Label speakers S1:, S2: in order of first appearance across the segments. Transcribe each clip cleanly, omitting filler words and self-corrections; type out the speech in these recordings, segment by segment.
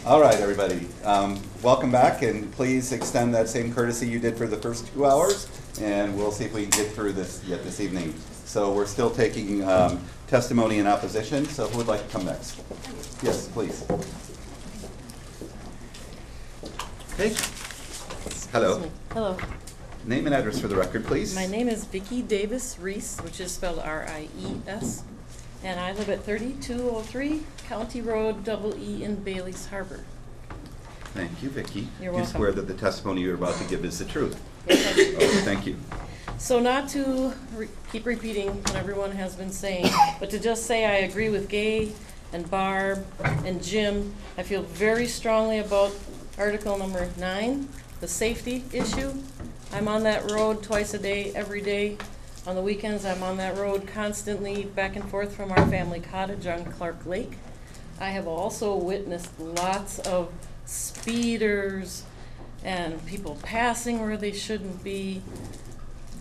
S1: All right, everybody. Welcome back, and please extend that same courtesy you did for the first 2 hours, and we'll see if we can get through this yet this evening. So we're still taking testimony in opposition, so who would like to come next? Yes, please. Okay. Hello.
S2: Hello.
S1: Name and address for the record, please.
S2: My name is Vicki Davis Reese, which is spelled R-I-E-S, and I live at 3203 County Road, Double E in Bailey's Harbor.
S1: Thank you, Vicki.
S2: You're
S1: You
S2: welcome.
S1: swear that the testimony you're about to give is the truth?
S2: Yes, I do.
S1: Okay, thank you.
S2: So not to keep repeating what everyone has been saying, but to just say I agree with Gay and Barb and Jim. I feel very strongly about Article number 9, the safety issue. I'm on that road twice a day, every day. On the weekends, I'm on that road constantly back and forth from our family cottage on Clark Lake. I have also witnessed lots of speeders and people passing where they shouldn't be.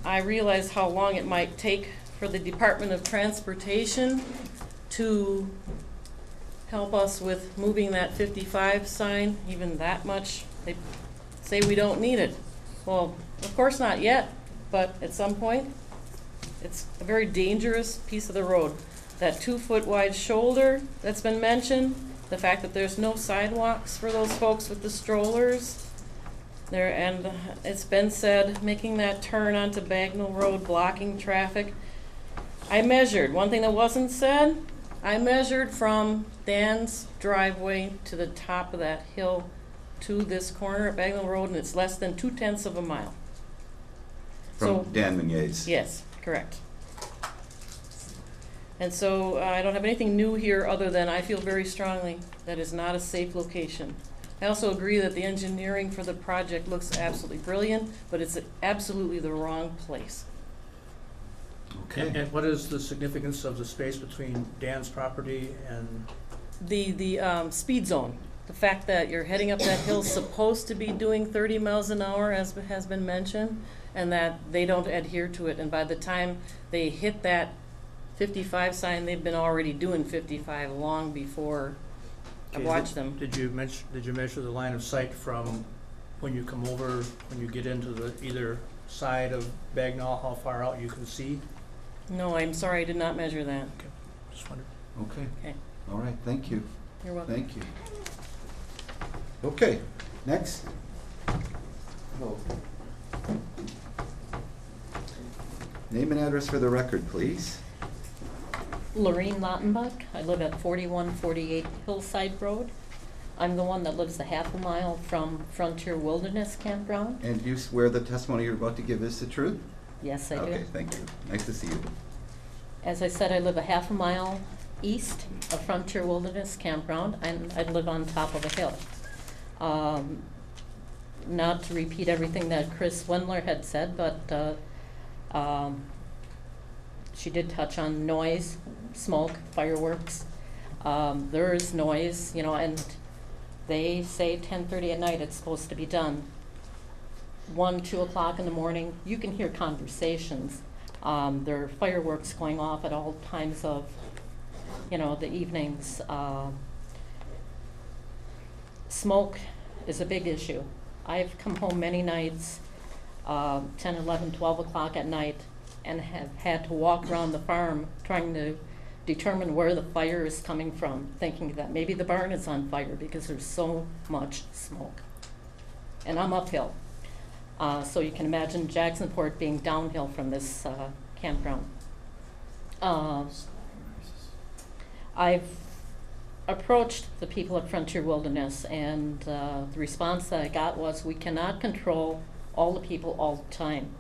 S2: I realize how long it might take for the Department of Transportation to help us with moving that 55 sign, even that much. They say we don't need it. Well, of course not yet, but at some point, it's a very dangerous piece of the road. That 2-foot wide shoulder that's been mentioned, the fact that there's no sidewalks for those folks with the strollers there, and it's been said, making that turn onto Bagnell Road, blocking traffic. I measured, one thing that wasn't said, I measured from Dan's driveway to the top of that hill to this corner at Bagnell Road, and it's less than 2/10 of a mile.
S1: From Dan Megnier's.
S2: Yes, correct. And so I don't have anything new here other than I feel very strongly that is not a safe location. I also agree that the engineering for the project looks absolutely brilliant, but it's absolutely the wrong place.
S1: Okay.
S3: And what is the significance of the space between Dan's property and?
S2: The speed zone, the fact that you're heading up that hill supposed to be doing 30 miles an hour, as has been mentioned, and that they don't adhere to it. And by the time they hit that 55 sign, they've been already doing 55 long before I watched them.
S3: Did you measure the line of sight from when you come over, when you get into the either side of Bagnell, how far out you can see?
S2: No, I'm sorry, I did not measure that.
S3: Okay, just wondered.
S1: Okay.
S2: Okay,
S1: All right, thank you.
S2: you're welcome.
S1: Thank you. Okay, next. Hello. Name and address for the record, please.
S4: Lorene Lautenbach. I live at 4148 Hillside Road. I'm the one that lives a half a mile from Frontier Wilderness Campground.
S1: And you swear the testimony you're about to give is the truth?
S4: Yes, I do.
S1: Okay, thank you. Nice to see you.
S4: As I said, I live a half a mile east of Frontier Wilderness Campground, and I live on top of a hill. Not to repeat everything that Chris Wendler had said, but she did touch on noise, smoke, fireworks. There is noise, you know, and they say 10:30 at night it's supposed to be done. 1, 2 o'clock in the morning, you can hear conversations. There are fireworks going off at all times of, you know, the evenings. Smoke is a big issue. I've come home many nights, 10, 11, 12 o'clock at night, and have had to walk around the farm trying to determine where the fire is coming from, thinking that maybe the barn is on fire because there's so much smoke. And I'm uphill. So you can imagine Jacksonport being downhill from this campground. I've approached the people at Frontier Wilderness, and the response that I got was, we cannot control all the people all the time.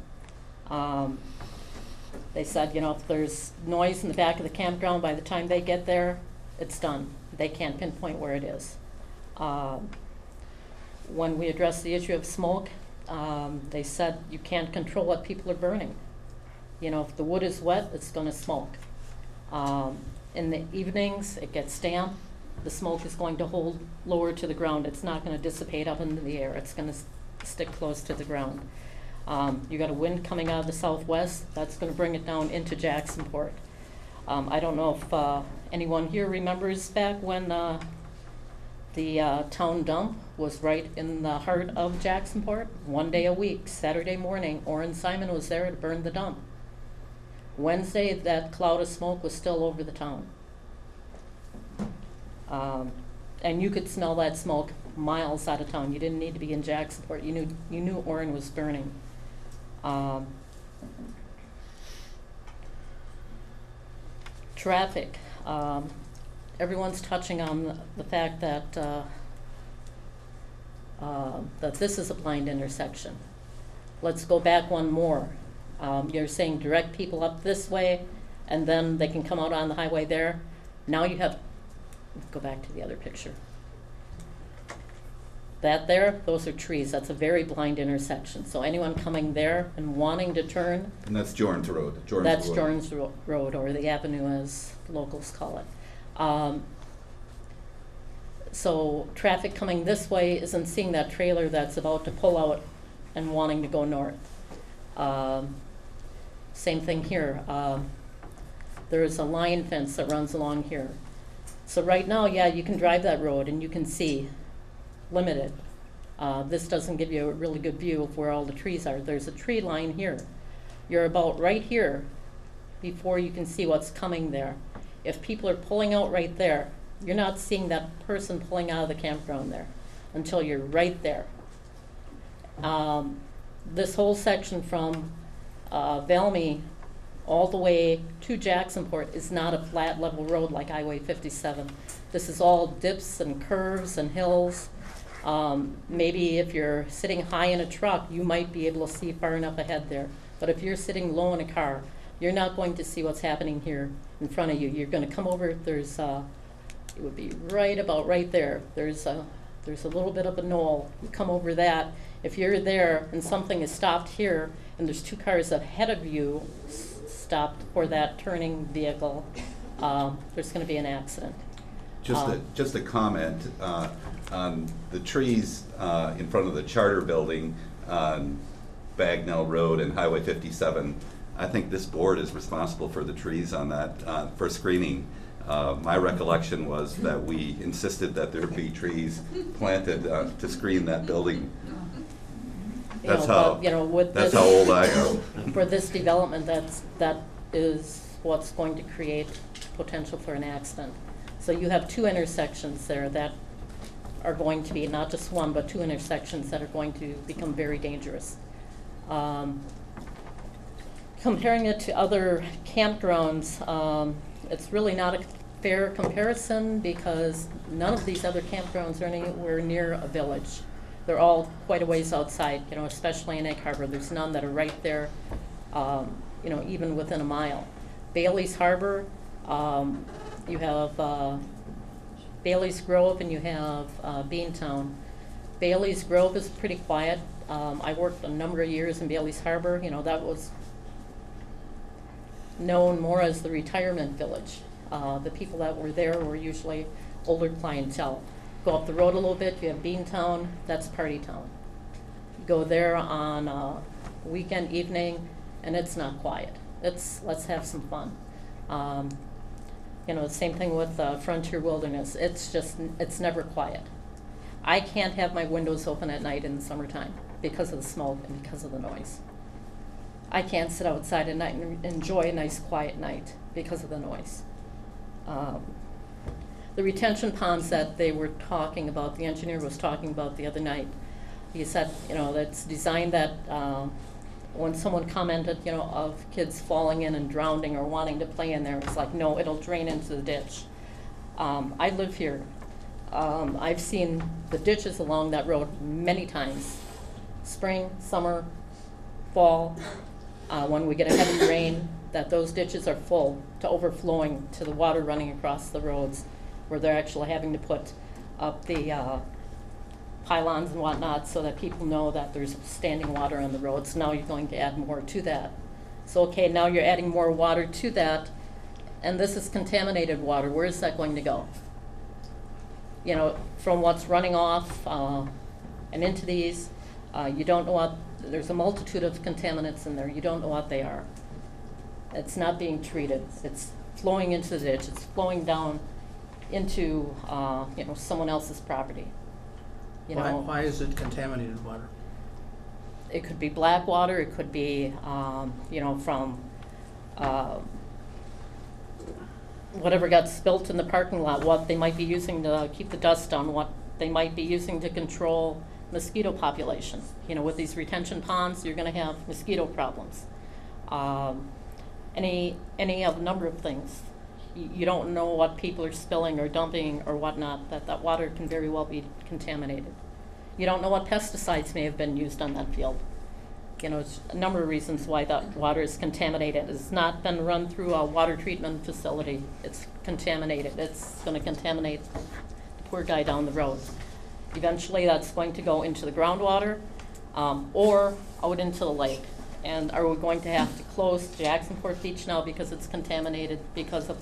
S4: They said, you know, if there's noise in the back of the campground, by the time they get there, it's done. They can't pinpoint where it is. When we addressed the issue of smoke, they said you can't control what people are burning. You know, if the wood is wet, it's going to smoke. In the evenings, it gets damp. The smoke is going to hold lower to the ground. It's not going to dissipate up into the air. It's going to stick close to the ground. You got a wind coming out of the southwest. That's going to bring it down into Jacksonport. I don't know if anyone here remembers back when The town dump was right in the heart of Jacksonport. One day a week, Saturday morning, Orrin Simon was there to burn the dump. Wednesday, that cloud of smoke was still over the town. And you could smell that smoke miles out of town. You didn't need to be in Jacksonport. You knew Orrin was burning. Traffic. Everyone's touching on the fact that that this is a blind intersection. Let's go back one more. You're saying direct people up this way, and then they can come out on the highway there. Now you have, go back to the other picture. That there, those are trees. That's a very blind intersection. So anyone coming there and wanting to turn,
S1: And that's Jordan's Road.
S4: that's Jordan's Road, or the avenue as locals call it. So traffic coming this way isn't seeing that trailer that's about to pull out and wanting to go north. Same thing here. There's a line fence that runs along here. So right now, yeah, you can drive that road and you can see limited. This doesn't give you a really good view of where all the trees are. There's a tree line here. You're about right here before you can see what's coming there. If people are pulling out right there, you're not seeing that person pulling out of the campground there until you're right there. This whole section from Valmy all the way to Jacksonport is not a flat level road like Highway 57. This is all dips and curves and hills. Maybe if you're sitting high in a truck, you might be able to see far enough ahead there. But if you're sitting low in a car, you're not going to see what's happening here in front of you. You're going to come over, there's, it would be right about right there. There's a little bit of a knoll. You come over that. If you're there and something is stopped here and there's two cars ahead of you stopped for that turning vehicle, there's going to be an accident.
S1: Just a comment on the trees in front of the Charter Building on Bagnell Road and Highway 57. I think this board is responsible for the trees on that, for screening. My recollection was that we insisted that there be trees planted to screen that building. That's how old I am.
S4: For this development, that is what's going to create potential for an accident. So you have two intersections there that are going to be, not just one, but two intersections that are going to become very dangerous. Comparing it to other campgrounds, it's really not a fair comparison because none of these other campgrounds are anywhere near a village. They're all quite a ways outside, especially in Egg Harbor. There's none that are right there, even within a mile. Bailey's Harbor, you have Bailey's Grove and you have Beantown. Bailey's Grove is pretty quiet. I worked a number of years in Bailey's Harbor. That was known more as the retirement village. The people that were there were usually older clientele. Go up the road a little bit, you have Beantown, that's party town. You go there on a weekend evening and it's not quiet. Let's have some fun. The same thing with Frontier Wilderness. It's never quiet. I can't have my windows open at night in the summertime because of the smoke and because of the noise. I can't sit outside at night and enjoy a nice quiet night because of the noise. The retention ponds that they were talking about, the engineer was talking about the other night, he said, that's designed that when someone commented, of kids falling in and drowning or wanting to play in there, it's like, no, it'll drain into the ditch. I live here. I've seen the ditches along that road many times. Spring, summer, fall, when we get a heavy rain, that those ditches are full to overflowing to the water running across the roads, where they're actually having to put up the pylons and whatnot so that people know that there's standing water on the roads. Now you're going to add more to that. So okay, now you're adding more water to that, and this is contaminated water. Where is that going to go? From what's running off and into these, you don't know what, there's a multitude of contaminants in there. You don't know what they are. It's not being treated. It's flowing into the ditch. It's flowing down into, you know, someone else's property. You know,
S3: Why is it contaminated water?
S4: it could be black water, it could be, you know, from, whatever got spilt in the parking lot, what they might be using to keep the dust down, what they might be using to control mosquito population. You know, with these retention ponds, you're gonna have mosquito problems. Any of a number of things. You don't know what people are spilling or dumping or whatnot, that water can very well be contaminated. You don't know what pesticides may have been used on that field. You know, it's a number of reasons why that water is contaminated. It's not been run through a water treatment facility. It's contaminated. It's going to contaminate the poor guy down the road. Eventually, that's going to go into the groundwater or out into the lake. And are we going to have to close Jacksonport Beach now because it's contaminated because of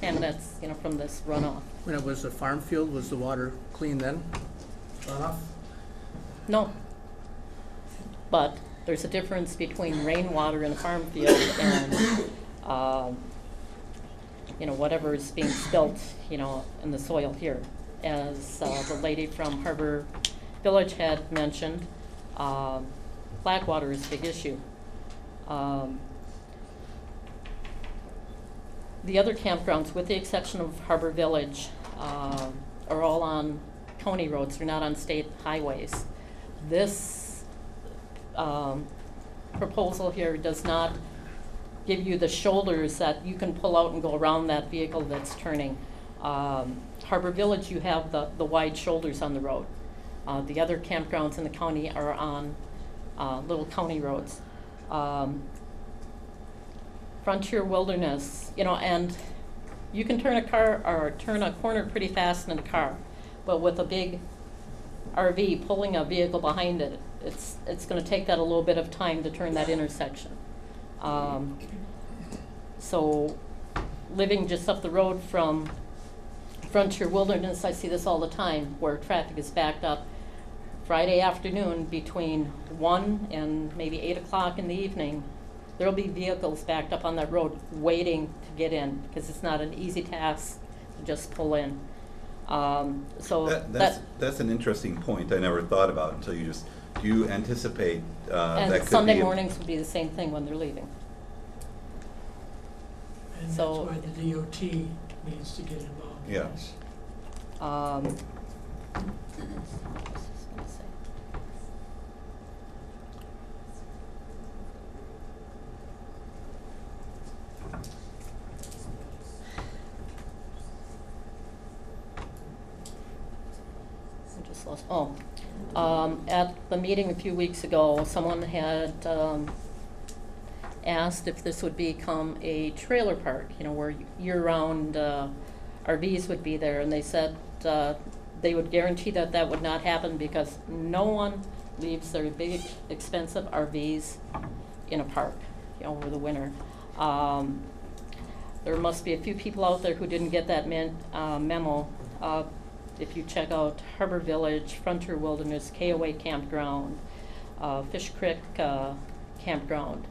S4: contaminants, you know, from this runoff?
S3: When it was a farm field, was the water clean then? Runoff?
S4: No. But there's a difference between rainwater in a farm field and, you know, whatever is being spilt, you know, in the soil here. As the lady from Harbor Village had mentioned, black water is a big issue. The other campgrounds, with the exception of Harbor Village, are all on county roads. They're not on state highways. This proposal here does not give you the shoulders that you can pull out and go around that vehicle that's turning. Harbor Village, you have the wide shoulders on the road. The other campgrounds in the county are on little county roads. Frontier Wilderness, you know, and you can turn a car or turn a corner pretty fast in a car, but with a big RV pulling a vehicle behind it, it's going to take that a little bit of time to turn that intersection. So living just up the road from Frontier Wilderness, I see this all the time where traffic is backed up Friday afternoon between 1 and maybe 8 o'clock in the evening. There'll be vehicles backed up on that road waiting to get in because it's not an easy task to just pull in.
S1: That's an interesting point I never thought about until you just, do you anticipate that could
S4: and
S1: be
S4: Sunday mornings will be the same thing when they're leaving.
S5: And
S4: So-
S5: that's why the DOT needs to get involved.
S1: Yeah.
S5: Yes.
S4: What was I gonna say? I just lost, at the meeting a few weeks ago, someone had, asked if this would become a trailer park, you know, where year-round, RVs would be there, and they said, they would guarantee that that would not happen because no one leaves their big, expensive RVs in a park, you know, over the winter. There must be a few people out there who didn't get that memo. If you check out Harbor Village, Frontier Wilderness, KOA Campground, Fish Creek Campground,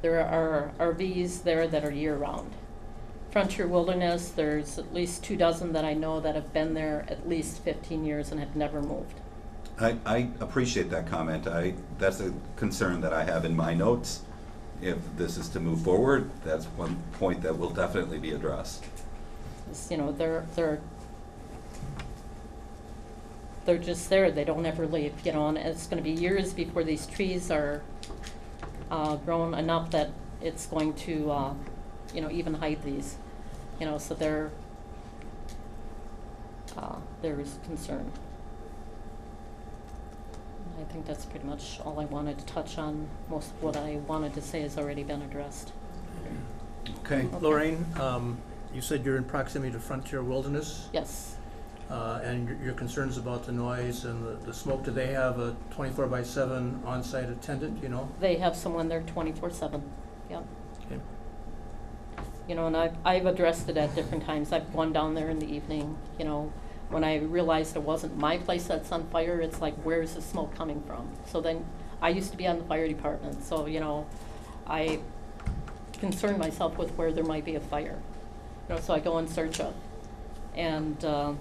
S4: there are RVs there that are year-round. Frontier Wilderness, there's at least 24 that I know that have been there at least 15 years and have never moved.
S1: I appreciate that comment. That's a concern that I have in my notes. If this is to move forward, that's one point that will definitely be addressed.
S4: You know, they're just there. They don't ever leave. You know, and it's going to be years before these trees are grown enough that it's going to, you know, even hide these. You know, so there is concern. I think that's pretty much all I wanted to touch on. Most of what I wanted to say has already been addressed.
S1: Okay.
S3: Lorraine, you said you're in proximity to Frontier Wilderness,
S4: Yes.
S3: and your concerns about the noise and the smoke. Do they have a 24/7 on-site attendant, you know?
S4: They have someone there 24/7. Yeah.
S3: Okay.
S4: You know, and I've addressed it at different times. I've gone down there in the evening, you know, when I realized it wasn't my place that's on fire, it's like, where's the smoke coming from? So then, I used to be on the fire department, so, you know, I concern myself with where there might be a fire. You know, so I go in search of. And, you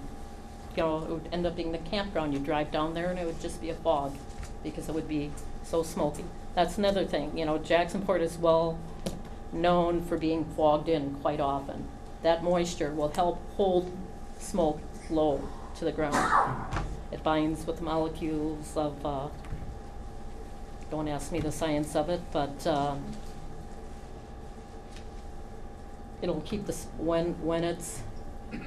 S4: know, it would end up being the campground. You drive down there and it would just be a fog because it would be so smoky. That's another thing, you know, Jacksonport is well known for being fogged in quite often. That moisture will help hold smoke low to the ground. It binds with the molecules of, don't ask me the science of it, but it'll keep when it's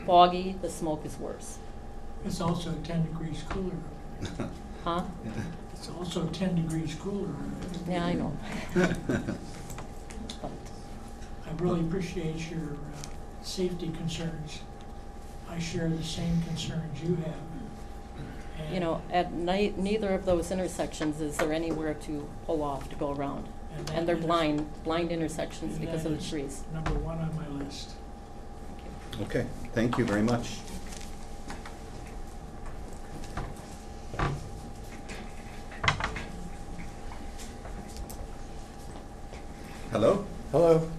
S4: foggy, the smoke is worse.
S5: It's also 10 degrees cooler.
S4: Huh?
S5: It's also 10 degrees cooler.
S4: Yeah, I know. But,
S5: I really appreciate your safety concerns. I share the same concerns you have. And-
S4: you know, at night, neither of those intersections is there anywhere to pull off to go around.
S5: that
S4: And they're
S5: is-
S4: blind intersections
S5: and
S4: because
S5: that
S4: of the
S5: is
S4: trees.
S5: Number one on my list.
S1: Okay, thank you very much. Hello,
S6: Hello,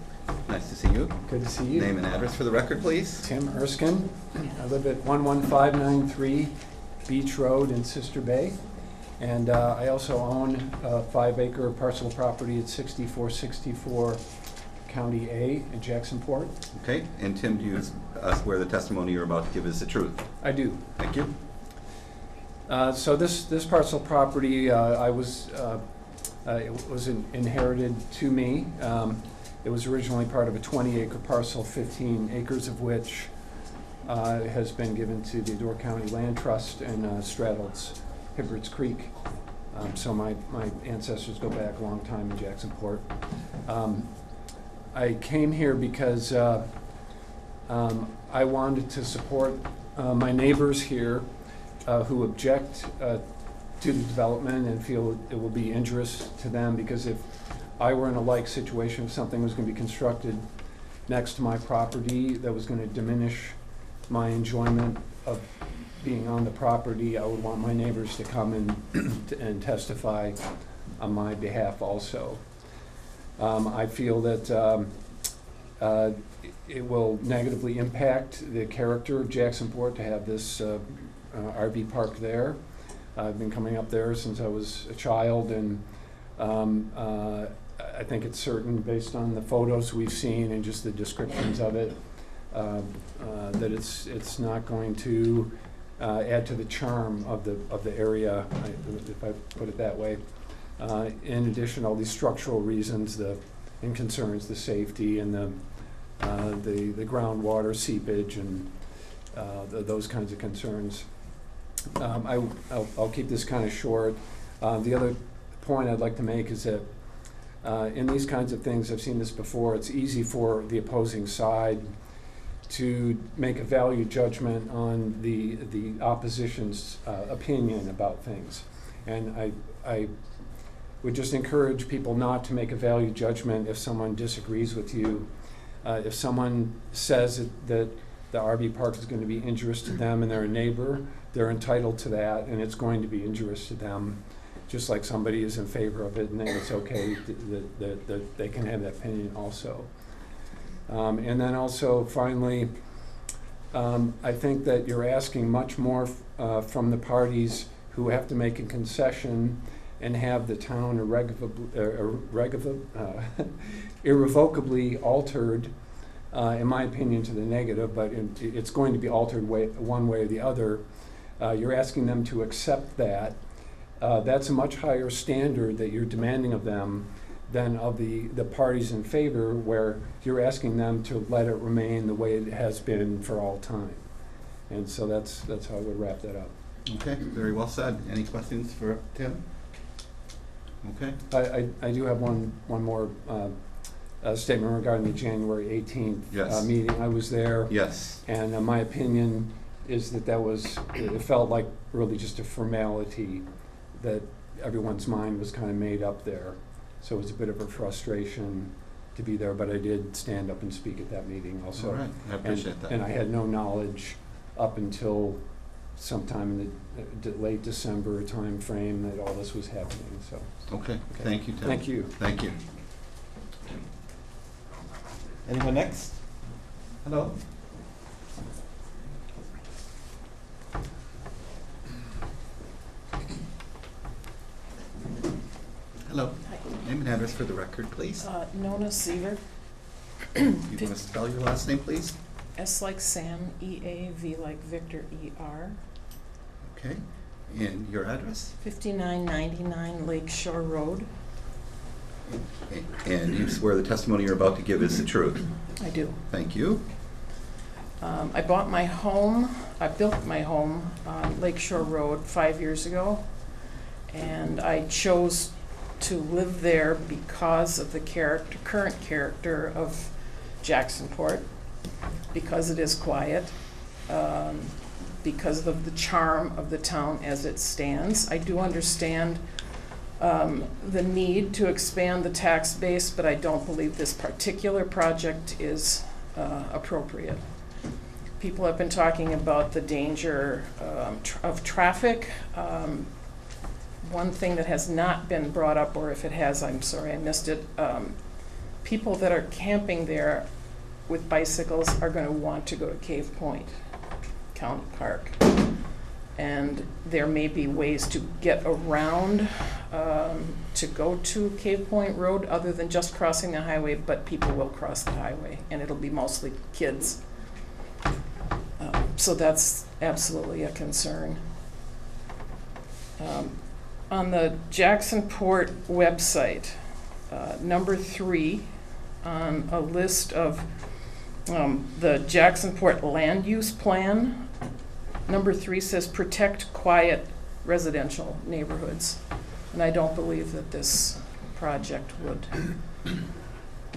S1: nice to see you.
S6: good to see you.
S1: Name and address for the record, please.
S6: Tim Erskine. I live at 11593 Beach Road in Sister Bay. And I also own a 5-acre parcel of property at 6464 County A in Jacksonport.
S1: Okay, and Tim, do you swear the testimony you're about to give is the truth?
S6: I do.
S1: Thank you.
S6: So this parcel of property, it was inherited to me. It was originally part of a 20-acre parcel, 15 acres of which has been given to the Adair County Land Trust and straddles Hibbert's Creek. So my ancestors go back a long time in Jacksonport. I came here because I wanted to support my neighbors here who object to the development and feel it will be injurious to them, because if I were in a like situation, if something was going to be constructed next to my property that was going to diminish my enjoyment of being on the property, I would want my neighbors to come and testify on my behalf also. I feel that it will negatively impact the character of Jacksonport to have this RV park there. I've been coming up there since I was a child, and I think it's certain, based on the photos we've seen and just the descriptions of it, that it's not going to add to the charm of the area, if I put it that way. In addition, all these structural reasons and concerns, the safety and the groundwater seepage and those kinds of concerns. I'll keep this kind of short. The other point I'd like to make is that in these kinds of things, I've seen this before, it's easy for the opposing side to make a value judgment on the opposition's opinion about things. And I would just encourage people not to make a value judgment if someone disagrees with you. If someone says that the RV park is going to be injurious to them and they're a neighbor, they're entitled to that, and it's going to be injurious to them, just like somebody is in favor of it, and then it's okay that they can have that opinion also. And then also, finally, I think that you're asking much more from the parties who have to make a concession and have the town irrevocably altered, in my opinion, to the negative, but it's going to be altered one way or the other. You're asking them to accept that. That's a much higher standard that you're demanding of them than of the parties in favor, where you're asking them to let it remain the way it has been for all time. And so that's how I would wrap that up.
S1: Okay, very well said. Any questions for Tim? Okay.
S6: I do have one more statement regarding the January 18th
S1: Yes.
S6: meeting. I was there.
S1: Yes.
S6: And my opinion is that it felt like really just a formality, that everyone's mind was kind of made up there. So it was a bit of a frustration to be there, but I did stand up and speak at that meeting also.
S1: All right, I appreciate that.
S6: And I had no knowledge up until sometime in the late December time frame that all this was happening, so.
S1: Okay, thank you, Tim.
S6: Thank you.
S1: Thank you. Anyone next? Hello? Hello. Name and address for the record, please.
S7: Nona Seaver,
S1: You want to spell your last name, please?
S7: S like Sam, E-A, V like Victor, E-R,
S1: Okay. And your address?
S7: 5999 Lake Shore Road.
S1: And you swear the testimony you're about to give is the truth?
S7: I do.
S1: Thank you.
S7: I built my home on Lake Shore Road 5 years ago, and I chose to live there because of the current character of Jacksonport, because it is quiet, because of the charm of the town as it stands. I do understand the need to expand the tax base, but I don't believe this particular project is appropriate. People have been talking about the danger of traffic. One thing that has not been brought up, or if it has, I'm sorry, I missed it. People that are camping there with bicycles are going to want to go to Cave Point County Park. And there may be ways to get around to go to Cave Point Road other than just crossing the highway, but people will cross the highway, and it'll be mostly kids. So that's absolutely a concern. On the Jacksonport website, number 3 on a list of the Jacksonport land use plan, number 3 says protect quiet residential neighborhoods. And I don't believe that this project would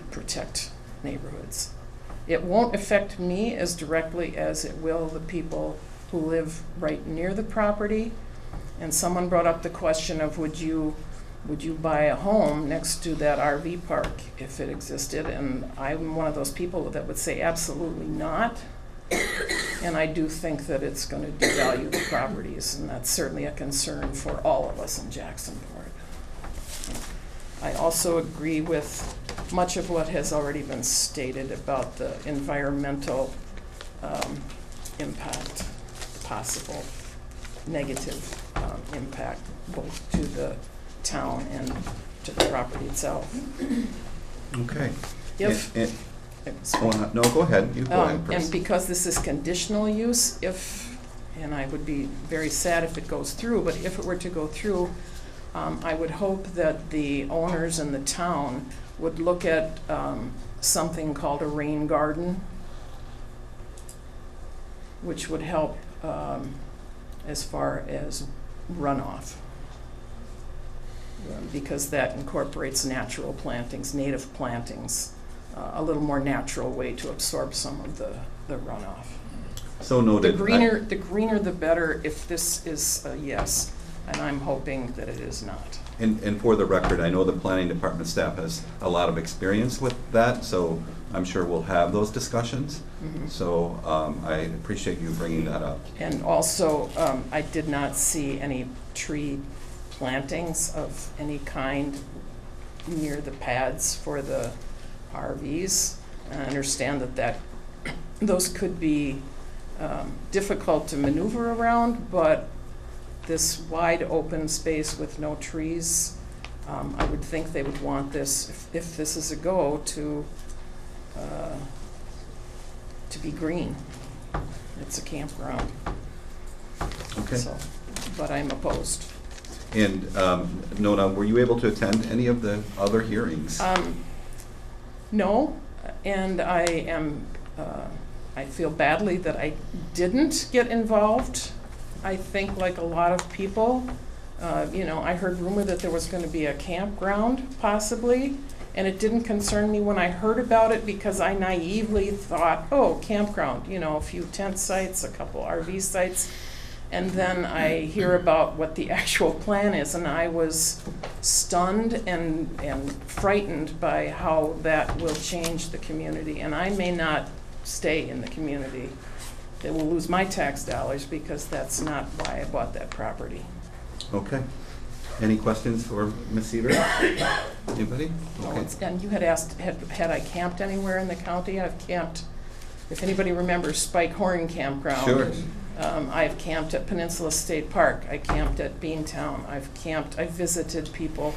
S7: protect neighborhoods. It won't affect me as directly as it will the people who live right near the property. And someone brought up the question of would you buy a home next to that RV park if it existed? And I'm one of those people that would say absolutely not. And I do think that it's going to devalue the properties, and that's certainly a concern for all of us in Jacksonport. I also agree with much of what has already been stated about the environmental impact, possible negative impact both to the town and to the property itself.
S1: Okay.
S7: If,
S1: No, go ahead. You go ahead first.
S7: and because this is conditional use, and I would be very sad if it goes through, but if it were to go through, I would hope that the owners in the town would look at something called a rain garden, which would help as far as runoff, because that incorporates natural plantings, native plantings, a little more natural way to absorb some of the runoff.
S1: So noted.
S7: The greener the better if this is a yes, and I'm hoping that it is not.
S1: And for the record, I know the planning department staff has a lot of experience with that, so I'm sure we'll have those discussions.
S7: Mm-hmm.
S1: So I appreciate you bringing that up.
S7: And also, I did not see any tree plantings of any kind near the pads for the RVs. I understand that those could be difficult to maneuver around, but this wide open space with no trees, I would think they would want this, if this is a go, to be green. It's a campground.
S1: Okay.
S7: So, but I'm opposed.
S1: And Nona, were you able to attend any of the other hearings?
S7: No, and I feel badly that I didn't get involved. I think like a lot of people, I heard rumor that there was going to be a campground possibly, and it didn't concern me when I heard about it because I naively thought, oh, campground, a few tent sites, a couple RV sites, and then I hear about what the actual plan is, and I was stunned and frightened by how that will change the community, and I may not stay in the community. They will lose my tax dollars because that's not why I bought that property.
S1: Okay. Any questions for Ms. Seaver? Anybody? Okay.
S7: And you had asked, had I camped anywhere in the county? I've camped, if anybody remembers Spike Horn Campground.
S1: Sure.
S7: I've camped at Peninsula State Park. I camped at Beantown. I've visited people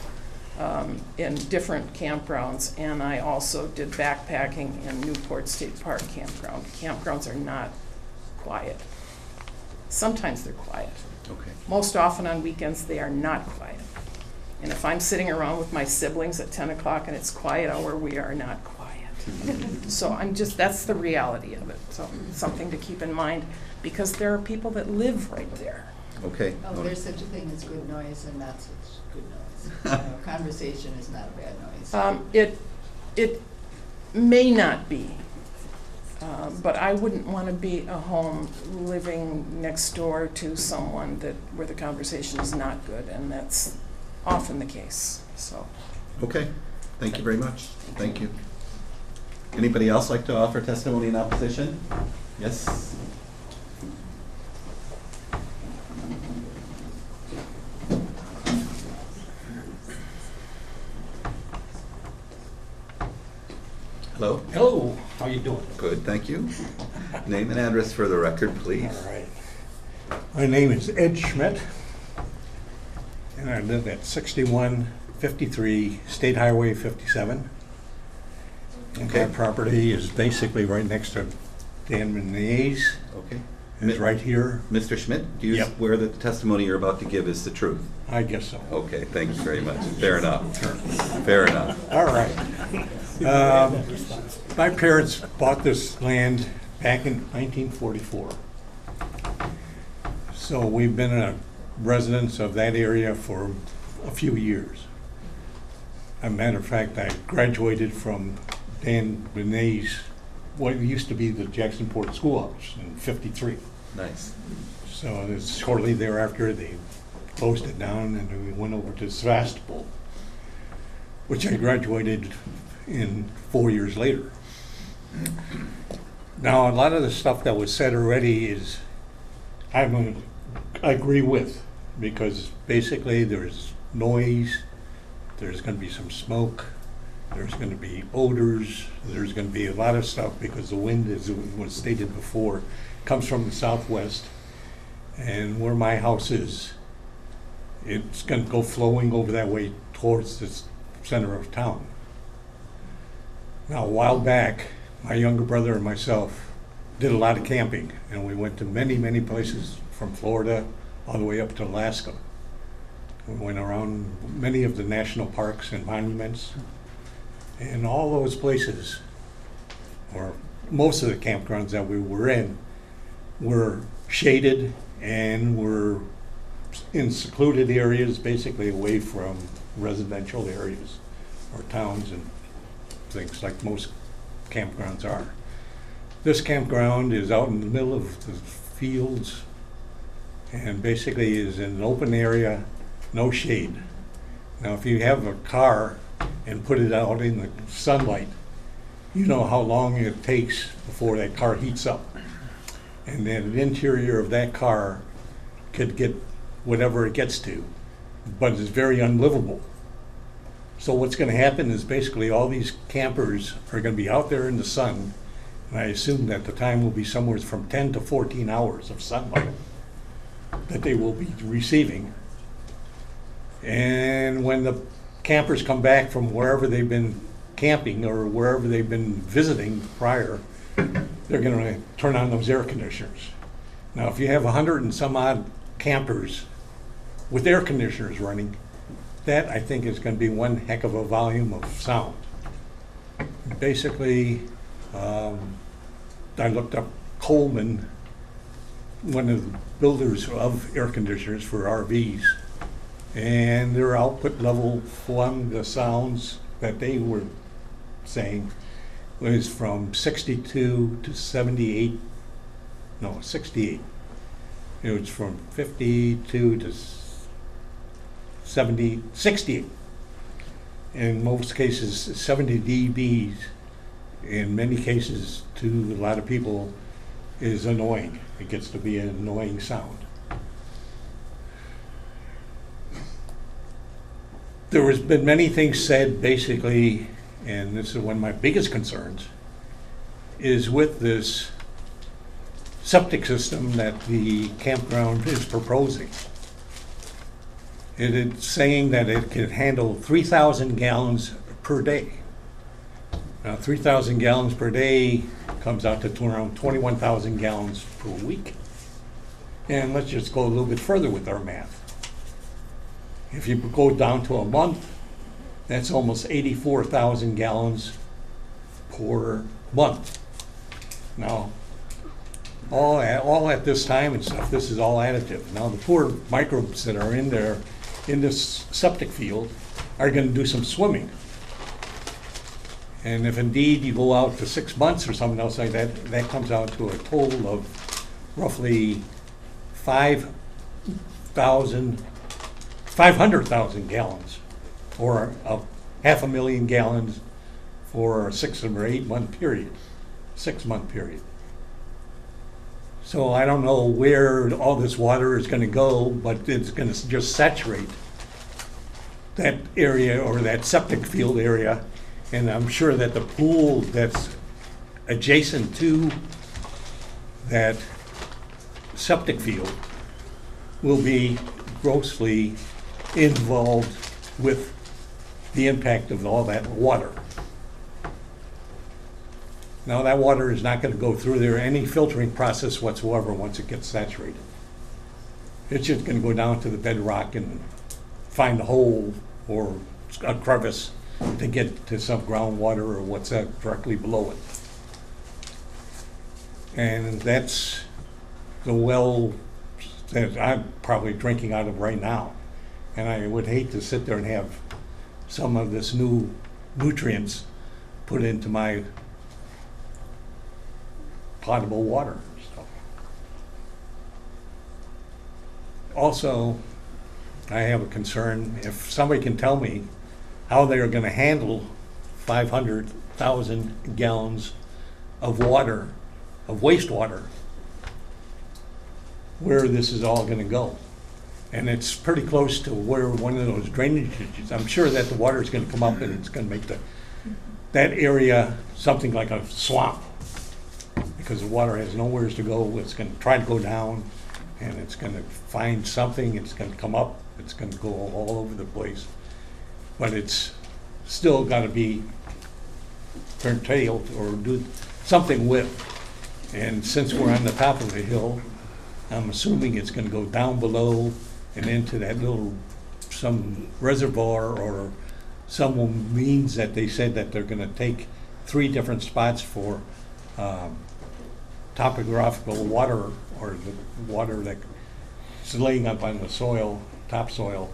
S7: in different campgrounds, and I also did backpacking in Newport State Park campground. Campgrounds are not quiet. Sometimes they're quiet.
S1: Okay.
S7: Most often on weekends, they are not quiet. And if I'm sitting around with my siblings at 10 o'clock and it's quiet hour, we are not quiet. So that's the reality of it. So something to keep in mind, because there are people that live right there.
S1: Okay.
S8: Oh, there's such a thing as good noise and not such good noise. Conversation is not a bad noise.
S7: It may not be, but I wouldn't want to be a home living next door to someone where the conversation is not good, and that's often the case, so.
S1: Okay, thank you very much. Thank you. Anybody else like to offer testimony in opposition? Yes? Hello?
S9: Hello, how you doing?
S1: Good, thank you. Name and address for the record, please.
S9: All right. My name is Ed Schmidt, and I live at 6153 State Highway 57. And
S1: Okay.
S9: my property is basically right next to Dan Manet's.
S1: Okay.
S9: It's right here.
S1: Mr. Schmidt, do you
S9: Yep.
S1: swear that the testimony you're about to give is the truth?
S9: I guess so.
S1: Okay, thank you very much. Fair enough. Fair enough.
S9: All right. My parents bought this land back in 1944. So we've been a residents of that area for a few years. As a matter of fact, I graduated from Dan Benet's, what used to be the Jacksonport Schoolhouse in '53.
S1: Nice.
S9: So it's shortly thereafter, they closed it down and we went over to Sevastopol, which I graduated in 4 years later. Now, a lot of the stuff that was said already is, I agree with, because basically there's noise, there's gonna be some smoke, there's gonna be odors, there's gonna be a lot of stuff, because the wind, as was stated before, comes from the southwest. And where my house is, it's gonna go flowing over that way towards the center of town. Now, a while back, my younger brother and myself did a lot of camping, and we went to many, many places from Florida all the way up to Alaska. We went around many of the national parks and monuments, and all those places, or most of the campgrounds that we were in, were shaded and were in secluded areas, basically away from residential areas or towns and things like most campgrounds are. This campground is out in the middle of the fields and basically is in an open area, no shade. Now, if you have a car and put it out in the sunlight, you know how long it takes before that car heats up. And then the interior of that car could get whatever it gets to, but it's very unlivable. So what's gonna happen is basically all these campers are gonna be out there in the sun, and I assume that the time will be somewhere from 10 to 14 hours of sunlight that they will be receiving. And when the campers come back from wherever they've been camping or wherever they've been visiting prior, they're gonna turn on those air conditioners. Now, if you have 100 and some odd campers with air conditioners running, that I think is gonna be one heck of a volume of sound. Basically, I looked up Coleman, one of the builders of air conditioners for RVs, and their output level from the sounds that they were saying was from 62 to 78, no, 68. It was from 52 to 70, 68. In most cases, 70 dBs, in many cases, to a lot of people, is annoying. It gets to be an annoying sound. There has been many things said, basically, and this is one of my biggest concerns, is with this septic system that the campground is proposing. It's saying that it can handle 3,000 gallons per day. Now, 3,000 gallons per day comes out to around 21,000 gallons per week. And let's just go a little bit further with our math. If you go down to a month, that's almost 84,000 gallons per month. Now, all at this time and stuff, this is all additive. Now, the poor microbes that are in there, in this septic field, are going to do some swimming. And if indeed you go out to 6 months or something else like that, that comes out to a total of roughly 500,000 gallons, or 500,000 gallons for a 6 or 8 month period, 6 month period. So I don't know where all this water is going to go, but it's going to just saturate that area or that septic field area. And I'm sure that the pool that's adjacent to that septic field will be grossly involved with the impact of all that water. Now, that water is not going to go through there any filtering process whatsoever once it gets saturated. It's just going to go down to the bedrock and find a hole or a crevice to get to some groundwater or what's directly below it. And that's the well that I'm probably drinking out of right now. And I would hate to sit there and have some of this new nutrients put into my potable water and stuff. Also, I have a concern. If somebody can tell me how they are going to handle 500,000 gallons of water, of wastewater, where this is all going to go. And it's pretty close to where one of those drainage ditches. I'm sure that the water is going to come up and it's going to make that area something like a swamp, because the water has nowhere to go. It's going to try to go down, and it's going to find something. It's going to come up. It's going to go all over the place. But it's still got to be curtailed or do something with. And since we're on the top of the hill, I'm assuming it's going to go down below and into that little, some reservoir or some means that they said that they're going to take 3 different spots for topographical water, or the water that's laying up on the soil, topsoil.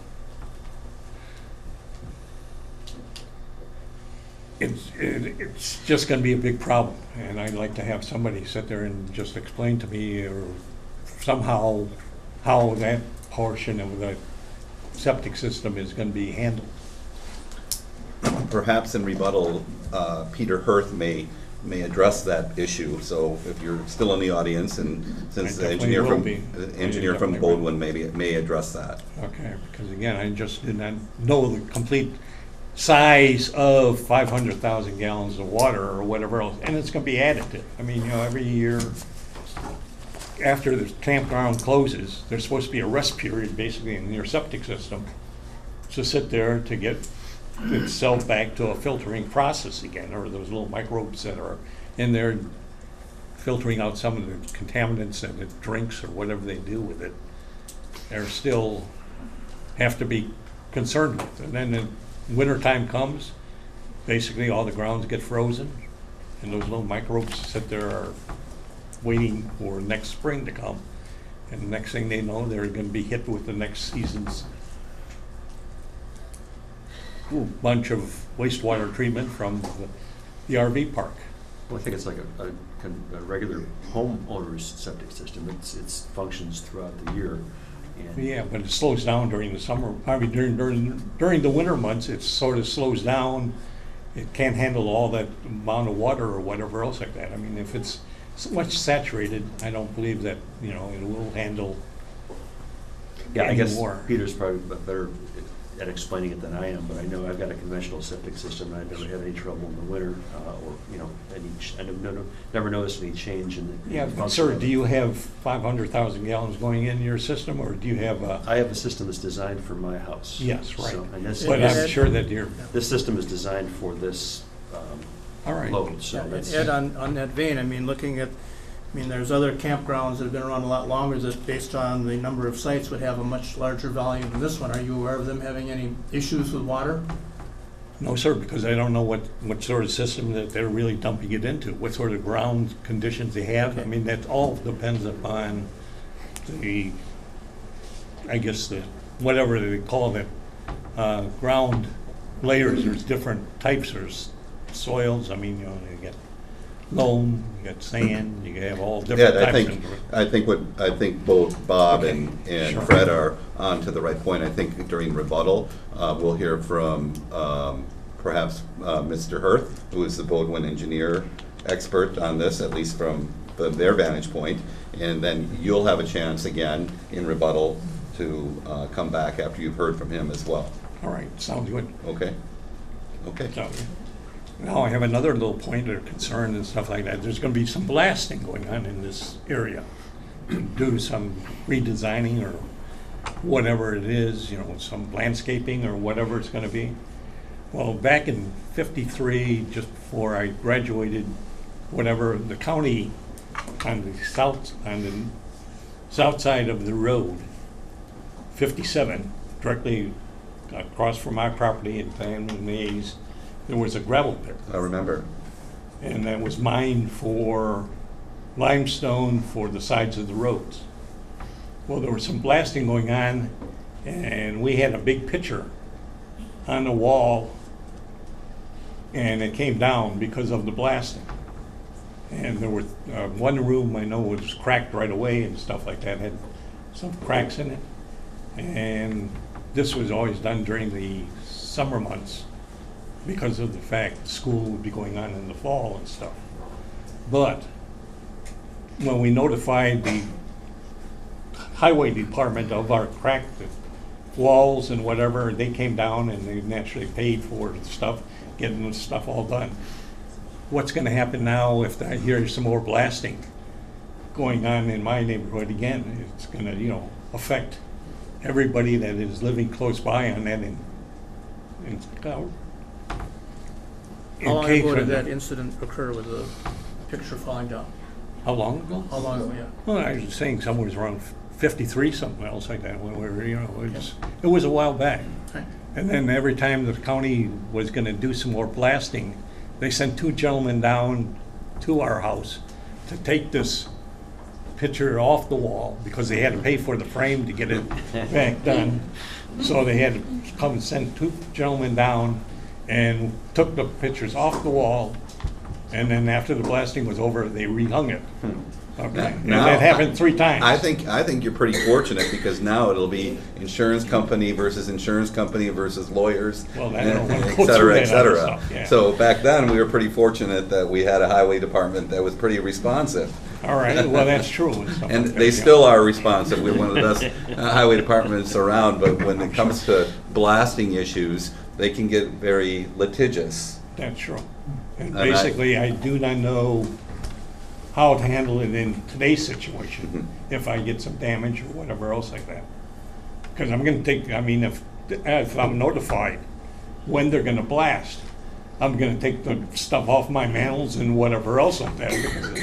S9: It's just going to be a big problem, and I'd like to have somebody sit there and just explain to me, or somehow, how that portion of the septic system is going to be handled.
S1: Perhaps in rebuttal, Peter Hirth may address that issue. So if you're still in the audience, and since the engineer from Baldwin may address that.
S9: Okay, because again, I just did not know the complete size of 500,000 gallons of water or whatever else, and it's going to be additive. I mean, every year after the campground closes, there's supposed to be a rest period basically in your septic system to sit there to get itself back to a filtering process again, or those little microbes that are in there filtering out some of the contaminants that it drinks or whatever they do with it. They're still have to be concerned with. And then the winter time comes, basically all the grounds get frozen, and those little microbes sit there waiting for next spring to come. And the next thing they know, they're going to be hit with the next season's bunch of wastewater treatment from the RV park.
S10: Well, I think it's like a regular homeowner's septic system. It functions throughout the year. And
S9: Yeah, but it slows down during the summer. I mean, during the winter months, it sort of slows down. It can't handle all that amount of water or whatever else like that. I mean, if it's so much saturated, I don't believe that, it will handle
S10: yeah, I guess
S9: more.
S10: Peter's probably better at explaining it than I am, but I know I've got a conventional septic system, and I've never had any trouble in the winter, or, you know, never noticed any change in the.
S9: Yeah,
S10: in the
S9: but
S10: function
S9: sir,
S10: of
S9: do
S10: it.
S9: you have 500,000 gallons going in your system, or do you have a?
S10: I have a system that's designed for my house.
S9: Yes, right.
S10: So, and this,
S9: But I'm sure that you're,
S10: this system is designed for this
S9: all right.
S10: load, so that's.
S3: Ed, on that vein, I mean, looking at, I mean, there's other campgrounds that have been around a lot longer that, based on the number of sites, would have a much larger volume than this one. Are you aware of them having any issues with water?
S9: No, sir, because I don't know what sort of system that they're really dumping it into, what sort of ground conditions they have. I mean, that all depends upon the, I guess, the, whatever they call it, ground layers. There's different types. There's soils. I mean, you know, you get loam, you got sand, you have all different
S1: Yeah,
S9: types.
S1: I think both Bob and
S9: Sure.
S1: Fred are on to the right point. I think during rebuttal, we'll hear from perhaps Mr. Hirth, who is the Bodwin engineer expert on this, at least from their vantage point. And then you'll have a chance again in rebuttal to come back after you've heard from him as well.
S9: All right, sounds good.
S1: Okay? Okay.
S9: So, now I have another little point or concern and stuff like that. There's gonna be some blasting going on in this area. Do some redesigning or whatever it is, you know, some landscaping or whatever it's gonna be. Well, back in '53, just before I graduated, whatever, the county on the south side of the road, 57, directly across from my property in Fan and Mays, there was a gravel pit.
S1: I remember.
S9: And that was mined for limestone for the sides of the roads. Well, there was some blasting going on, and we had a big picture on the wall, and it came down because of the blasting. And there was one room I know was cracked right away and stuff like that, had some cracks in it. And this was always done during the summer months, because of the fact school would be going on in the fall and stuff. But when we notified the highway department of our cracked walls and whatever, they came down and they naturally paid for the stuff, getting the stuff all done. What's gonna happen now if I hear some more blasting going on in my neighborhood again? It's gonna, you know, affect everybody that is living close by on that
S3: How long ago did that incident occur with the picture falling down?
S9: How long ago?
S3: How long ago, yeah?
S9: Well, I was saying somewhere around 53, something else like that, when we were, you know, it was a while back.
S3: Right.
S9: And then every time the county was gonna do some more blasting, they sent two gentlemen down to our house to take this picture off the wall, because they had to pay for the frame to get it back done. So they had to come and send two gentlemen down and took the pictures off the wall, and then after the blasting was over, they rehung it. Okay, and
S1: Now,
S9: that happened 3 times.
S1: I think you're pretty fortunate, because now it'll be insurance company versus lawyers,
S9: Well, I don't wanna
S1: et
S9: go
S1: cetera,
S9: through
S1: et
S9: that other
S1: cetera.
S9: stuff, yeah.
S1: So back then, we were pretty fortunate that we had a highway department that was pretty responsive.
S9: All right, well, that's true. And stuff
S1: And
S9: like that,
S1: they
S9: yeah.
S1: still are responsive. We're one of the best highway departments around, but when it comes to blasting issues, they can get very litigious.
S9: That's true. And
S1: And
S9: basically, I do not know how to handle it in today's situation, if I get some damage or whatever else like that. Because I'm gonna take, I mean, if I'm notified when they're gonna blast, I'm gonna take the stuff off my manholes and whatever else like that, because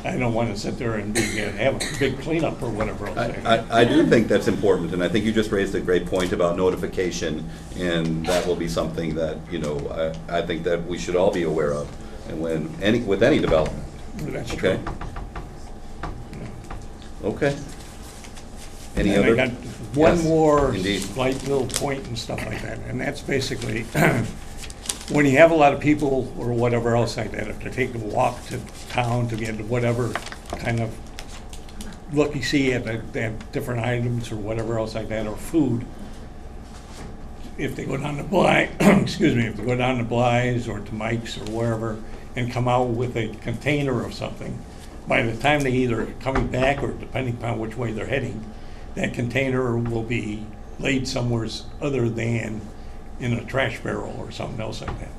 S9: I don't wanna sit there and have a big cleanup or whatever else. like that.
S1: I do think that's important, and I think you just raised a great point about notification, and that will be something that, you know, I think that we should all be aware of, and with any development.
S9: That's
S1: Okay?
S9: true.
S1: Okay. Any
S9: And
S1: other?
S9: I got one
S1: Yes,
S9: more
S1: indeed.
S9: slight little point and stuff like that, and that's basically, when you have a lot of people or whatever else like that, if they're taking a walk to town to get whatever kind of look-see at they have different items or whatever else like that, or food, if they go down to Bly, excuse me, if they go down to Bly's or to Mike's or wherever, and come out with a container of something, by the time they either coming back or depending upon which way they're heading, that container will be laid somewhere other than in a trash barrel or something else like that.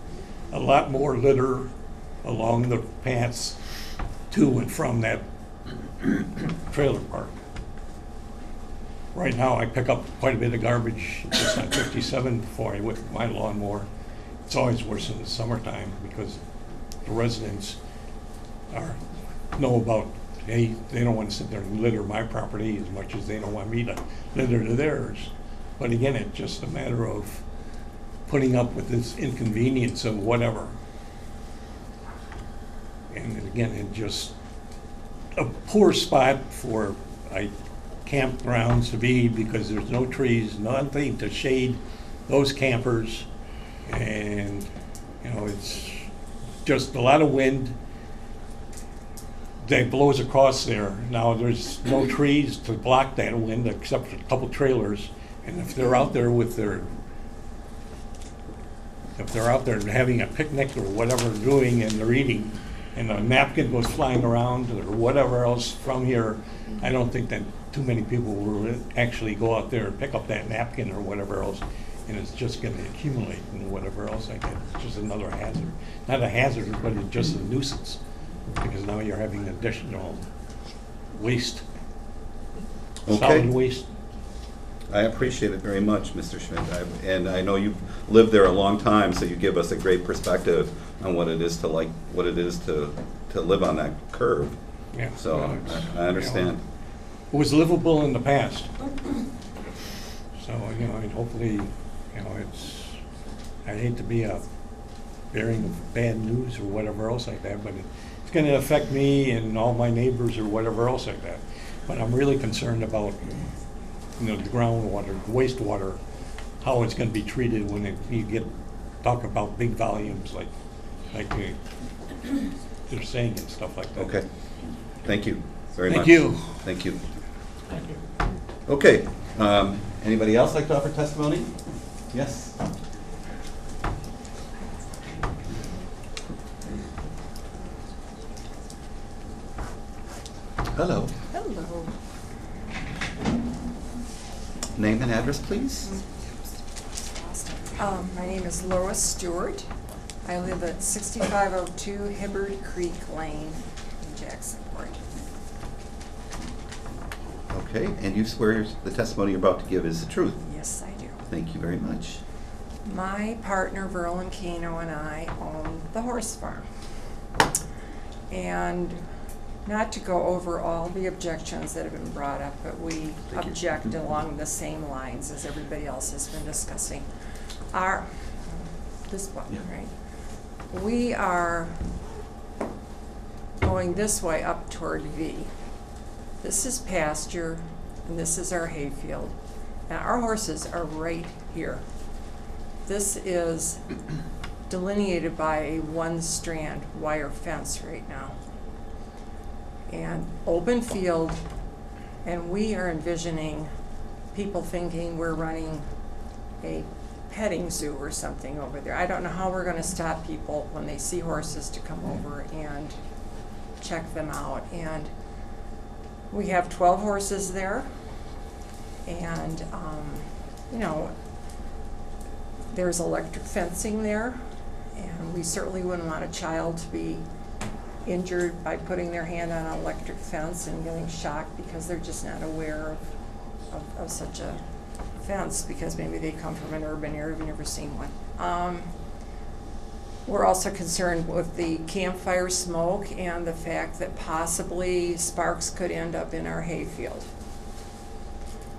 S9: A lot more litter along the paths to and from that trailer park. Right now, I pick up quite a bit of garbage just on 57 before I whip my lawnmower. It's always worse in the summertime because the residents know about, hey, they don't want to sit there and litter my property as much as they don't want me to litter to theirs. But again, it's just a matter of putting up with this inconvenience of whatever. And again, it's just a poor spot for campgrounds to be because there's no trees, nothing to shade those campers. And, it's just a lot of wind that blows across there. Now, there's no trees to block that wind except for a couple trailers. And if they're out there having a picnic or whatever they're doing and they're eating, and a napkin goes flying around or whatever else from here, I don't think that too many people will actually go out there and pick up that napkin or whatever else, and it's just going to accumulate and whatever else like that. It's just another hazard. Not a hazard, but it's just a nuisance, because now you're having additional waste, solid waste.
S1: I appreciate it very much, Mr. Schmidt, and I know you've lived there a long time, so you give us a great perspective on what it is to live on that curve.
S9: Yeah.
S1: So I understand.
S9: It was livable in the past. So, hopefully, I hate to be bearing of bad news or whatever else like that, but it's going to affect me and all my neighbors or whatever else like that. But I'm really concerned about, the groundwater, the wastewater, how it's going to be treated when you talk about big volumes like they're saying and stuff like that.
S1: Okay. Thank you very much.
S9: Thank you.
S1: Thank you.
S5: Thank you.
S1: Okay. Anybody else like to offer testimony? Yes. Hello.
S11: Hello.
S1: Name and address, please.
S11: My name is Lois Stewart. I live at 6502 Hibbard Creek Lane in Jacksonport.
S1: Okay, and you swear the testimony you're about to give is the truth?
S11: Yes, I do.
S1: Thank you very much.
S11: My partner, Verlin Kano, and I own the horse farm. And not to go over all the objections that have been brought up, but we
S1: Thank you.
S11: object along the same lines as everybody else has been discussing. This button,
S1: Yeah.
S11: right? We are going this way up toward V. This is pasture, and this is our hayfield. Now, our horses are right here. This is delineated by a one-strand wire fence right now. And open field, and we are envisioning people thinking we're running a petting zoo or something over there. I don't know how we're gonna stop people when they see horses to come over and check them out. And we have 12 horses there, and there's electric fencing there, and we certainly wouldn't want a child to be injured by putting their hand on an electric fence and getting shocked because they're just not aware of such a fence, because maybe they come from an urban area, we've never seen one. We're also concerned with the campfire smoke and the fact that possibly sparks could end up in our hayfield.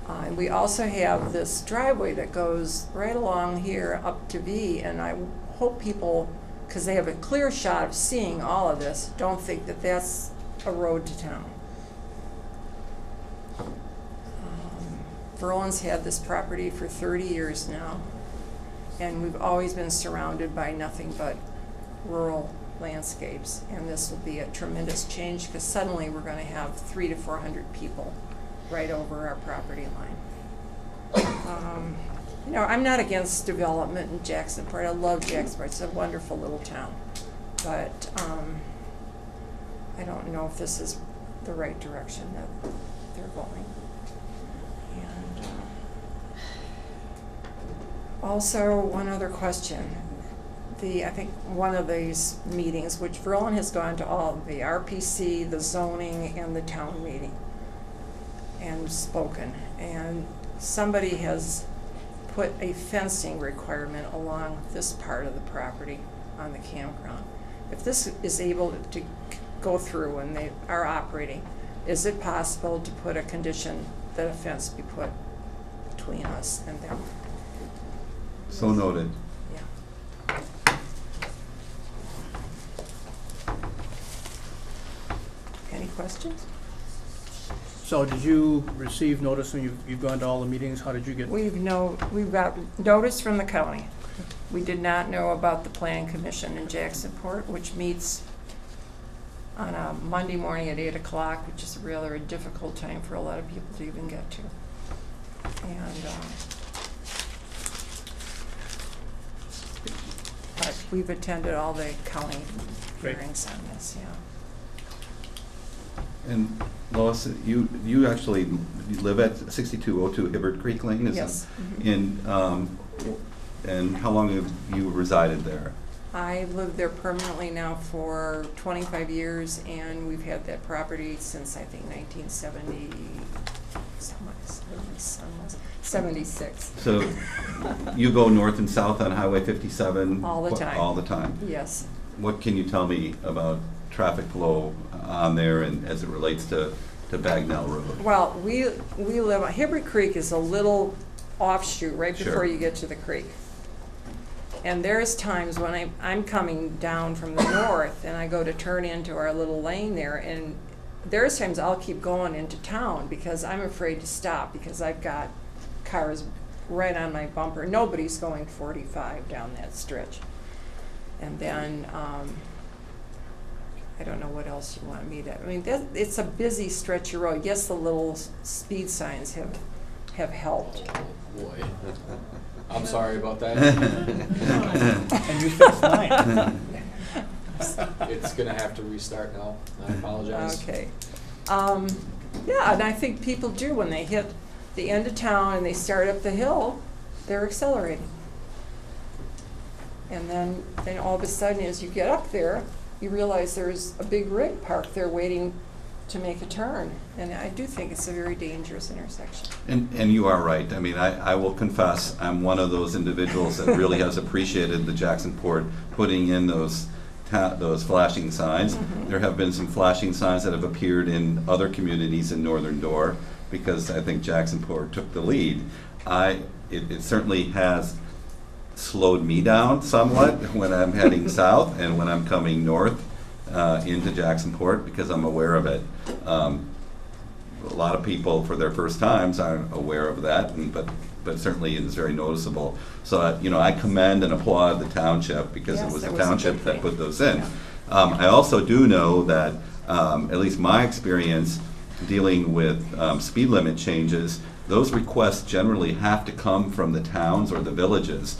S11: And we also have this driveway that goes right along here up to V, and I hope people, because they have a clear shot of seeing all of this, don't think that that's a road to town. Verlin's had this property for 30 years now, and we've always been surrounded by nothing but rural landscapes, and this will be a tremendous change because suddenly we're going to have 300 to 400 people right over our property line. I'm not against development in Jacksonport. I love Jacksonport. It's a wonderful little town, but I don't know if this is the right direction that they're going. And Also, one other question. I think one of these meetings, which Verlin has gone to all, the RPC, the zoning, and the town meeting, and spoken. And somebody has put a fencing requirement along this part of the property on the campground. If this is able to go through and they are operating, is it possible to put a condition that a fence be put between us and them?
S1: So noted.
S11: Yeah. Any questions?
S3: So did you receive notice when you've gone to all the meetings? How did you get?
S11: We've got notice from the county. We did not know about the planning commission in Jacksonport, which meets on a Monday morning at 8 o'clock, which is rather a difficult time for a lot of people to even get to. And but we've attended all the county
S3: Great.
S11: hearings on this, yeah.
S1: And Lois, you actually live at 6202 Hibbert Creek Lane, isn't it?
S11: Yes. Mhm.
S1: And how long have you resided there?
S11: I've lived there permanently now for 25 years, and we've had that property since, I think, 1970, 76.
S1: So you go north and south on Highway 57?
S11: All the time.
S1: All the time?
S11: Yes.
S1: What can you tell me about traffic flow on there and as it relates to Bagnell Road?
S11: Well, we live, Hibbert Creek is a little offshoot right
S1: Sure.
S11: before you get to the creek. And there's times when I'm coming down from the north and I go to turn into our little lane there, and there's times I'll keep going into town because I'm afraid to stop because I've got cars right on my bumper. Nobody's going 45 down that stretch. And then, I don't know what else you want me to, I mean, it's a busy stretch of road. Yes, the little speed signs have helped.
S12: Boy, I'm sorry about that.
S3: And you fixed mine.
S12: It's gonna have to restart now. I apologize.
S11: Okay. Yeah, and I think people do when they hit the end of town and they start up the hill, they're accelerating. And then all of a sudden, as you get up there, you realize there's a big rig parked there waiting to make a turn. And I do think it's a very dangerous intersection.
S1: And you are right. I mean, I will confess, I'm one of those individuals that really has appreciated the Jacksonport putting in those flashing signs.
S11: Mhm.
S1: There have been some flashing signs that have appeared in other communities in Northern Door because I think Jacksonport took the lead. It certainly has slowed me down somewhat when I'm heading south and when I'm coming north into Jacksonport because I'm aware of it. A lot of people for their first times aren't aware of that, but certainly it is very noticeable. So I commend and applaud the township because
S11: Yes,
S1: it was
S11: that
S1: the
S11: was a
S1: township
S11: good
S1: that
S11: thing.
S1: put those in.
S11: Yeah.
S1: I also do know that, at least my experience dealing with speed limit changes, those requests generally have to come from the towns or the villages.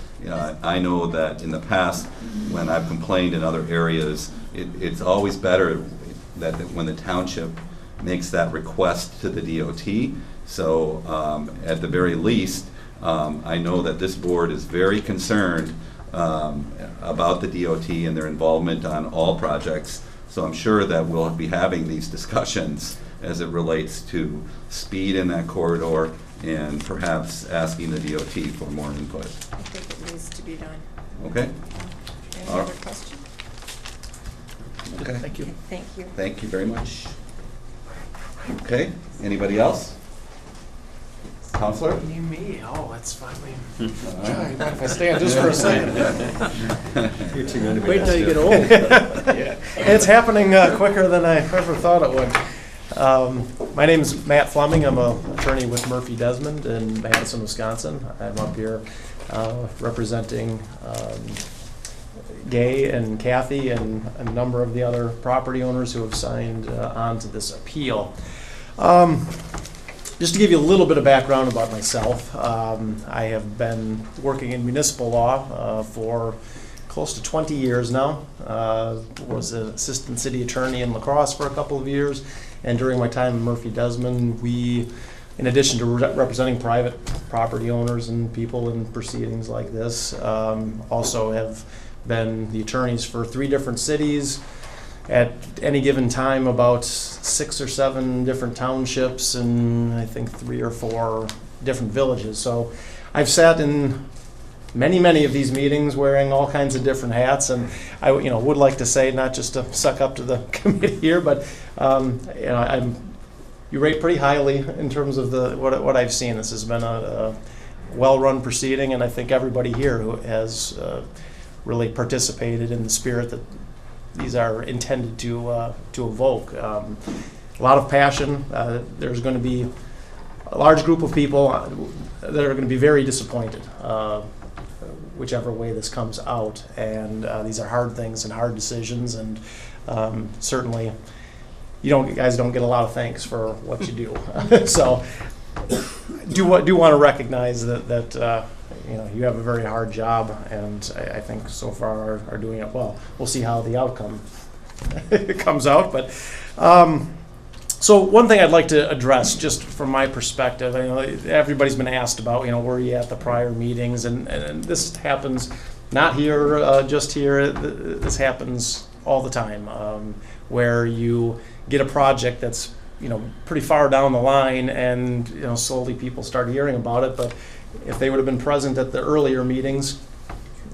S1: I know that in the past, when I've complained in other areas, it's always better that when the township makes that request to the DOT. So at the very least, I know that this board is very concerned about the DOT and their involvement on all projects. So I'm sure that we'll be having these discussions as it relates to speed in that corridor and perhaps asking the DOT for more input.
S11: I think it needs to be done.
S1: Okay?
S11: Any
S1: All right.
S11: other questions?
S1: Okay.
S3: Thank you.
S11: Okay, thank you.
S1: Thank you very much. Okay, anybody else? Counselor?
S12: You me? Oh, that's finally.
S1: All
S12: Mind
S1: right.
S12: if I stand just for a second?
S10: You're too young to be
S3: Wait
S10: that
S3: till you get
S10: stiff.
S3: old.
S12: Yeah. It's happening quicker than I ever thought it would. My name is Matt Fleming. I'm an attorney with Murphy Desmond in Madison, Wisconsin. I'm up here representing Gay and Kathy and a number of the other property owners who have signed on to this appeal. Just to give you a little bit of background about myself, I have been working in municipal law for close to 20 years now. Was an assistant city attorney in La Crosse for a couple of years, and during my time in Murphy Desmond, we in addition to representing private property owners and people in proceedings like this, also have been the attorneys for 3 different cities. At any given time, about 6 or 7 different townships and I think 3 or 4 different villages. So I've sat in many of these meetings wearing all kinds of different hats, and I would like to say, not just to suck up to the committee here, but you rate pretty highly in terms of what I've seen. This has been a well-run proceeding, and I think everybody here who has really participated in the spirit that these are intended to evoke. A lot of passion. There's going to be a large group of people that are going to be very disappointed, whichever way this comes out. And these are hard things and hard decisions, and certainly you guys don't get a lot of thanks for what you do. So do want to recognize that you have a very hard job, and I think so far are doing it well. We'll see how the outcome comes out, but so one thing I'd like to address, just from my perspective, I know everybody's been asked about, were you at the prior meetings, and this happens not here, just here. This happens all the time, where you get a project that's pretty far down the line, and slowly people start hearing about it. But if they would have been present at the earlier meetings,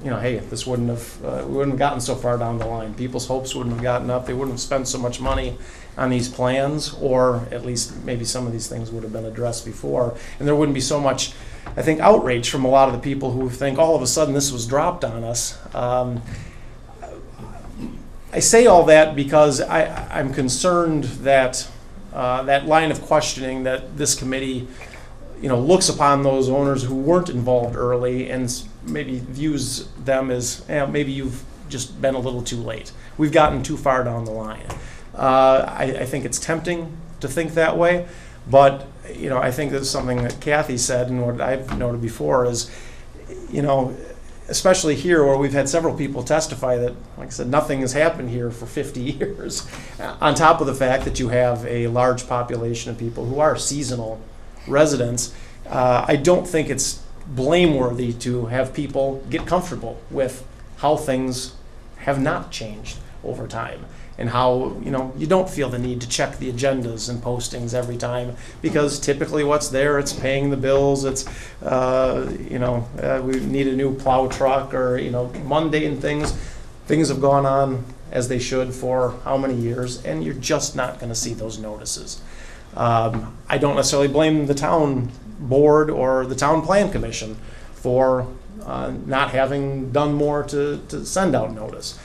S12: hey, this we wouldn't have gotten so far down the line. People's hopes wouldn't have gotten up. They wouldn't have spent so much money on these plans, or at least maybe some of these things would have been addressed before. And there wouldn't be so much, I think, outrage from a lot of the people who think all of a sudden this was dropped on us. I say all that because I'm concerned that that line of questioning that this committee looks upon those owners who weren't involved early and maybe views them as, maybe you've just been a little too late. We've gotten too far down the line. I think it's tempting to think that way, but I think that's something that Kathy said, and what I've noted before is, especially here where we've had several people testify that, like I said, nothing has happened here for 50 years, on top of the fact that you have a large population of people who are seasonal residents. I don't think it's blameworthy to have people get comfortable with how things have not changed over time, and how you don't feel the need to check the agendas and postings every time, because typically what's there, it's paying the bills, it's we need a new plow truck, or mundane things have gone on as they should for how many years, and you're just not going to see those notices. I don't necessarily blame the town board or the town plan commission for not having done more to send out notice.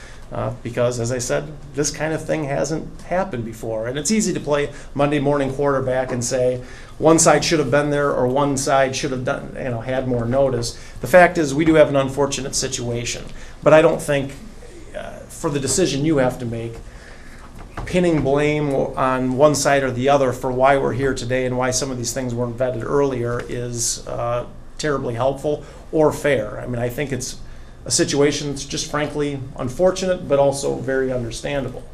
S12: Because, as I said, this kind of thing hasn't happened before. And it's easy to play Monday morning quarterback and say one side should have been there or one side should have done, had more notice. The fact is, we do have an unfortunate situation. But I don't think, for the decision you have to make, pinning blame on one side or the other for why we're here today and why some of these things weren't vetted earlier is terribly helpful or fair. I mean, I think it's a situation that's just frankly unfortunate, but also very understandable.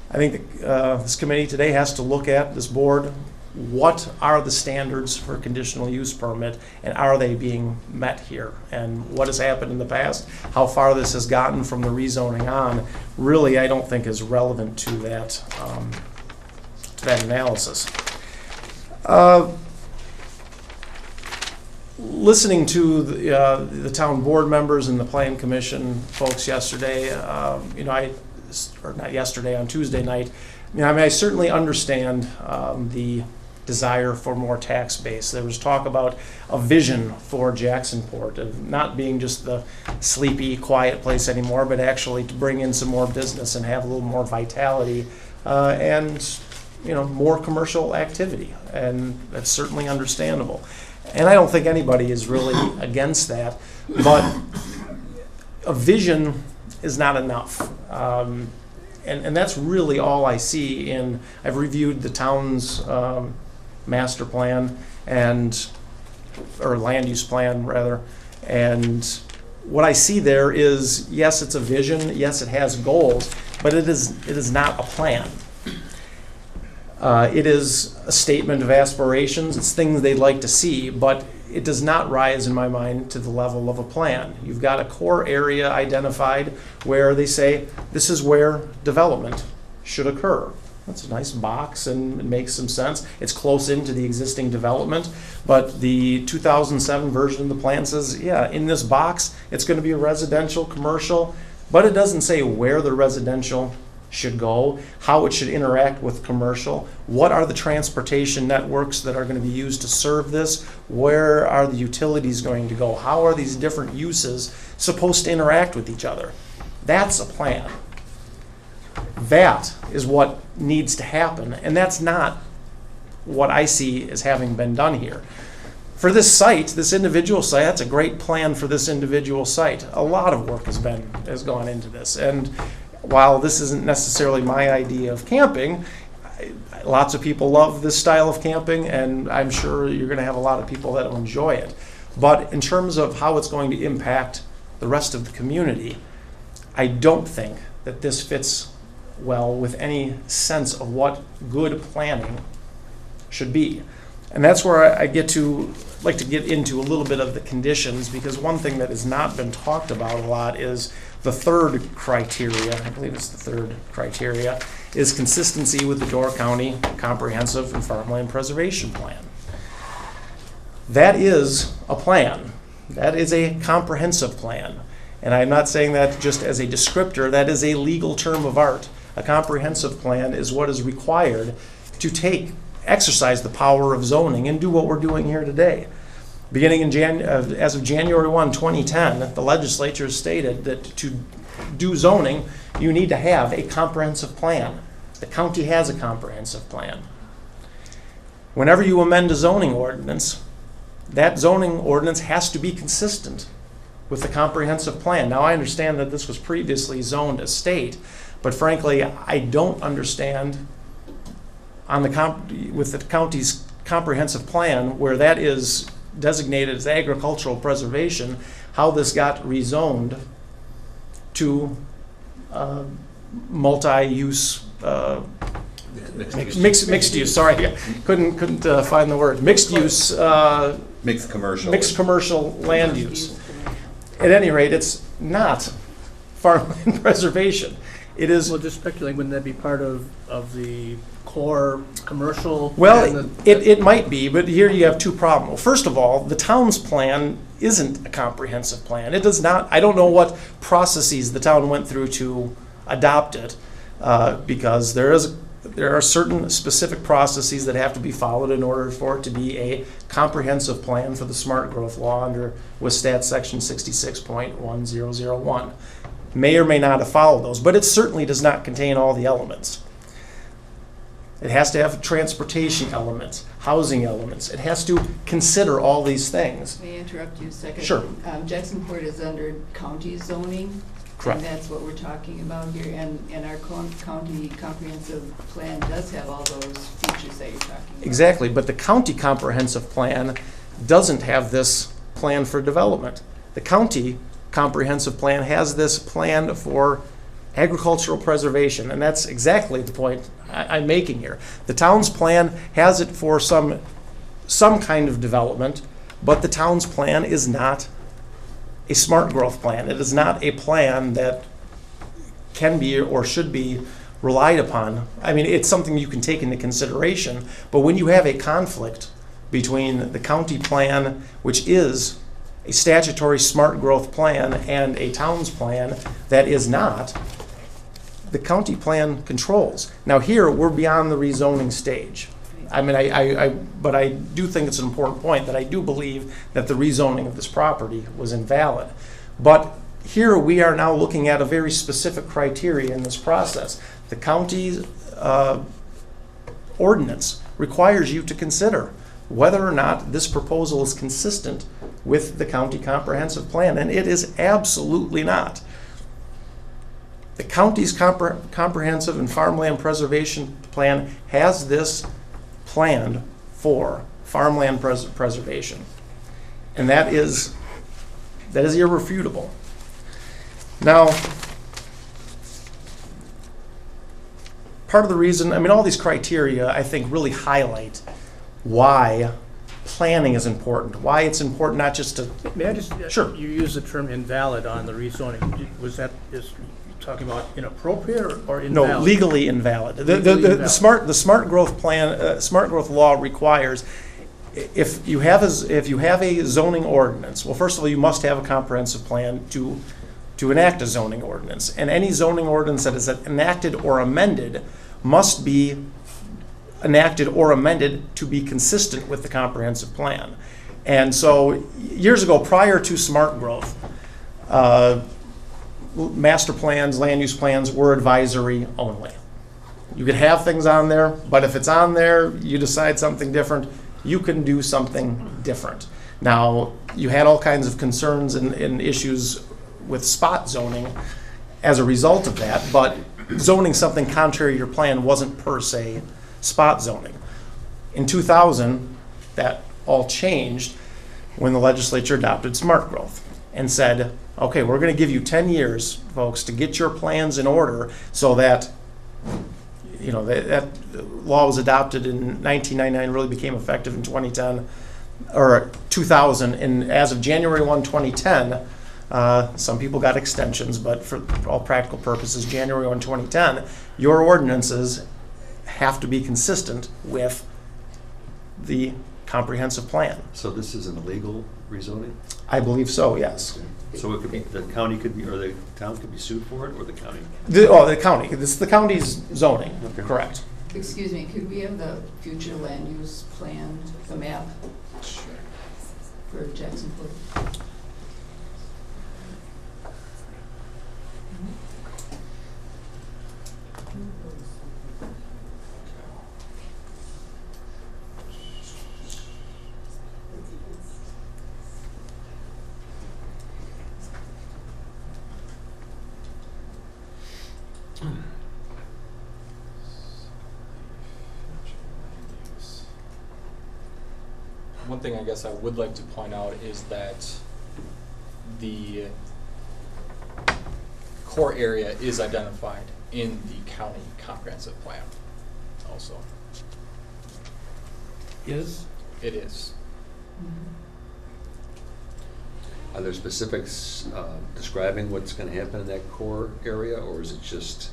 S12: I think this committee today has to look at, this board, what are the standards for a conditional use permit, and are they being met here? And what has happened in the past, how far this has gotten from the rezoning on, really I don't think is relevant to that analysis. Listening to the town board members and the plan commission folks yesterday, on Tuesday night, I certainly understand the desire for more tax base. There was talk about a vision for Jacksonport of not being just the sleepy, quiet place anymore, but actually to bring in some more business and have a little more vitality and more commercial activity, and that's certainly understandable. And I don't think anybody is really against that, but a vision is not enough. And that's really all I see in, I've reviewed the town's master plan or land use plan rather, and what I see there is, yes, it's a vision, yes, it has goals, but it is not a plan. It is a statement of aspirations. It's things they'd like to see, but it does not rise, in my mind, to the level of a plan. You've got a core area identified where they say, this is where development should occur. That's a nice box and it makes some sense. It's close into the existing development, but the 2007 version of the plan says, yeah, in this box, it's going to be a residential, commercial, but it doesn't say where the residential should go, how it should interact with commercial, what are the transportation networks that are going to be used to serve this, where are the utilities going to go, how are these different uses supposed to interact with each other. That's a plan. That is what needs to happen, and that's not what I see as having been done here. For this site, this individual site, that's a great plan for this individual site. A lot of work has gone into this, and while this isn't necessarily my idea of camping, lots of people love this style of camping, and I'm sure you're going to have a lot of people that will enjoy it. But in terms of how it's going to impact the rest of the community, I don't think that this fits well with any sense of what good planning should be. And that's where I like to get into a little bit of the conditions, because one thing that has not been talked about a lot is the third criteria, I believe it's the third criteria, is consistency with the Door County Comprehensive and Farmland Preservation Plan. That is a plan. That is a comprehensive plan. And I'm not saying that just as a descriptor, that is a legal term of art. A comprehensive plan is what is required to exercise the power of zoning and do what we're doing here today. Beginning as of January 1, 2010, the legislature stated that to do zoning, you need to have a comprehensive plan. The county has a comprehensive plan. Whenever you amend a zoning ordinance, that zoning ordinance has to be consistent with the comprehensive plan. Now, I understand that this was previously zoned estate, but frankly, I don't understand with the county's comprehensive plan, where that is designated as agricultural preservation, how this got rezoned to multi-use, mixed use. Sorry, I couldn't find the word. Mixed use.
S1: Mixed commercial.
S12: Mixed commercial land use. At any rate, it's not farmland preservation. It is.
S3: Well, just speculating, wouldn't that be part of the core commercial?
S12: Well, it might be, but here you have two problems. Well, first of all, the town's plan isn't a comprehensive plan. It does not. I don't know what processes the town went through to adopt it, because there are certain specific processes that have to be followed in order for it to be a comprehensive plan for the smart growth law under WSStat section 66.1001. May or may not have followed those, but it certainly does not contain all the elements. It has to have transportation elements, housing elements. It has to consider all these things.
S8: May I interrupt you a second?
S12: Sure.
S8: Jacksonport is under county zoning.
S12: Correct.
S8: And that's what we're talking about here, and our county comprehensive plan does have all those features that you're talking about.
S12: Exactly, but the county comprehensive plan doesn't have this plan for development. The county comprehensive plan has this plan for agricultural preservation, and that's exactly the point I'm making here. The town's plan has it for some kind of development, but the town's plan is not a smart growth plan. It is not a plan that can be or should be relied upon. I mean, it's something you can take into consideration, but when you have a conflict between the county plan, which is a statutory smart growth plan, and a town's plan that is not, the county plan controls. Now here, we're beyond the rezoning stage. I mean, but I do think it's an important point that I do believe that the rezoning of this property was invalid. But here we are now looking at a very specific criteria in this process. The county's ordinance requires you to consider whether or not this proposal is consistent with the county comprehensive plan, and it is absolutely not. The county's comprehensive and farmland preservation plan has this planned for farmland preservation, and that is irrefutable. Now, part of the reason, I mean, all these criteria, I think, really highlight why planning is important, why it's important not just to,
S3: May I just?
S12: Sure.
S3: You used the term invalid on the rezoning. Was that, is you talking about inappropriate or invalid?
S12: no, legally invalid.
S3: Legally
S12: The
S3: invalid.
S12: smart growth plan, smart growth law requires, if you have a zoning ordinance, well, first of all, you must have a comprehensive plan to enact a zoning ordinance. And any zoning ordinance that is enacted or amended must be enacted or amended to be consistent with the comprehensive plan. And so years ago, prior to smart growth, master plans, land use plans were advisory only. You could have things on there, but if it's on there, you decide something different, you can do something different. Now, you had all kinds of concerns and issues with spot zoning as a result of that, but zoning something contrary to your plan wasn't per se spot zoning. In 2000, that all changed when the legislature adopted smart growth and said, okay, we're going to give you 10 years, folks, to get your plans in order so that, you know, that law was adopted in 1999, really became effective in 2010 or 2000, and as of January 1, 2010, some people got extensions, but for all practical purposes, January 1, 2010, your ordinances have to be consistent with the comprehensive plan.
S10: So this is an illegal rezoning?
S12: I believe so, yes.
S10: So it could be, the county could be, or the town could be sued for it, or the county?
S12: The county, this is the county's zoning,
S10: Okay.
S12: correct.
S8: Excuse me, could we have the future land use plan, the map for Jacksonport?
S13: One thing I guess I would like to point out is that the core area is identified in the county comprehensive plan also.
S3: Is?
S13: It is.
S10: Are there specifics describing what's going to happen in that core area, or is it just?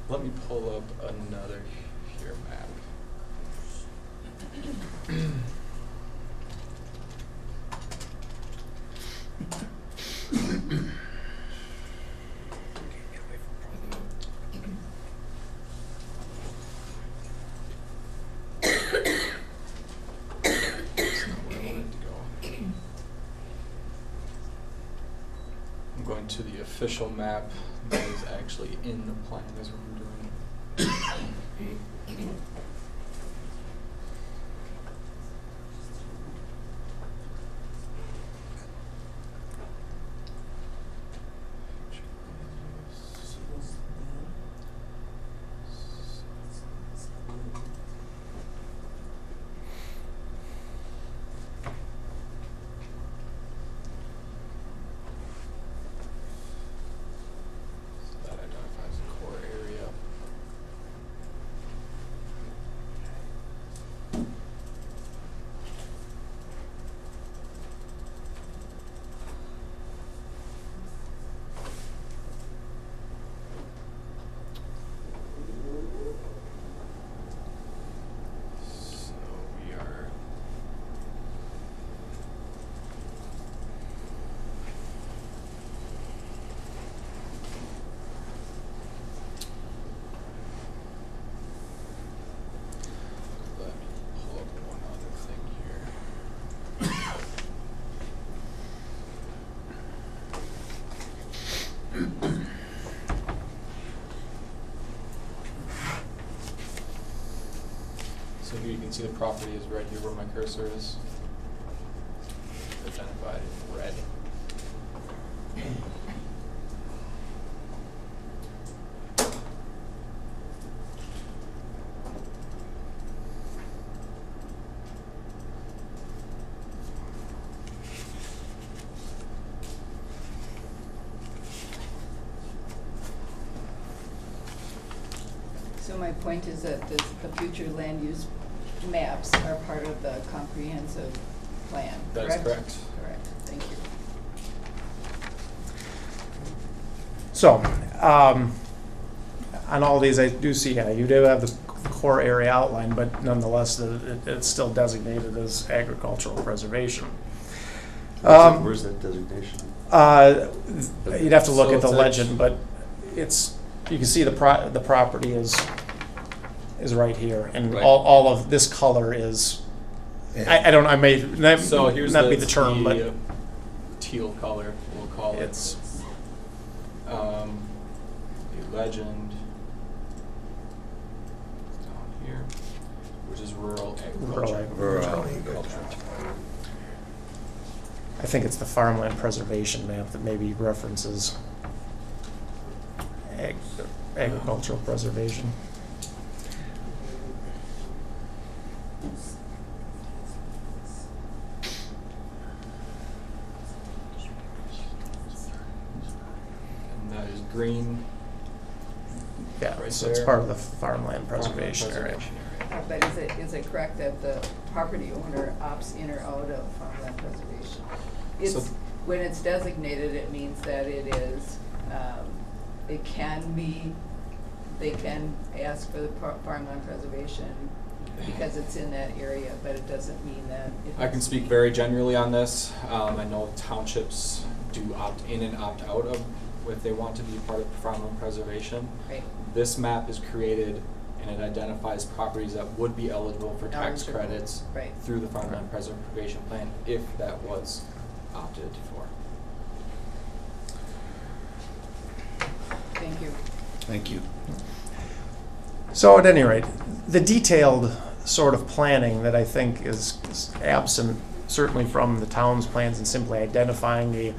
S13: Let me pull up another here map. I'm going to the official map that is actually in the plan as we're doing it. So that identifies the core area. So we are let me pull up one other thing here. So here you can see the property is right here where my cursor is. Identified in red.
S8: So my point is that the future land use maps are part of the comprehensive plan,
S13: That is correct.
S8: Correct, thank you.
S12: So, on all these, I do see, yeah, you do have the core area outline, but nonetheless, it's still designated as agricultural preservation.
S10: Where's that designation?
S12: You'd have to look
S13: So
S12: at the
S13: it's
S12: legend, but it's, you can see the property is right here, and
S13: Right.
S12: all of this color is, I don't, I may not
S13: So here's
S12: not be the term, but
S13: teal color, we'll call it.
S12: it's,
S13: The legend down here, which is rural agriculture.
S12: Rural agriculture. I think it's the farmland preservation map that maybe references agricultural preservation.
S13: And that is green.
S12: Yeah,
S13: Right
S12: so it's
S13: there.
S12: part of the farmland preservation area.
S13: Preservation area.
S8: But is it correct that the property owner opts in or out of farmland preservation?
S13: So-
S8: It's, when it's designated, it means that it is, it can be, they can ask for the farmland preservation because it's in that area, but it doesn't mean that it
S13: I
S8: has
S13: can
S8: to
S13: speak
S8: be-
S13: very generally on this. I know townships do opt in and opt out of if they want to be part of farmland preservation.
S8: Right.
S13: This map is created and it identifies properties that would be eligible for tax
S8: Eligible,
S13: credits
S8: right.
S13: through the farmland preservation plan if that was opted for.
S8: Thank you.
S1: Thank you.
S12: So at any rate, the detailed sort of planning that I think is absent, certainly from the town's plans, and simply identifying a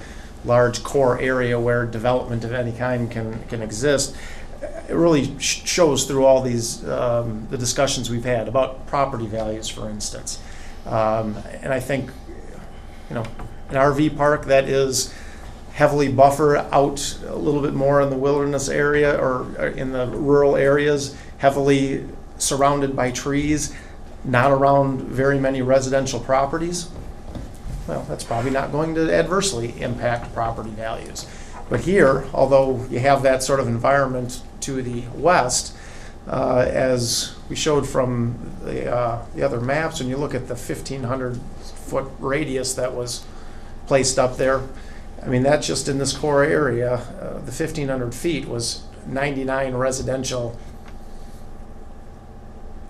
S12: large core area where development of any kind can exist, it really shows through all these, the discussions we've had about property values, for instance. And I think, you know, an RV park that is heavily buffered out a little bit more in the wilderness area or in the rural areas, heavily surrounded by trees, not around very many residential properties, well, that's probably not going to adversely impact property values. But here, although you have that sort of environment to the west, as we showed from the other maps, when you look at the 1,500-foot radius that was placed up there, I mean, that's just in this core area. The 1,500 feet was 99 residential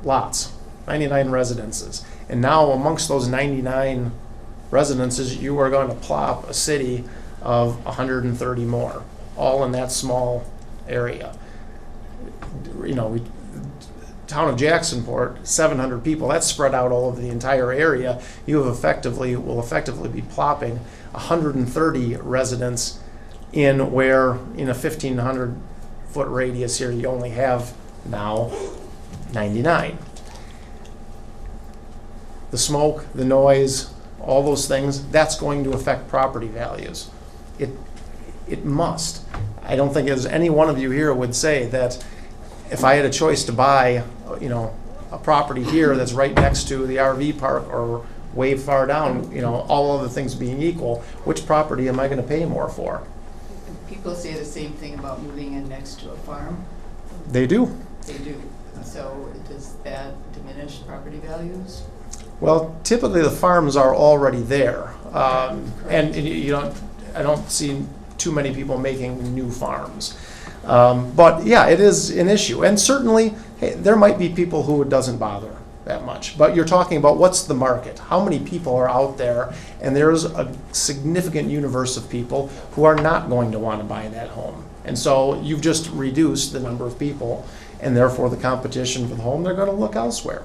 S12: lots, 99 residences. And now amongst those 99 residences, you are going to plop a city of 130 more, all in that small area. You know, town of Jacksonport, 700 people, that's spread out all over the entire area. You will effectively be plopping 130 residents in where, in a 1,500-foot radius here, you only have now 99. The smoke, the noise, all those things, that's going to affect property values. It must. I don't think there's any one of you here would say that if I had a choice to buy, you know, a property here that's right next to the RV park or way far down, you know, all other things being equal, which property am I going to pay more for?
S8: People say the same thing about moving in next to a farm.
S12: They do.
S8: They do. So does that diminish property values?
S12: Well, typically the farms are already there, and you don't. I don't see too many people making new farms. But yeah, it is an issue, and certainly hey, there might be people who it doesn't bother that much. But you're talking about what's the market? How many people are out there? And there's a significant universe of people who are not going to want to buy that home, and so you've just reduced the number of people, and therefore the competition for the home. They're going to look elsewhere.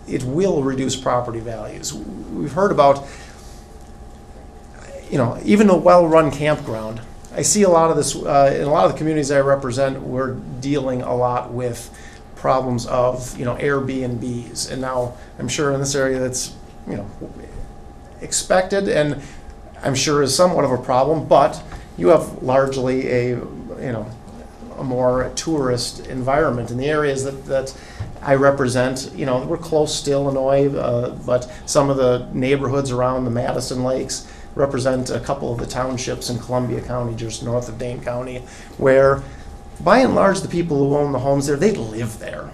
S12: It will reduce property values. We've heard about, you know, even a well-run campground. I see a lot of this in a lot of the communities I represent. We're dealing a lot with problems of, you know, Airbnbs, and now I'm sure in this area that's, you know, expected, and I'm sure is somewhat of a problem. But you have largely a a more tourist environment. In the areas that I represent, we're close to Illinois, but some of the neighborhoods around the Madison Lakes represent a couple of the townships in Columbia County, just north of Dane County, where by and large the people who own the homes there, they live there.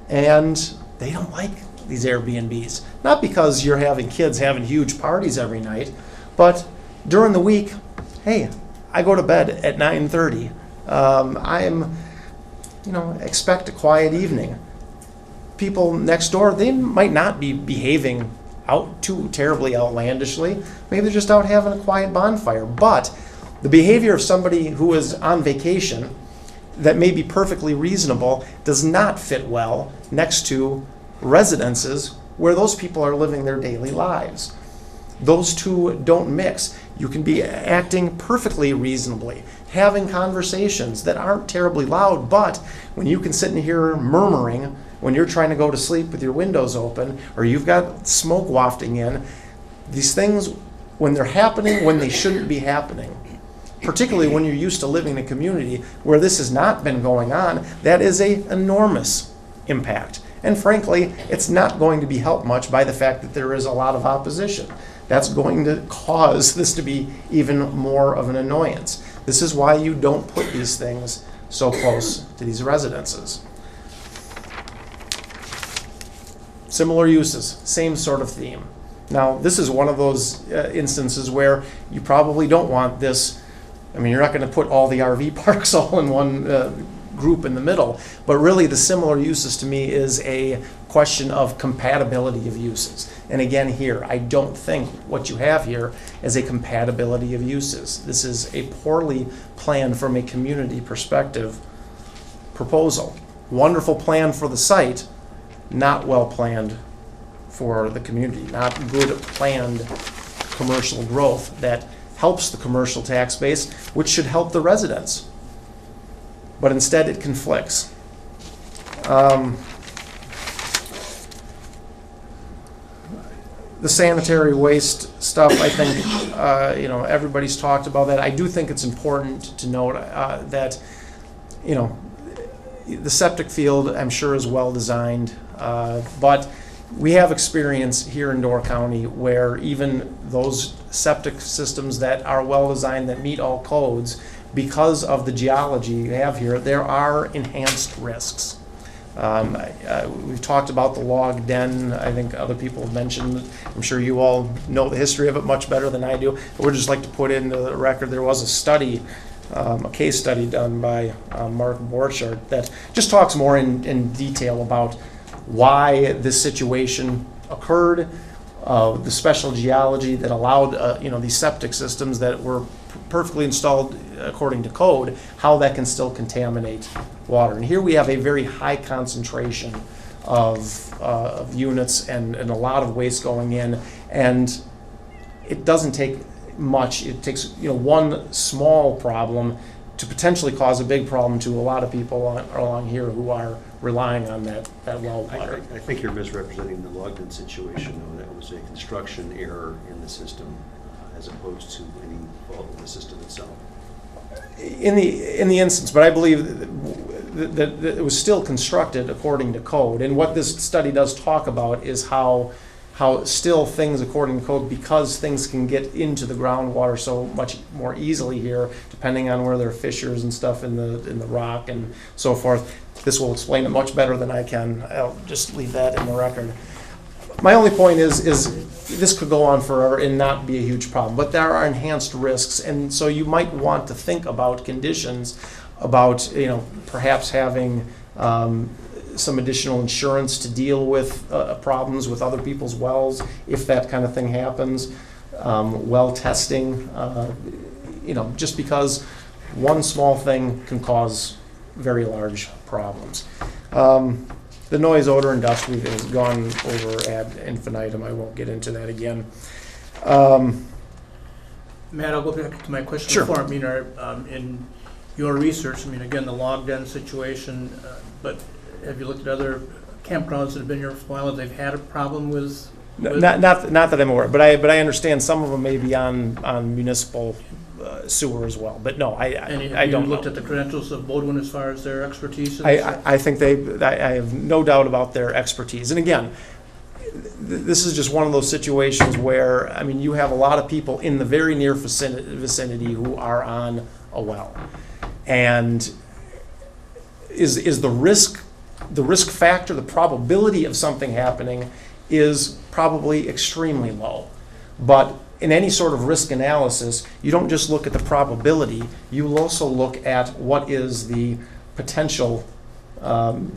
S12: And they don't like these Airbnbs. Not because you're having kids having huge parties every night, but during the week, hey, I go to bed at 9:30. Expect a quiet evening. People next door, they might not be behaving out too terribly outlandishly. Maybe they're just out having a quiet bonfire. But the behavior of somebody who is on vacation that may be perfectly reasonable does not fit well next to residences where those people are living their daily lives. Those two don't mix. You can be acting perfectly reasonably, having conversations that aren't terribly loud, but when you can sit in here murmuring when you're trying to go to sleep with your windows open, or you've got smoke wafting in, these things, when they're happening when they shouldn't be happening, particularly when you're used to living in a community where this has not been going on, that is an enormous impact. And frankly, it's not going to be helped much by the fact that there is a lot of opposition. That's going to cause this to be even more of an annoyance. This is why you don't put these things so close to these residences. Similar uses, same sort of theme. Now, this is one of those instances where you probably don't want this. I mean, you're not going to put all the RV parks all in one group in the middle, but really the similar uses to me is a question of compatibility of uses. And again here, I don't think what you have here is a compatibility of uses. This is a poorly planned from a community perspective proposal. Wonderful plan for the site, not well planned for the community, not good planned commercial growth that helps the commercial tax base, which should help the residents. But instead it conflicts. The sanitary waste stuff, I think, everybody's talked about that. I do think it's important to note that, the septic field, I'm sure, is well designed, but we have experience here in Door County where even those septic systems that are well designed, that meet all codes, because of the geology you have here, there are enhanced risks. We've talked about the log den. I think other people have mentioned. I'm sure you all know the history of it much better than I do. But we'd just like to put into the record there was a study, a case study done by Mark Borchardt that just talks more in detail about why this situation occurred, the special geology that allowed these septic systems that were perfectly installed according to code, how that can still contaminate water. And here we have a very high concentration of units and a lot of waste going in, and it doesn't take much. It takes one small problem to potentially cause a big problem to a lot of people along here who are relying on that well water.
S10: I think you're misrepresenting the Logden situation, though. That was a construction error in the system as opposed to any fault in the system itself.
S12: In the instance, but I believe that it was still constructed according to code. And what this study does talk about is how still things according to code, because things can get into the groundwater so much more easily here, depending on where there are fissures and stuff in the rock and so forth. This will explain it much better than I can. I'll just leave that in the record. My only point is this could go on forever and not be a huge problem, but there are enhanced risks, and so you might want to think about conditions, about perhaps having some additional insurance to deal with problems with other people's wells if that kind of thing happens. Well testing, just because one small thing can cause very large problems. The noise, odor, and dust has gone over ad infinitum. I won't get into that again.
S3: Matt, I'll go back to my question
S12: Sure.
S3: before. In your research, again, the log den situation, but have you looked at other campgrounds that have been here for a while? Have they had a problem with?
S12: Not that I'm aware, but I understand some of them may be on municipal sewer as well. But no,
S3: And
S12: I
S3: have
S12: don't
S3: you looked
S12: know.
S3: at the credentials of Bodwin as far as their expertise in this?
S12: I think I have no doubt about their expertise. And again, this is just one of those situations where, I mean, you have a lot of people in the very near vicinity who are on a well. And is the risk factor, the probability of something happening is probably extremely low. But in any sort of risk analysis, you don't just look at the probability, you also look at what is the potential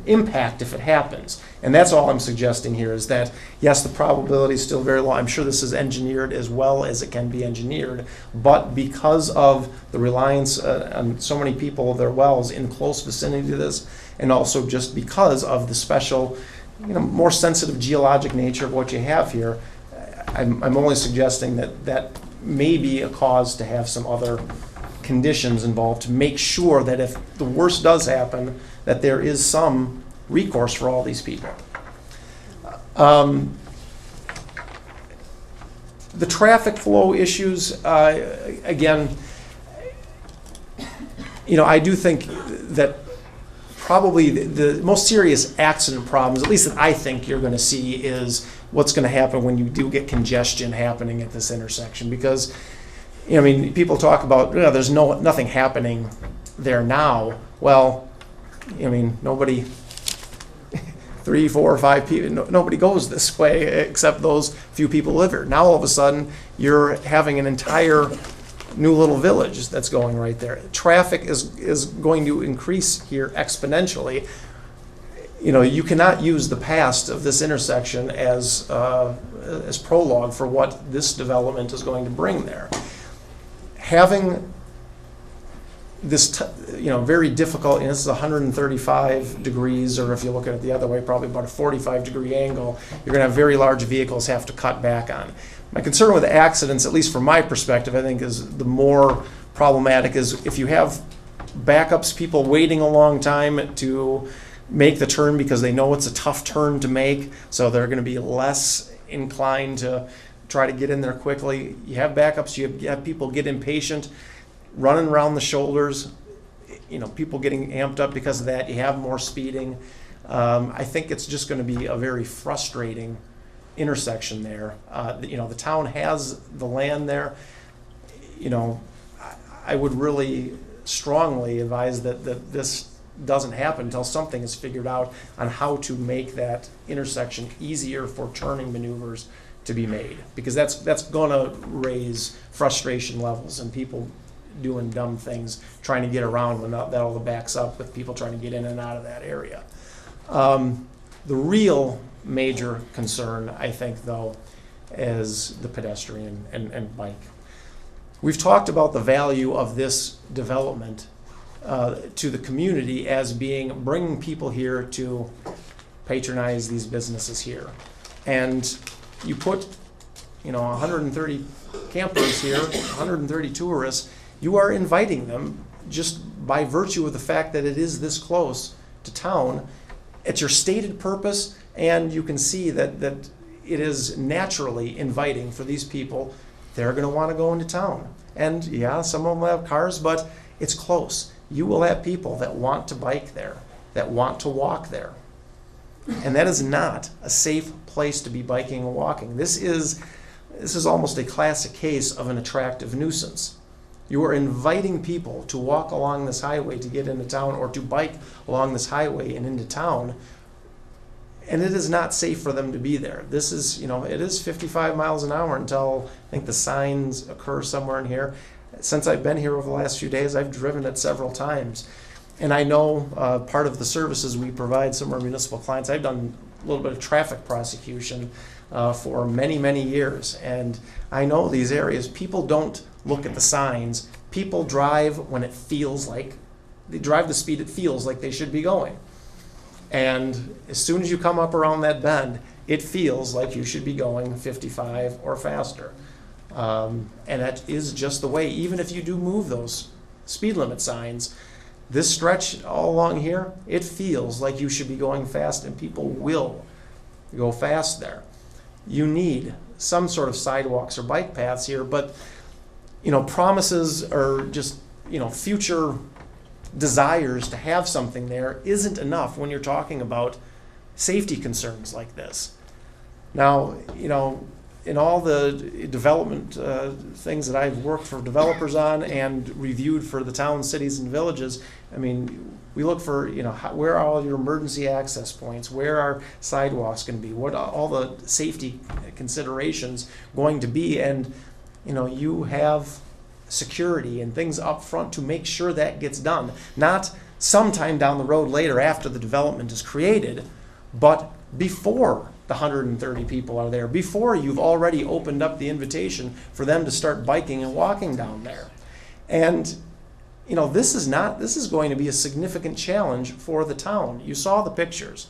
S12: impact if it happens. And that's all I'm suggesting here is that, yes, the probability is still very low. I'm sure this is engineered as well as it can be engineered, but because of the reliance on so many people, their wells in close vicinity to this, and also just because of the special, more sensitive geologic nature of what you have here, I'm only suggesting that may be a cause to have some other conditions involved to make sure that if the worst does happen, that there is some recourse for all these people. The traffic flow issues, again, I do think that probably the most serious accident problems, at least that I think you're going to see, is what's going to happen when you do get congestion happening at this intersection. Because, people talk about, there's nothing happening there now. Well, nobody, 3, 4, 5 people, nobody goes this way except those few people who live here. Now all of a sudden, you're having an entire new little village that's going right there. Traffic is going to increase here exponentially. You cannot use the past of this intersection as prologue for what this development is going to bring there. Having this, very difficult, and this is 135 degrees, or if you look at it the other way, probably about a 45-degree angle, you're going to have very large vehicles have to cut back on. My concern with accidents, at least from my perspective, I think is the more problematic is if you have backups, people waiting a long time to make the turn because they know it's a tough turn to make, so they're going to be less inclined to try to get in there quickly. You have backups, you have people get impatient, running around the shoulders, people getting amped up because of that. You have more speeding. I think it's just going to be a very frustrating intersection there. The town has the land there. I would really strongly advise that this doesn't happen until something is figured out on how to make that intersection easier for turning maneuvers to be made, because that's going to raise frustration levels and people doing dumb things, trying to get around when that all backs up with people trying to get in and out of that area. The real major concern, I think, though, is the pedestrian and bike. We've talked about the value of this development to the community as bringing people here to patronize these businesses here. And you put, 130 campers here, 130 tourists, you are inviting them just by virtue of the fact that it is this close to town. It's your stated purpose, and you can see that it is naturally inviting for these people. They're going to want to go into town. And yeah, some of them have cars, but it's close. You will have people that want to bike there, that want to walk there. And that is not a safe place to be biking and walking. This is almost a classic case of an attractive nuisance. You are inviting people to walk along this highway to get into town, or to bike along this highway and into town, and it is not safe for them to be there. This is, it is 55 miles an hour until I think the signs occur somewhere in here. Since I've been here over the last few days, I've driven it several times. And I know part of the services we provide some of our municipal clients, I've done a little bit of traffic prosecution for many, many years. And I know these areas, people don't look at the signs. People drive when it feels like, they drive the speed it feels like they should be going. And as soon as you come up around that bend, it feels like you should be going 55 or faster. And that is just the way, even if you do move those speed limit signs, this stretch all along here, it feels like you should be going fast, and people will go fast there. You need some sort of sidewalks or bike paths here, but promises or just, future desires to have something there isn't enough when you're talking about safety concerns like this. Now, in all the development things that I've worked for developers on and reviewed for the towns, cities, and villages, we look for, where are all your emergency access points? Where are sidewalks going to be? What are all the safety considerations going to be? And, you have security and things up front to make sure that gets done. Not sometime down the road later after the development is created, but before the 130 people are there, before you've already opened up the invitation for them to start biking and walking down there. And this is going to be a significant challenge for the town. You saw the pictures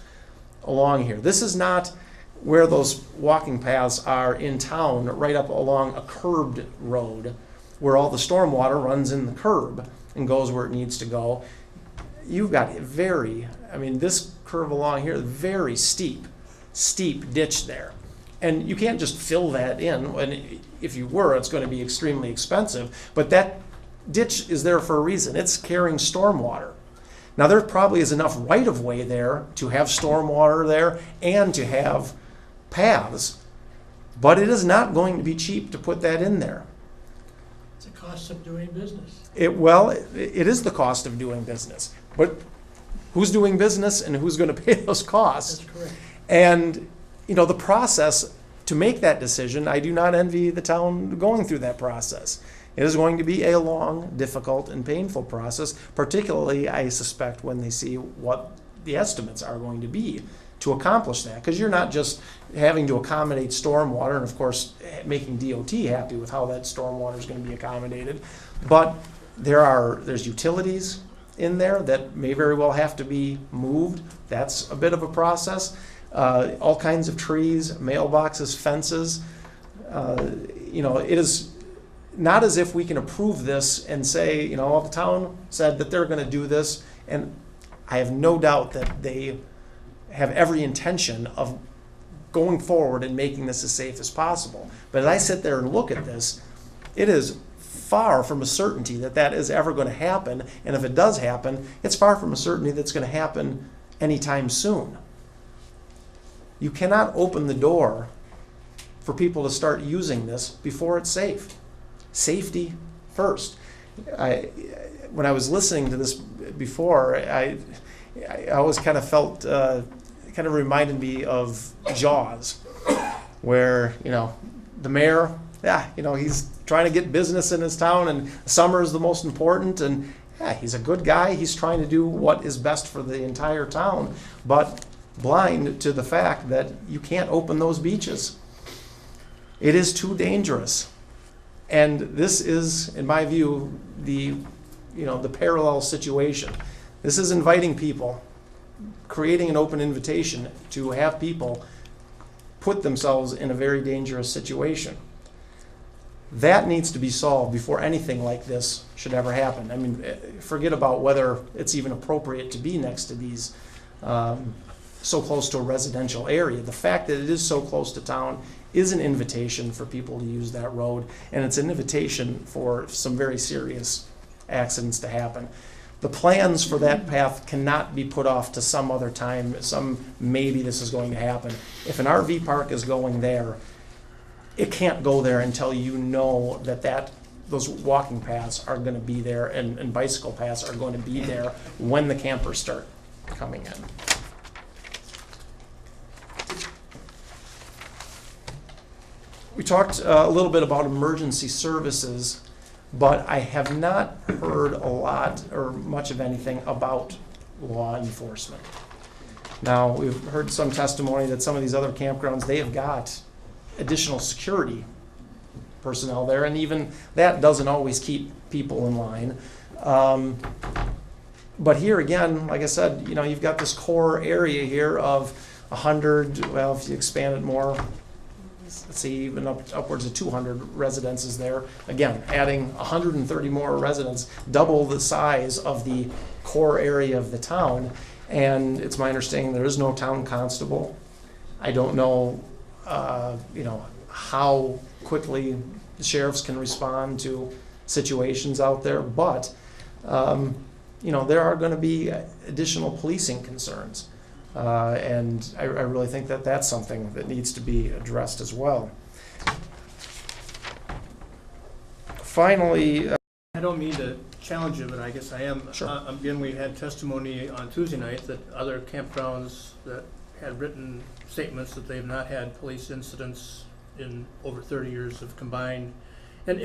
S12: along here. This is not where those walking paths are in town, right up along a curbed road where all the stormwater runs in the curb and goes where it needs to go. You've got this curve along here, very steep ditch there. And you can't just fill that in. And if you were, it's going to be extremely expensive. But that ditch is there for a reason. It's carrying stormwater. Now, there probably is enough right-of-way there to have stormwater there and to have paths, but it is not going to be cheap to put that in there.
S5: It's a cost of doing business.
S12: It is the cost of doing business. But who's doing business and who's going to pay those costs?
S5: That's correct.
S12: And, the process to make that decision, I do not envy the town going through that process. It is going to be a long, difficult, and painful process, particularly, I suspect, when they see what the estimates are going to be to accomplish that. Because you're not just having to accommodate stormwater and, of course, making DOT happy with how that stormwater is going to be accommodated, but there's utilities in there that may very well have to be moved. That's a bit of a process. All kinds of trees, mailboxes, fences. It is not as if we can approve this and say, the town said that they're going to do this, and I have no doubt that they have every intention of going forward and making this as safe as possible. But as I sit there and look at this, it is far from a certainty that that is ever going to happen. And if it does happen, it's far from a certainty that's going to happen anytime soon. You cannot open the door for people to start using this before it's safe. Safety first. When I was listening to this before, I always kind of felt, kind of reminded me of Jaws, where, the mayor, he's trying to get business in his town, and summer is the most important, and he's a good guy. He's trying to do what is best for the entire town, but blind to the fact that you can't open those beaches. It is too dangerous. And this is, in my view, the parallel situation. This is inviting people, creating an open invitation to have people put themselves in a very dangerous situation. That needs to be solved before anything like this should ever happen. Forget about whether it's even appropriate to be next to these so close to a residential area. The fact that it is so close to town is an invitation for people to use that road, and it's an invitation for some very serious accidents to happen. The plans for that path cannot be put off to some other time, maybe this is going to happen. If an RV park is going there, it can't go there until you know that those walking paths are going to be there and bicycle paths are going to be there when the campers start coming in. We talked a little bit about emergency services, but I have not heard a lot or much of anything about law enforcement. Now, we've heard some testimony that some of these other campgrounds, they have got additional security personnel there, and even that doesn't always keep people in line. But here again, like I said, you've got this core area here of 100, well, if you expand it more, let's see, even upwards of 200 residences there. Again, adding 130 more residents, double the size of the core area of the town. And it's my understanding there is no town constable. I don't know, how quickly the sheriffs can respond to situations out there, but, there are going to be additional policing concerns. And I really think that that's something that needs to be addressed as well. Finally,
S3: I don't mean to challenge you, but I guess I am.
S12: Sure.
S3: Again, we had testimony on Tuesday night that other campgrounds that had written statements that they've not had police incidents in over 30 years of combined. And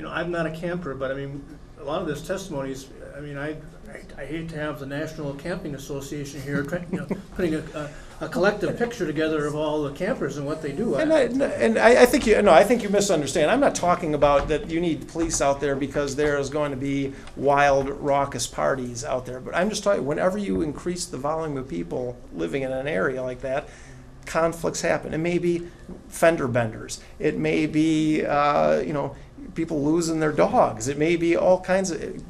S3: I'm not a camper, but I mean, a lot of this testimonies, I mean, I hate to have the National Camping Association here, putting a collective picture together of all the campers and what they do.
S12: I think you misunderstand. I'm not talking about that you need police out there because there is going to be wild, raucous parties out there. But I'm just talking, whenever you increase the volume of people living in an area like that, conflicts happen. It may be fender benders. It may be, people losing their dogs. It may be all kinds of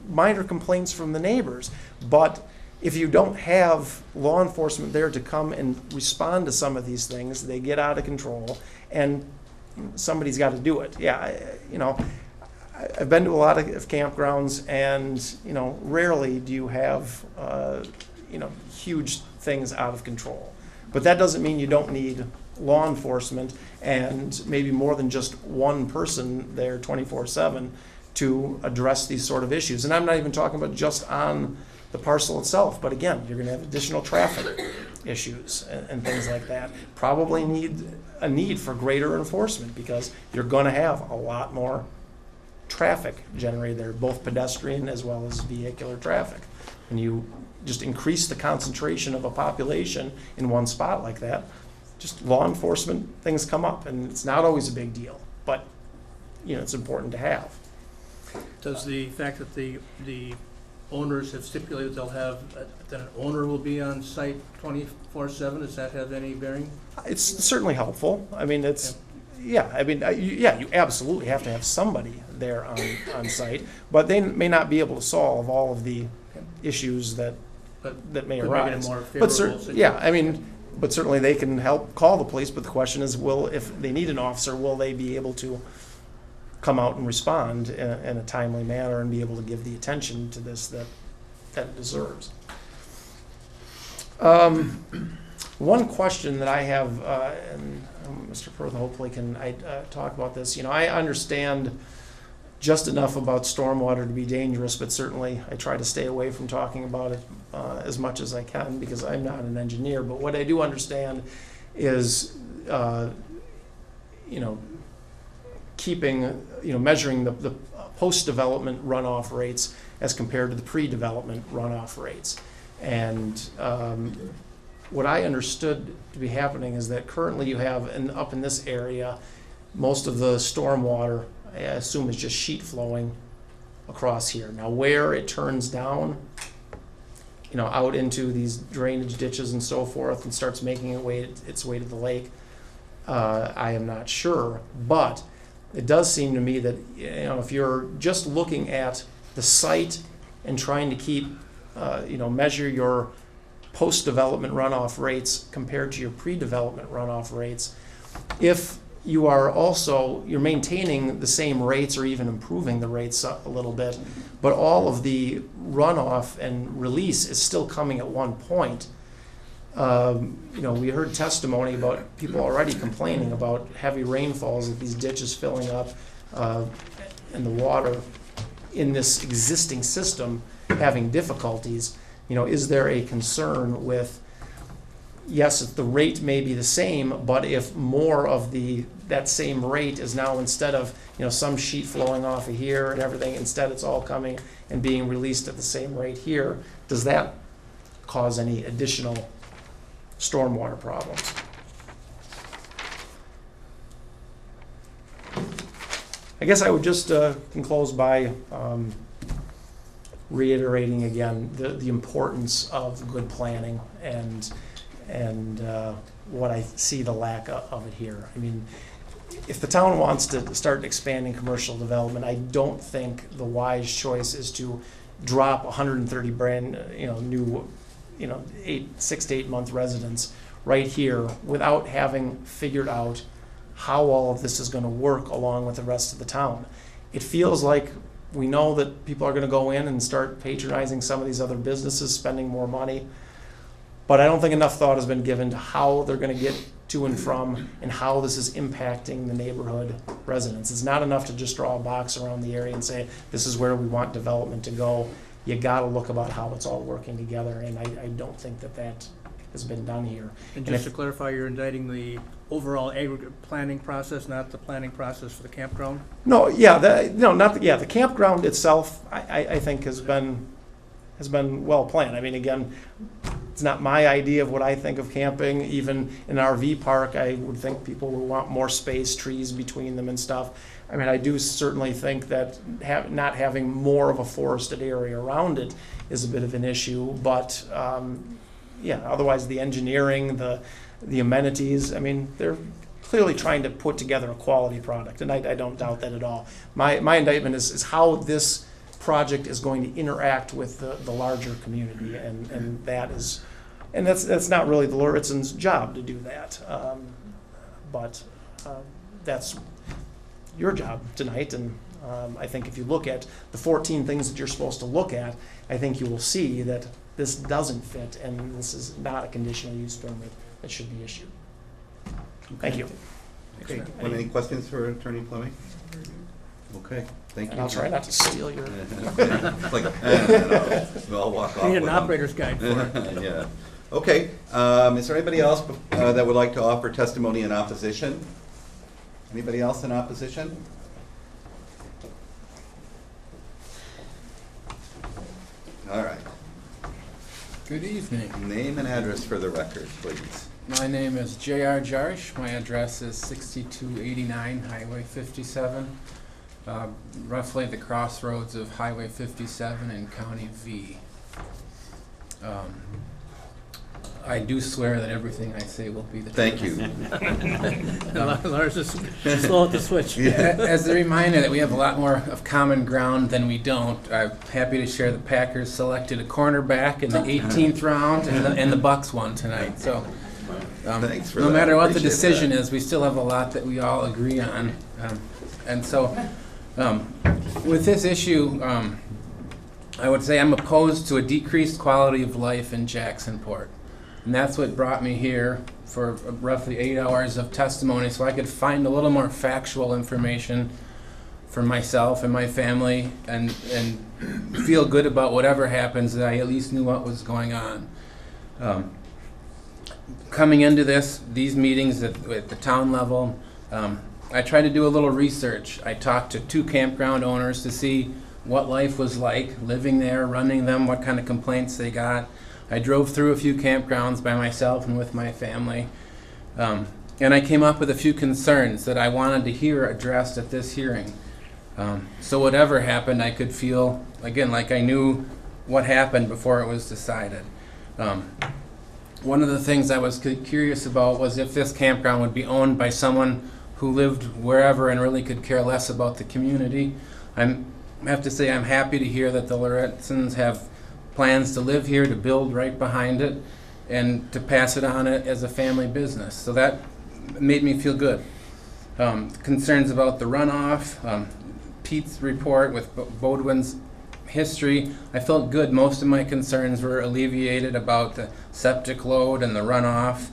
S12: minor complaints from the neighbors. But if you don't have law enforcement there to come and respond to some of these things, they get out of control, and somebody's got to do it. Yeah, I've been to a lot of campgrounds, and rarely do you have huge things out of control. But that doesn't mean you don't need law enforcement and maybe more than just one person there 24/7 to address these sort of issues. And I'm not even talking about just on the parcel itself, but again, you're going to have additional traffic issues and things like that. Probably a need for greater enforcement because you're going to have a lot more traffic generated there, both pedestrian as well as vehicular traffic. When you just increase the concentration of a population in one spot like that, just law enforcement things come up, and it's not always a big deal, but it's important to have.
S3: Does the fact that the owners have stipulated they'll have, that an owner will be on site 24/7, does that have any bearing?
S12: It's certainly helpful. I mean, you absolutely have to have somebody there on site, but they may not be able to solve all of the issues that may
S3: Could
S12: arise.
S3: make it a more favorable situation.
S12: But certainly they can help call the police, but the question is, if they need an officer, will they be able to come out and respond in a timely manner and be able to give the attention to this that it deserves? One question that I have, and Mr. Perth hopefully can talk about this. I understand just enough about stormwater to be dangerous, but certainly I try to stay away from talking about it as much as I can because I'm not an engineer. But what I do understand is, measuring the post-development runoff rates as compared to the pre-development runoff rates. And what I understood to be happening is that currently you have, up in this area, most of the stormwater, I assume, is just sheet flowing across here. Now, where it turns down, out into these drainage ditches and so forth and starts making its way to the lake, I am not sure. But it does seem to me that, if you're just looking at the site and trying to keep, measure your post-development runoff rates compared to your pre-development runoff rates, if you're maintaining the same rates or even improving the rates a little bit, but all of the runoff and release is still coming at one point. We heard testimony about people already complaining about heavy rainfalls, that these ditches filling up, and the water in this existing system having difficulties. Is there a concern with, yes, the rate may be the same, but if more of that same rate is now, instead of some sheet flowing off of here and everything, instead it's all coming and being released at the same rate here, does that cause any additional stormwater problems? I guess I would just close by reiterating again the importance of good planning and what I see the lack of it here. I mean, if the town wants to start expanding commercial development, I don't think the wise choice is to drop 130 brand new 6 to 8 month residents right here without having figured out how all of this is going to work along with the rest of the town. It feels like we know that people are going to go in and start patronizing some of these other businesses, spending more money. But I don't think enough thought has been given to how they're going to get to and from and how this is impacting the neighborhood residents. It's not enough to just draw a box around the area and say, this is where we want development to go. You got to look about how it's all working together, and I don't think that that has been done here.
S3: And just to clarify, you're indicting the overall aggregate planning process, not the planning process for the campground?
S12: No, yeah, the campground itself, I think has been well planned. I mean, again, it's not my idea of what I think of camping. Even in an RV park, I would think people would want more space, trees between them and stuff. I mean, I do certainly think that not having more of a forested area around it is a bit of an issue, but yeah, otherwise the engineering, the amenities, I mean, they're clearly trying to put together a quality product, and I don't doubt that at all. My indictment is how this project is going to interact with the larger community, and that's not really the Lauritsen's job to do that, but that's your job tonight, and I think if you look at the 14 things that you're supposed to look at, I think you will see that this doesn't fit, and this is not a conditional use permit that should be issued. Thank you.
S1: Okay, any questions for Attorney Fleming? Okay, thank you.
S12: And I'll try not to steal your...
S1: It's like, I'll walk off
S3: You need
S1: with
S3: an
S1: them.
S3: operator's guide for it.
S1: Yeah. Okay, is there anybody else that would like to offer testimony in opposition? Anybody else in opposition? All right.
S14: Good evening.
S1: Name and address for the record, please.
S14: My name is J.R. Jarsh. My address is 6289 Highway 57, roughly the crossroads of Highway 57 and County V. I do swear that everything I say will be the truth.
S1: Thank you.
S3: Lars is slow at the switch.
S14: As a reminder that we have a lot more of common ground than we don't, I'm happy to share the Packers selected a cornerback in the 18th round, and the Bucks won tonight. So,
S1: Thanks for
S14: no
S1: that.
S14: matter what the
S1: Appreciate
S14: decision
S1: that.
S14: is, we still have a lot that we all agree on. And so, with this issue, I would say I'm opposed to a decreased quality of life in Jacksonport. And that's what brought me here for roughly 8 hours of testimony, so I could find a little more factual information for myself and my family, and feel good about whatever happens, that I at least knew what was going on. Coming into these meetings at the town level, I tried to do a little research. I talked to 2 campground owners to see what life was like living there, running them, what kind of complaints they got. I drove through a few campgrounds by myself and with my family, and I came up with a few concerns that I wanted to hear addressed at this hearing. So whatever happened, I could feel, again, like I knew what happened before it was decided. One of the things I was curious about was if this campground would be owned by someone who lived wherever and really could care less about the community. I have to say I'm happy to hear that the Lauretsens have plans to live here, to build right behind it, and to pass it on as a family business. So that made me feel good. Concerns about the runoff, Pete's report with Bodwin's history, I felt good. Most of my concerns were alleviated about the septic load and the runoff.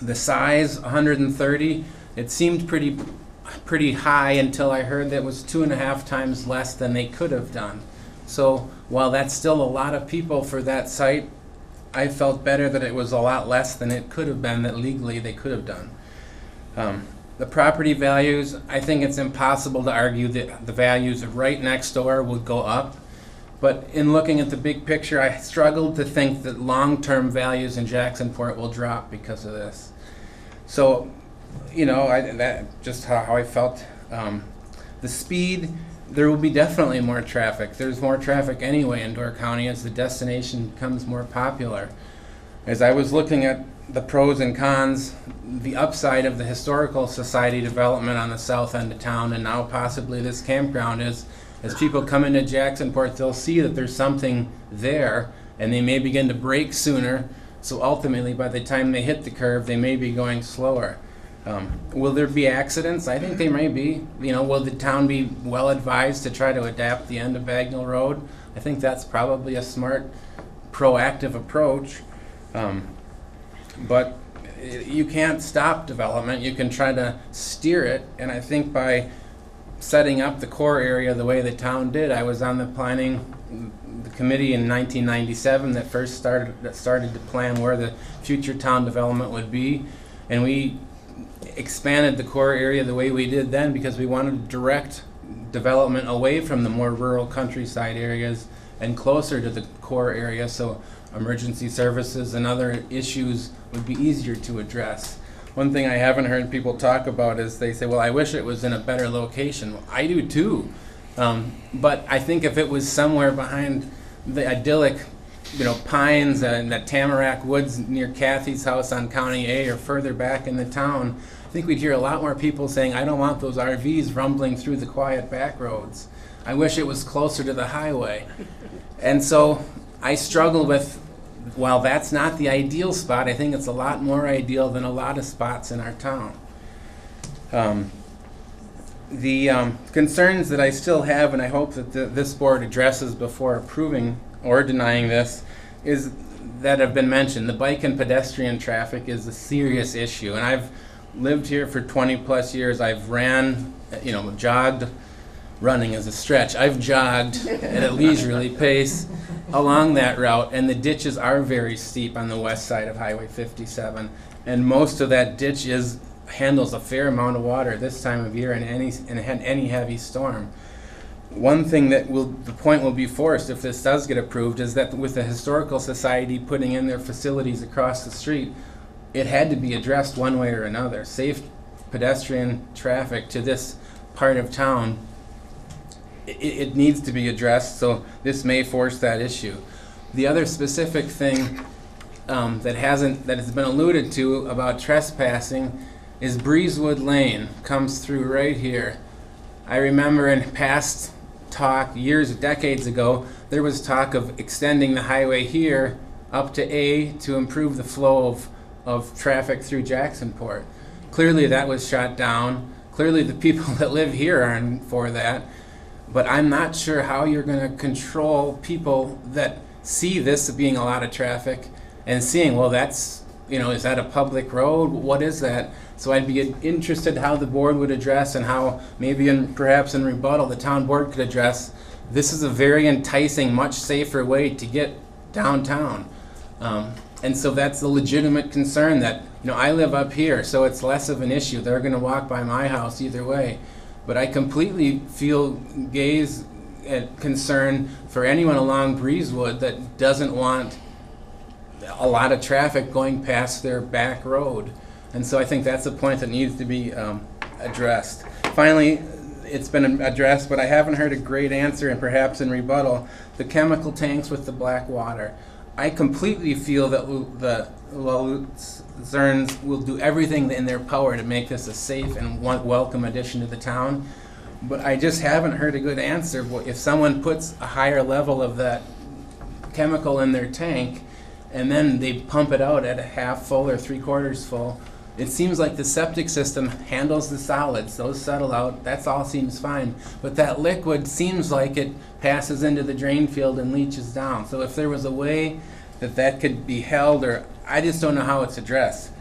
S14: The size, 130, it seemed pretty high until I heard that it was 2.5 times less than they could have done. So while that's still a lot of people for that site, I felt better that it was a lot less than it could have been, that legally they could have done. The property values, I think it's impossible to argue that the values right next door would go up. But in looking at the big picture, I struggled to think that long-term values in Jacksonport will drop because of this. So, you know, that's just how I felt. The speed, there will be definitely more traffic. There's more traffic anyway in Door County as the destination becomes more popular. As I was looking at the pros and cons, the upside of the Historical Society development on the south end of town, and now possibly this campground, is as people come into Jacksonport, they'll see that there's something there, and they may begin to brake sooner. So ultimately, by the time they hit the curve, they may be going slower. Will there be accidents? I think there may be. Will the town be well advised to try to adapt the end of Bagnell Road? I think that's probably a smart, proactive approach. But you can't stop development. You can try to steer it, and I think by setting up the core area the way the town did, I was on the committee in 1997 that first started to plan where the future town development would be, and we expanded the core area the way we did then because we wanted to direct development away from the more rural countryside areas and closer to the core area, so emergency services and other issues would be easier to address. One thing I haven't heard people talk about is they say, well, I wish it was in a better location. Well, I do too. But I think if it was somewhere behind the idyllic, pines and the tamarack woods near Kathy's house on County A or further back in the town, I think we'd hear a lot more people saying, I don't want those RVs rumbling through the quiet back roads. I wish it was closer to the highway. And so I struggle with, while that's not the ideal spot, I think it's a lot more ideal than a lot of spots in our town. The concerns that I still have, and I hope that this board addresses before approving or denying this, is that have been mentioned. The bike and pedestrian traffic is a serious issue, and I've lived here for 20 plus years. I've ran, jogged. Running is a stretch. I've jogged at a leisurely pace along that route, and the ditches are very steep on the west side of Highway 57, and most of that ditch handles a fair amount of water this time of year in any heavy storm. One thing that the point will be forced if this does get approved is that with the Historical Society putting in their facilities across the street, it had to be addressed one way or another. Safe pedestrian traffic to this part of town, it needs to be addressed, so this may force that issue. The other specific thing that has been alluded to about trespassing is Breezewood Lane comes through right here. I remember in past talk, decades ago, there was talk of extending the highway here up to A to improve the flow of traffic through Jacksonport. Clearly that was shot down. Clearly the people that live here aren't for that. But I'm not sure how you're going to control people that see this being a lot of traffic and seeing, well, that's, is that a public road? What is that? So I'd be interested how the board would address, and how maybe perhaps in rebuttal the town board could address, this is a very enticing, much safer way to get downtown. And so that's a legitimate concern that, I live up here, so it's less of an issue. They're going to walk by my house either way. But I completely feel gaze and concern for anyone along Breezewood that doesn't want a lot of traffic going past their back road. And so I think that's a point that needs to be addressed. Finally, it's been addressed, but I haven't heard a great answer, and perhaps in rebuttal, the chemical tanks with the black water. I completely feel that the Luzernes will do everything in their power to make this a safe and welcome addition to the town, but I just haven't heard a good answer. If someone puts a higher level of that chemical in their tank and then they pump it out at a half full or 3/4 full, it seems like the septic system handles the solids. Those settle out. That all seems fine. But that liquid seems like it passes into the drain field and leaches down. So if there was a way that could be held, or I just don't know how it's addressed.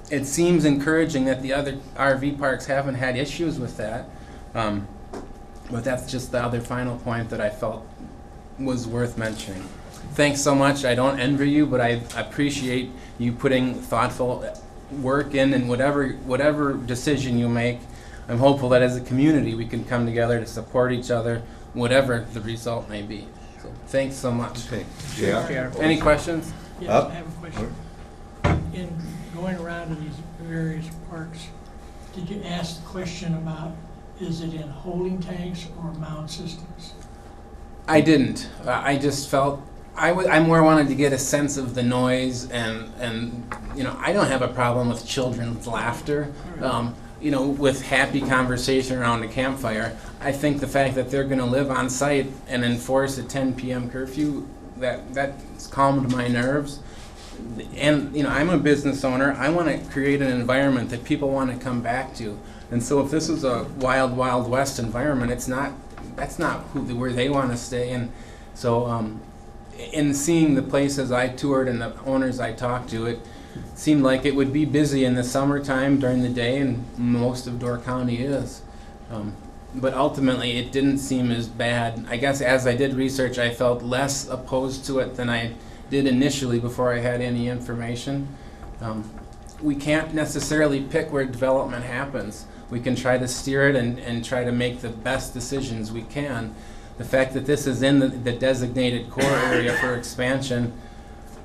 S14: It seems encouraging that the other RV parks haven't had issues with that. But that's just the other final point that I felt was worth mentioning. Thanks so much. I don't envy you, but I appreciate you putting thoughtful work in, and whatever decision you make, I'm hopeful that as a community we can come together to support each other, whatever the result may be. So thanks so much.
S1: Okay. JR?
S14: Any questions?
S5: Yes,
S1: Up.
S5: I have a question. In going around to these various parks, did you ask the question about, is it in holding tanks or mound systems?
S14: I didn't. I just felt I more wanted to get a sense of the noise, and I don't have a problem with children's laughter. With happy conversation around a campfire. I think the fact that they're going to live on site and enforce a 10 p.m. curfew, that's calmed my nerves. and, you know, I'm a business owner. I want to create an environment that people want to come back to. And so if this is a wild, wild west environment, that's not where they want to stay. And so in seeing the places I toured and the owners I talked to, it seemed like it would be busy in the summertime during the day, and most of Door County is. But ultimately, it didn't seem as bad. I guess as I did research, I felt less opposed to it than I did initially before I had any information. We can't necessarily pick where development happens. We can try to steer it and try to make the best decisions we can. The fact that this is in the designated core area for expansion,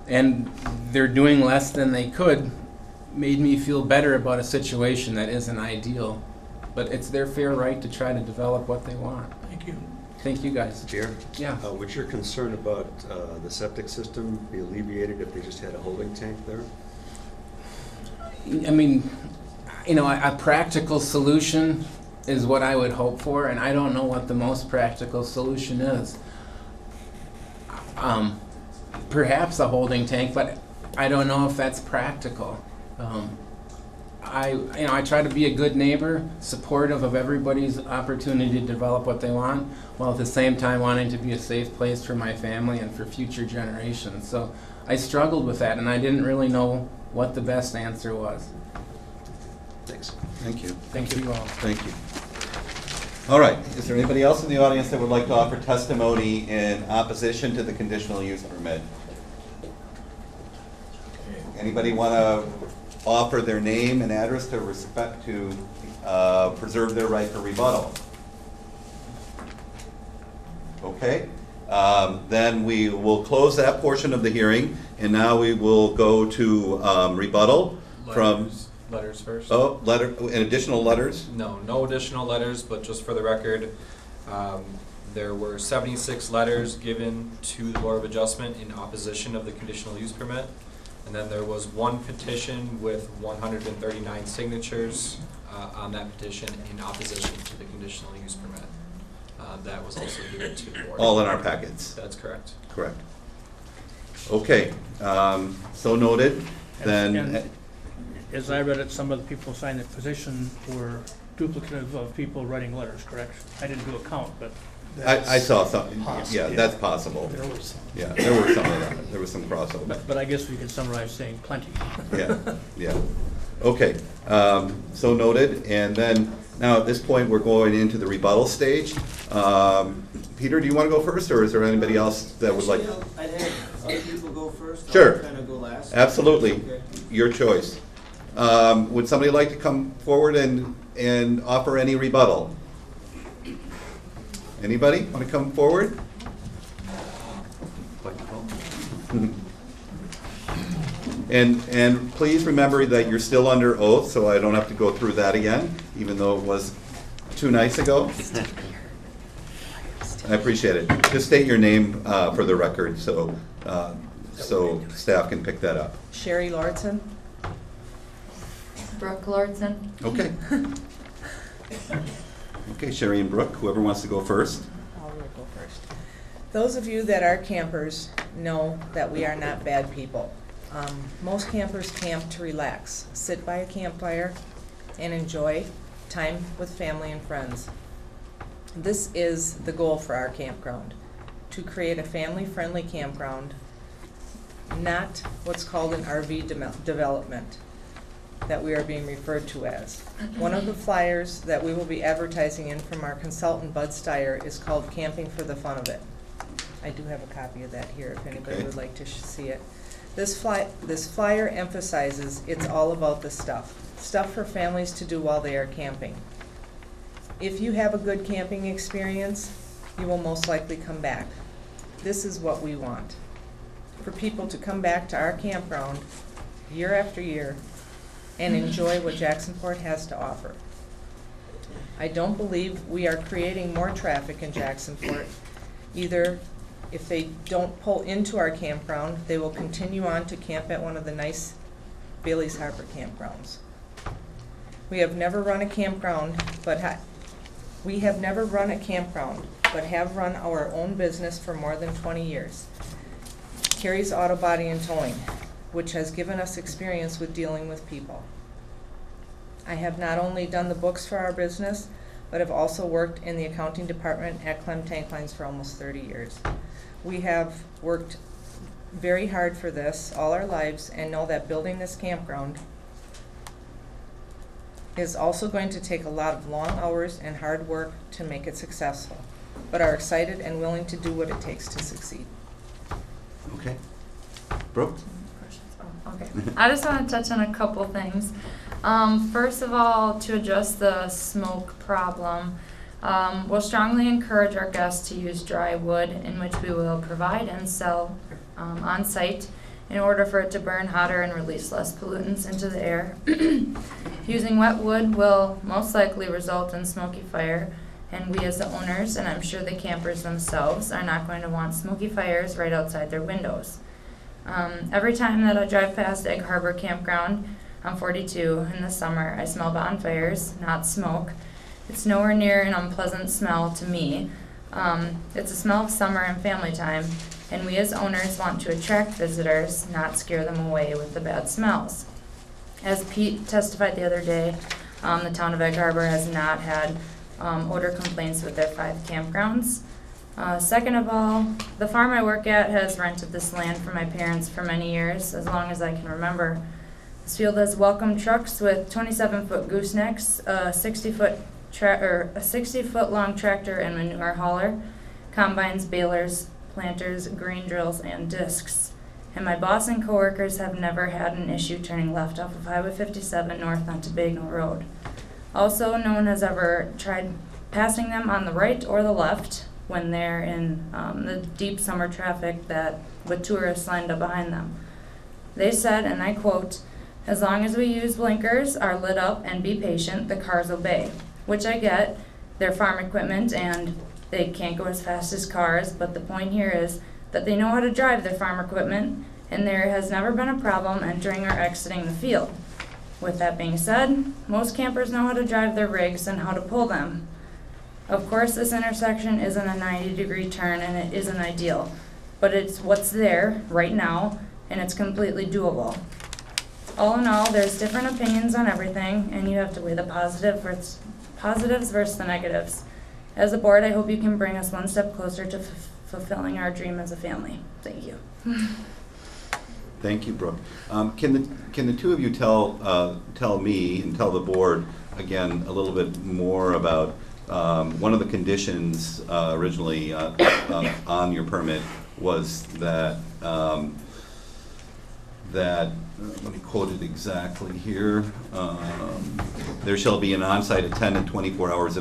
S14: and they're doing less than they could, made me feel better about a situation that isn't ideal. But it's their fair right to try to develop what they want.
S5: Thank you.
S14: Thank you, guys.
S10: Chair?
S14: Yeah.
S10: Would your concern about the septic system be alleviated if they just had a holding tank there?
S14: I mean, you know, a practical solution is what I would hope for, and I don't know what the most practical solution is. Perhaps a holding tank, but I don't know if that's practical. I try to be a good neighbor, supportive of everybody's opportunity to develop what they want, while at the same time wanting to be a safe place for my family and for future generations. So I struggled with that, and I didn't really know what the best answer was.
S10: Thanks.
S1: Thank you.
S14: Thank you all.
S1: Thank you. All right, is there anybody else in the audience that would like to offer testimony in opposition to the conditional use permit? Anybody want to offer their name and address to preserve their right for rebuttal? Okay, then we will close that portion of the hearing, and now we will go to rebuttal from.
S13: Letters first.
S1: Oh, and additional letters?
S13: No additional letters, but just for the record, there were 76 letters given to the Board of Adjustment in opposition of the conditional use permit. And then there was one petition with 139 signatures on that petition in opposition to the conditional use permit. That was also given to the board.
S1: All in our packets?
S13: That's correct.
S1: Correct. Okay, so noted. Then,
S3: As I read it, some of the people signed the petition were duplicative of people writing letters, correct? I didn't do a count, but.
S1: I saw something,
S3: possible.
S1: yeah, that's possible.
S3: There was some.
S1: Yeah, there were some of that, there was some crossover.
S3: But I guess we could summarize saying plenty.
S1: Yeah. Okay, so noted, and then, now at this point, we're going into the rebuttal stage. Peter, do you want to go first, or is there anybody else that would like?
S15: I'd have other people go first.
S1: Sure.
S15: I'll kind of go last.
S1: Absolutely,
S15: Okay.
S1: your choice. Would somebody like to come forward and offer any rebuttal? Anybody want to come forward? And please remember that you're still under oath, so I don't have to go through that again, even though it was 2 nights ago. I appreciate it. Just state your name for the record, so staff can pick that up.
S11: Sherry Lordson.
S8: Brooke Lordson.
S1: Okay. Okay, Sherry and Brooke, whoever wants to go first.
S11: I'll go first. Those of you that are campers know that we are not bad people. Most campers camp to relax, sit by a campfire, and enjoy time with family and friends. This is the goal for our campground, to create a family-friendly campground, not what's called an RV development that we are being referred to as. One of the flyers that we will be advertising in from our consultant Bud Steyer is called Camping for the Fun of It. I do have a copy of that here if anybody would like to see it. This flyer emphasizes it's all about the stuff for families to do while they are camping. If you have a good camping experience, you will most likely come back. This is what we want, for people to come back to our campground year after year and enjoy what Jacksonport has to offer. I don't believe we are creating more traffic in Jacksonport. Either if they don't pull into our campground, they will continue on to camp at one of the nice Bailey's Harbor campgrounds. We have never run a campground, but have run our own business for more than 20 years. Carrie's Auto Body and Towing.
S16: which has given us experience with dealing with people. I have not only done the books for our business, but have also worked in the accounting department at Clem Tank Lines for almost 30 years. We have worked very hard for this all our lives and know that building this campground is also going to take a lot of long hours and hard work to make it successful, but are excited and willing to do what it takes to succeed.
S1: Okay. Brooke?
S17: Okay, I just want to touch on a couple things. First of all, to address the smoke problem, we'll strongly encourage our guests to use dry wood, in which we will provide and sell on site in order for it to burn hotter and release less pollutants into the air. Using wet wood will most likely result in smoky fire, and we as the owners, and I'm sure the campers themselves, are not going to want smoky fires right outside their windows. Every time that I drive past Egg Harbor Campground on 42 in the summer, I smell bonfires, not smoke. It's nowhere near an unpleasant smell to me. It's a smell of summer and family time, and we as owners want to attract visitors, not scare them away with the bad smells. As Pete testified the other day, the town of Egg Harbor has not had odor complaints with their 5 campgrounds. Second of all, the farm I work at has rented this land for my parents for many years, as long as I can remember. This field has welcomed trucks with 27-foot goosenecks, a 60-foot long tractor and manure hauler, combines, balers, planters, grain drills, and discs. And my boss and coworkers have never had an issue turning left off of Highway 57 north on Tobago Road. Also, no one has ever tried passing them on the right or the left when they're in the deep summer traffic that with tourists lined up behind them. They said, and I quote, "As long as we use blinkers, are lit up, and be patient, the cars obey," which I get. They're farm equipment and they can't go as fast as cars, but the point here is that they know how to drive their farm equipment, and there has never been a problem entering or exiting the field. With that being said, most campers know how to drive their rigs and how to pull them. Of course, this intersection isn't a 90-degree turn and it isn't ideal, but it's what's there right now, and it's completely doable. All in all, there's different opinions on everything, and you have to weigh the positives versus the negatives. As a board, I hope you can bring us one step closer to fulfilling our dream as a family. Thank you.
S1: Thank you, Brooke. Can the two of you tell me and tell the board again a little bit more about one of the conditions originally on your permit was that let me quote it exactly here. There shall be an on-site attendant 24 hours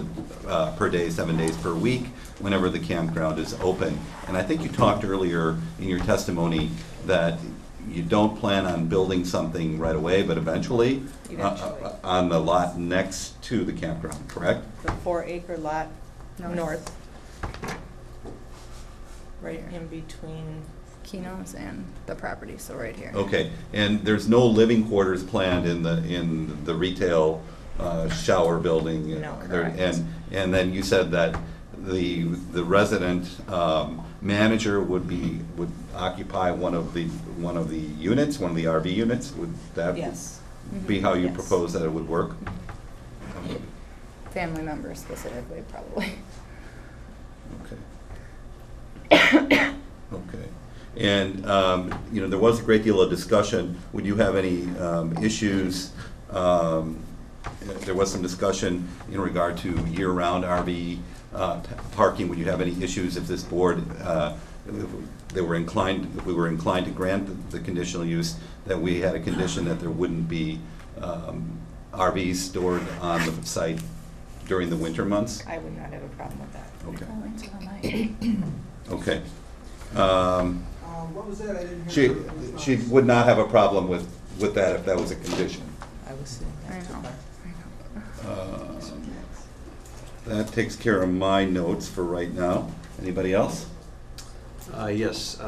S1: per day, 7 days per week, whenever the campground is open. And I think you talked earlier in your testimony that you don't plan on building something right away, but eventually. On the lot next to the campground, correct?
S16: The 4-acre lot north, right in between
S17: Keno's and the property, so right here.
S1: Okay, and there's no living quarters planned in the retail shower building?
S16: No,
S1: There-
S16: correct.
S1: And then you said that the resident manager would occupy one of the units, one of the RV units? Would that
S16: Yes.
S1: be how you
S16: Yes.
S1: propose that it would work?
S17: Family members specifically, probably.
S1: Okay. Okay. And, there was a great deal of discussion. Would you have any issues? There was some discussion in regard to year-round RV parking. Would you have any issues if this board, if we were inclined to grant the conditional use, that we had a condition that there wouldn't be RVs stored on the site during the winter months?
S16: I would not have a problem with that.
S1: Okay. Okay.
S15: What was that? I didn't hear.
S1: She would not have a problem with that if that was a condition.
S16: I was saying that.
S1: That takes care of my notes for right now. Anybody else?
S10: Yes.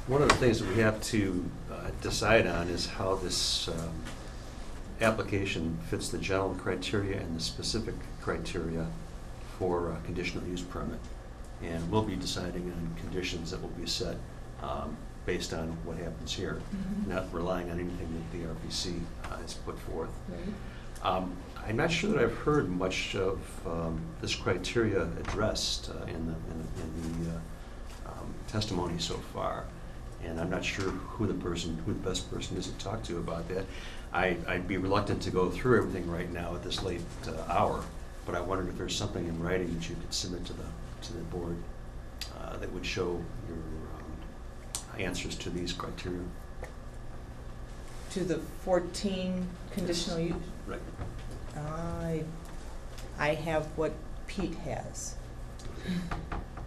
S10: One of the things that we have to decide on is how this application fits the general criteria and the specific criteria for a conditional use permit. And we'll be deciding on conditions that will be set based on what happens here, not relying on anything that the RPC has put forth. I'm not sure that I've heard much of this criteria addressed in the testimony so far, and I'm not sure who the best person is to talk to about that. I'd be reluctant to go through everything right now at this late hour, but I wondered if there's something in writing that you could submit to the board that would show your answers to these criteria.
S16: To the 14 conditional use?
S10: Right.
S16: I have what Pete has.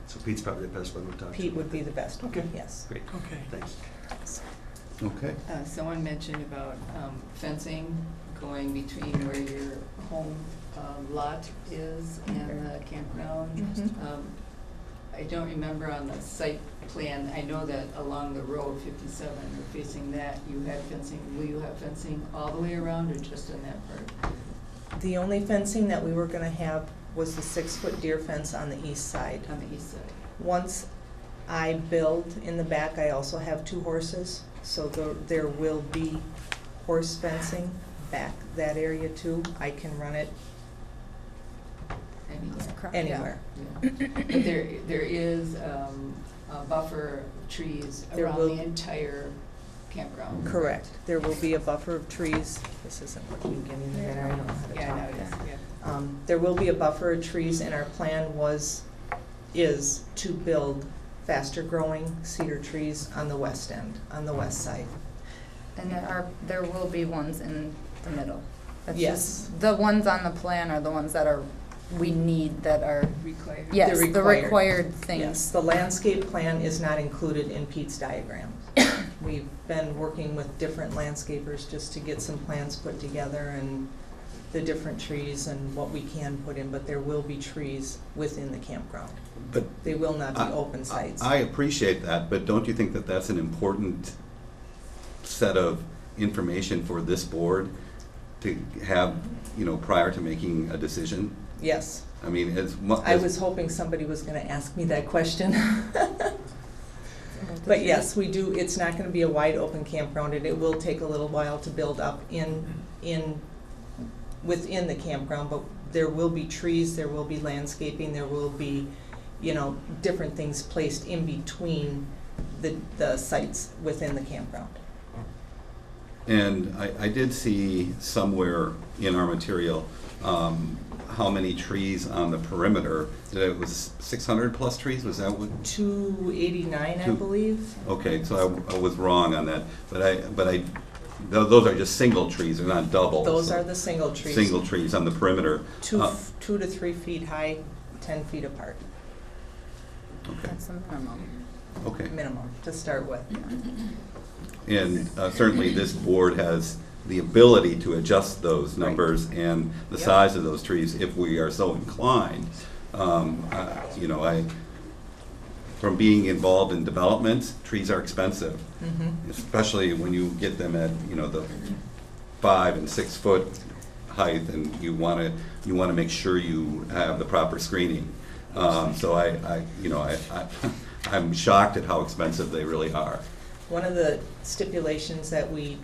S10: So Pete's probably the best one to talk to.
S16: Pete would be the best one,
S10: Okay.
S16: yes.
S10: Great.
S5: Okay.
S10: Thanks.
S1: Okay.
S8: Someone mentioned about fencing going between where your home lot is and the campground. I don't remember on the site plan, I know that along the road 57 or facing that, you had fencing. Will you have fencing all the way around or just in that part?
S16: The only fencing that we were gonna have was the 6-foot deer fence on the east side.
S8: On the east side.
S16: Once I build in the back, I also have 2 horses, so there will be horse fencing back that area too. I can run it anywhere.
S8: Yeah. But there is a buffer of trees around the entire campground.
S16: Correct. There will be a buffer of trees. This isn't working, getting there. I don't know how to
S8: Yeah,
S16: talk.
S8: I know it is, yeah.
S16: There will be a buffer of trees, and our plan is to build faster growing cedar trees on the west end, on the west side.
S17: And there will be ones in the middle. That's
S16: Yes.
S17: just- the ones on the plan are the ones that we need, that are
S8: required.
S17: Yes,
S16: They're
S17: the required things.
S16: Yes, the landscape plan is not included in Pete's diagram. We've been working with different landscapers just to get some plans put together and the different trees and what we can put in, but there will be trees within the campground.
S1: But
S16: They will not be open sites.
S1: I appreciate that, but don't you think that that's an important set of information for this board to have, prior to making a decision?
S16: Yes.
S1: I mean,
S16: I was hoping somebody was gonna ask me that question. But yes, we do, it's not gonna be a wide open campground, and it will take a little while to build up within the campground, but there will be trees, there will be landscaping, there will be, different things placed in between the sites within the campground.
S1: And I did see somewhere in our material, how many trees on the perimeter, that it was 600 plus trees, was that what?
S16: 289, I believe.
S1: Okay, so I was wrong on that, but those are just single trees, they're not double.
S16: Those are the single trees.
S1: Single trees on the perimeter.
S16: 2 to 3 feet high, 10 feet apart.
S1: Okay.
S17: That's the minimum.
S1: Okay.
S16: Minimum, to start with.
S1: And certainly this board has the ability to adjust those numbers and the size of those trees if we are so inclined. From being involved in development, trees are expensive, especially when you get them at, the 5 and 6 foot height, and you want to make sure you have the proper screening. So I'm shocked at how expensive they really are.
S16: One of the stipulations that we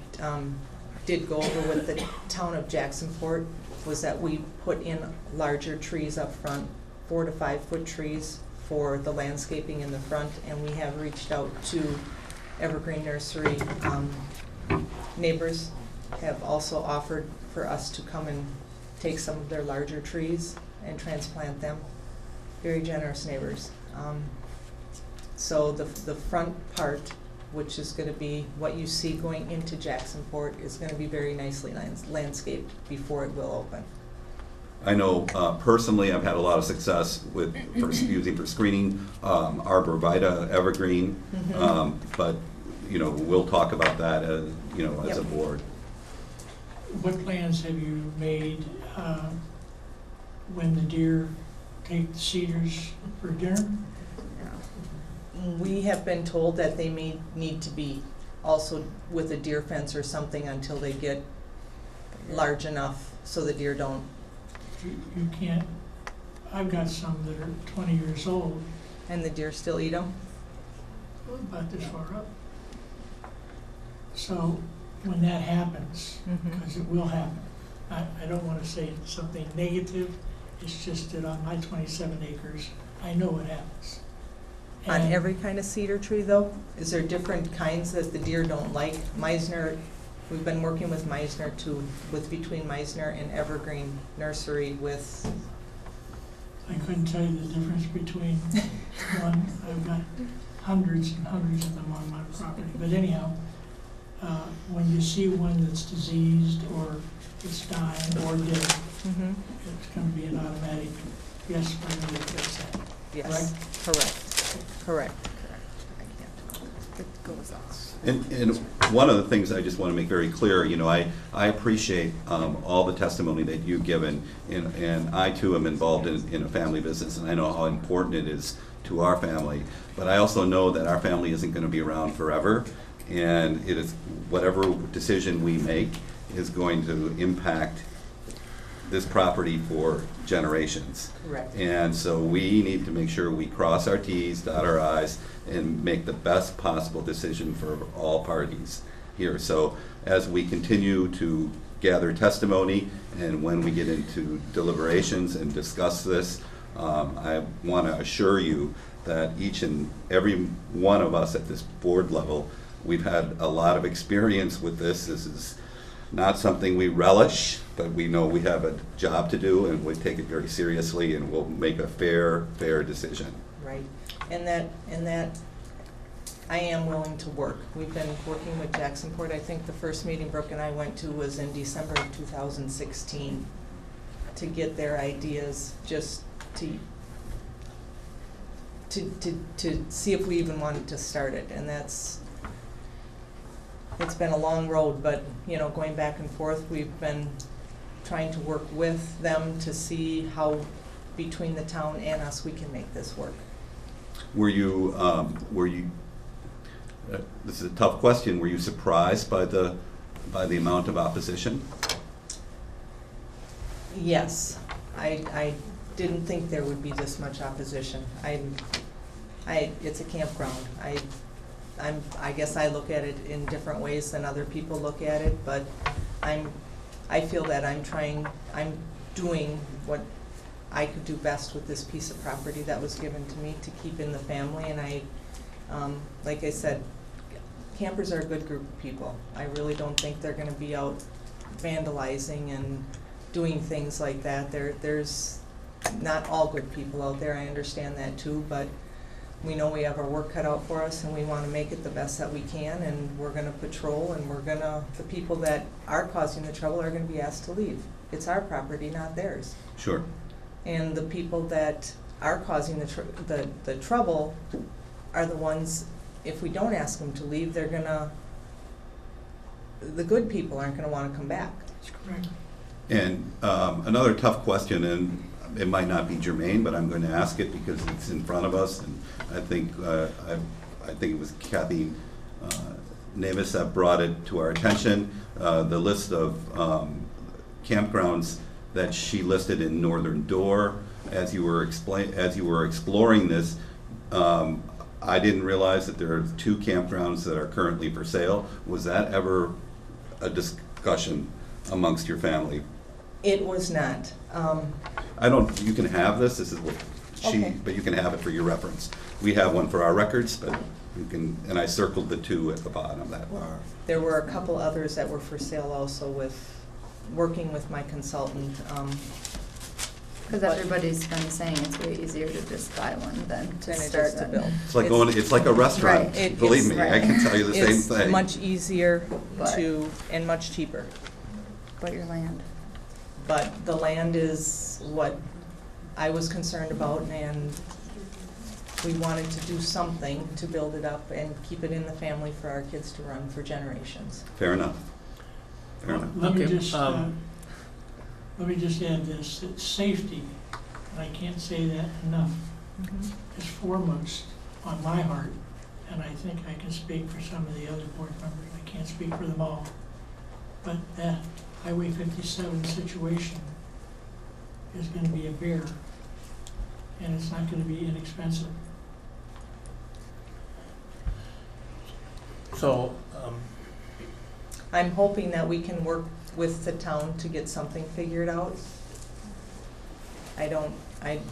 S16: did go over with the town of Jacksonport was that we put in larger trees up front, 4 to 5 foot trees for the landscaping in the front, and we have reached out to Evergreen Nursery. Neighbors have also offered for us to come and take some of their larger trees and transplant them. Very generous neighbors. So the front part, which is going to be what you see going into Jacksonport, is going to be very nicely landscaped before it will open.
S1: I know personally I've had a lot of success using for screening arborvitae, evergreen, but we'll talk about that as as a board.
S5: What plans have you made when the deer take the cedars for dinner?
S16: We have been told that they may need to be also with a deer fence or something until they get large enough so the deer don't.
S5: You can't, I've got some that are 20 years old.
S16: And the deer still eat them?
S5: About this far up. So when that happens,
S16: Mhm.
S5: because it will happen, I don't want to say something negative, it's just that on my 27 acres, I know what happens.
S16: On
S5: And
S16: every kind of cedar tree though? Is there different kinds that the deer don't like? Meisner, we've been working with Meisner too, with between Meisner and Evergreen Nursery with,
S5: I couldn't tell you the difference between one, I've got hundreds and hundreds of them on my property. But anyhow, when you see one that's diseased or it's dying or dead,
S16: Mhm.
S5: it's going to be an automatic, yes, we're going to fix that.
S16: yes, correct.
S1: And one of the things I just want to make very clear, you know, I appreciate all the testimony that you've given, and I too am involved in a family business, and I know how important it is to our family. But I also know that our family isn't going to be around forever, and it is whatever decision we make is going to impact this property for generations.
S16: Correct.
S1: And so we need to make sure we cross our Ts, dot our Is, and make the best possible decision for all parties here. So as we continue to gather testimony and when we get into deliberations and discuss this, I want to assure you that each and every one of us at this board level, we've had a lot of experience with this. This is not something we relish, but we know we have a job to do, and we take it very seriously, and we'll make a fair decision.
S16: Right, and that I am willing to work. We've been working with Jacksonport. I think the first meeting Brooke and I went to was in December of 2016 to get their ideas, just to see if we even wanted to start it, and it's been a long road, but, you know, going back and forth, we've been trying to work with them to see how, between the town and us, we can make this work.
S1: Were you, this is a tough question, were you surprised by the amount of opposition?
S16: Yes, I didn't think there would be this much opposition. It's a campground. I guess I look at it in different ways than other people look at it, but I feel that I'm doing what I could do best with this piece of property that was given to me to keep in the family, and like I said, campers are a good group of people. I really don't think they're gonna be out vandalizing and doing things like that. There's not all good people out there, I understand that too, but we know we have our work cut out for us, and we want to make it the best that we can, and we're going to patrol, and the people that are causing the trouble are going to be asked to leave. It's our property, not theirs.
S1: Sure.
S16: And the people that are causing the trouble are the ones, if we don't ask them to leave, the good people aren't going to want to come back.
S5: That's correct.
S1: And another tough question, and it might not be germane, but I'm going to ask it because it's in front of us, and I think it was Kathy Navis that brought it to our attention. The list of campgrounds that she listed in Northern Door. As you were exploring this, I didn't realize that there are 2 campgrounds that are currently for sale. Was that ever a discussion amongst your family?
S16: It was not.
S1: You can have this is what
S16: Okay.
S1: but you can have it for your reference. We have one for our records, but you can, and I circled the 2 at the bottom of that bar.
S16: There were a couple others that were for sale also working with my consultant.
S17: Because everybody's been saying it's way easier to just buy one than to
S16: Than it
S17: start
S16: is to
S17: it.
S16: build.
S1: It's like a restaurant.
S17: Right.
S1: Believe me, I can tell you the same
S16: It's
S1: thing.
S16: much easier
S17: But-
S16: and much cheaper.
S17: But your land.
S16: But the land is what I was concerned about, and we wanted to do something to build it up and keep it in the family for our kids to run for generations.
S1: Fair enough. Fair enough.
S5: Let me
S12: Okay,
S5: just add this, that safety, and I can't say that enough, is foremost on my heart, and I think I can speak for some of the other board members. I can't speak for them all. But that Highway 57 situation is going to be a bear, and it's not going to be inexpensive.
S12: So,
S16: I'm hoping that we can work with the town to get something figured out.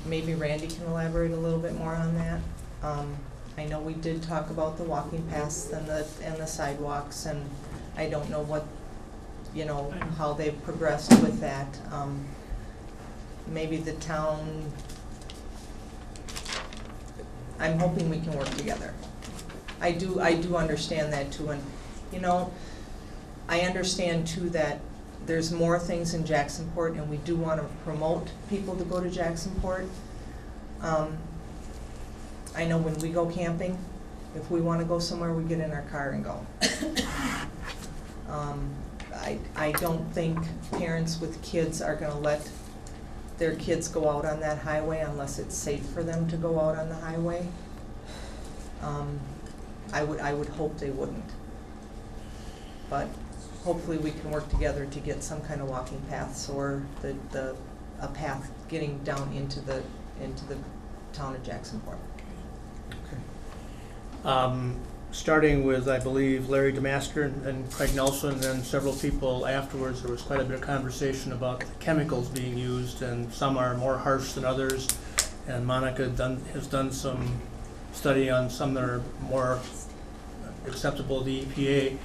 S16: Maybe Randy can elaborate a little bit more on that. I know we did talk about the walking paths and the sidewalks, and I don't know what, how they've progressed with that. Maybe the town, I'm hoping we can work together. I do understand that too, and, I understand too that there's more things in Jacksonport, and we do want to promote people to go to Jacksonport. I know when we go camping, if we want to go somewhere, we get in our car and go. I don't think parents with kids are going to let their kids go out on that highway unless it's safe for them to go out on the highway. I would hope they wouldn't. But hopefully we can work together to get some kind of walking paths or a path getting down into the town of Jacksonport.
S3: Starting with, I believe, Larry Demasker and Craig Nelson, and then several people afterwards, there was quite a bit of conversation about the chemicals being used, and some are more harsh than others. And Monica has done some study on some that are more acceptable to the EPA.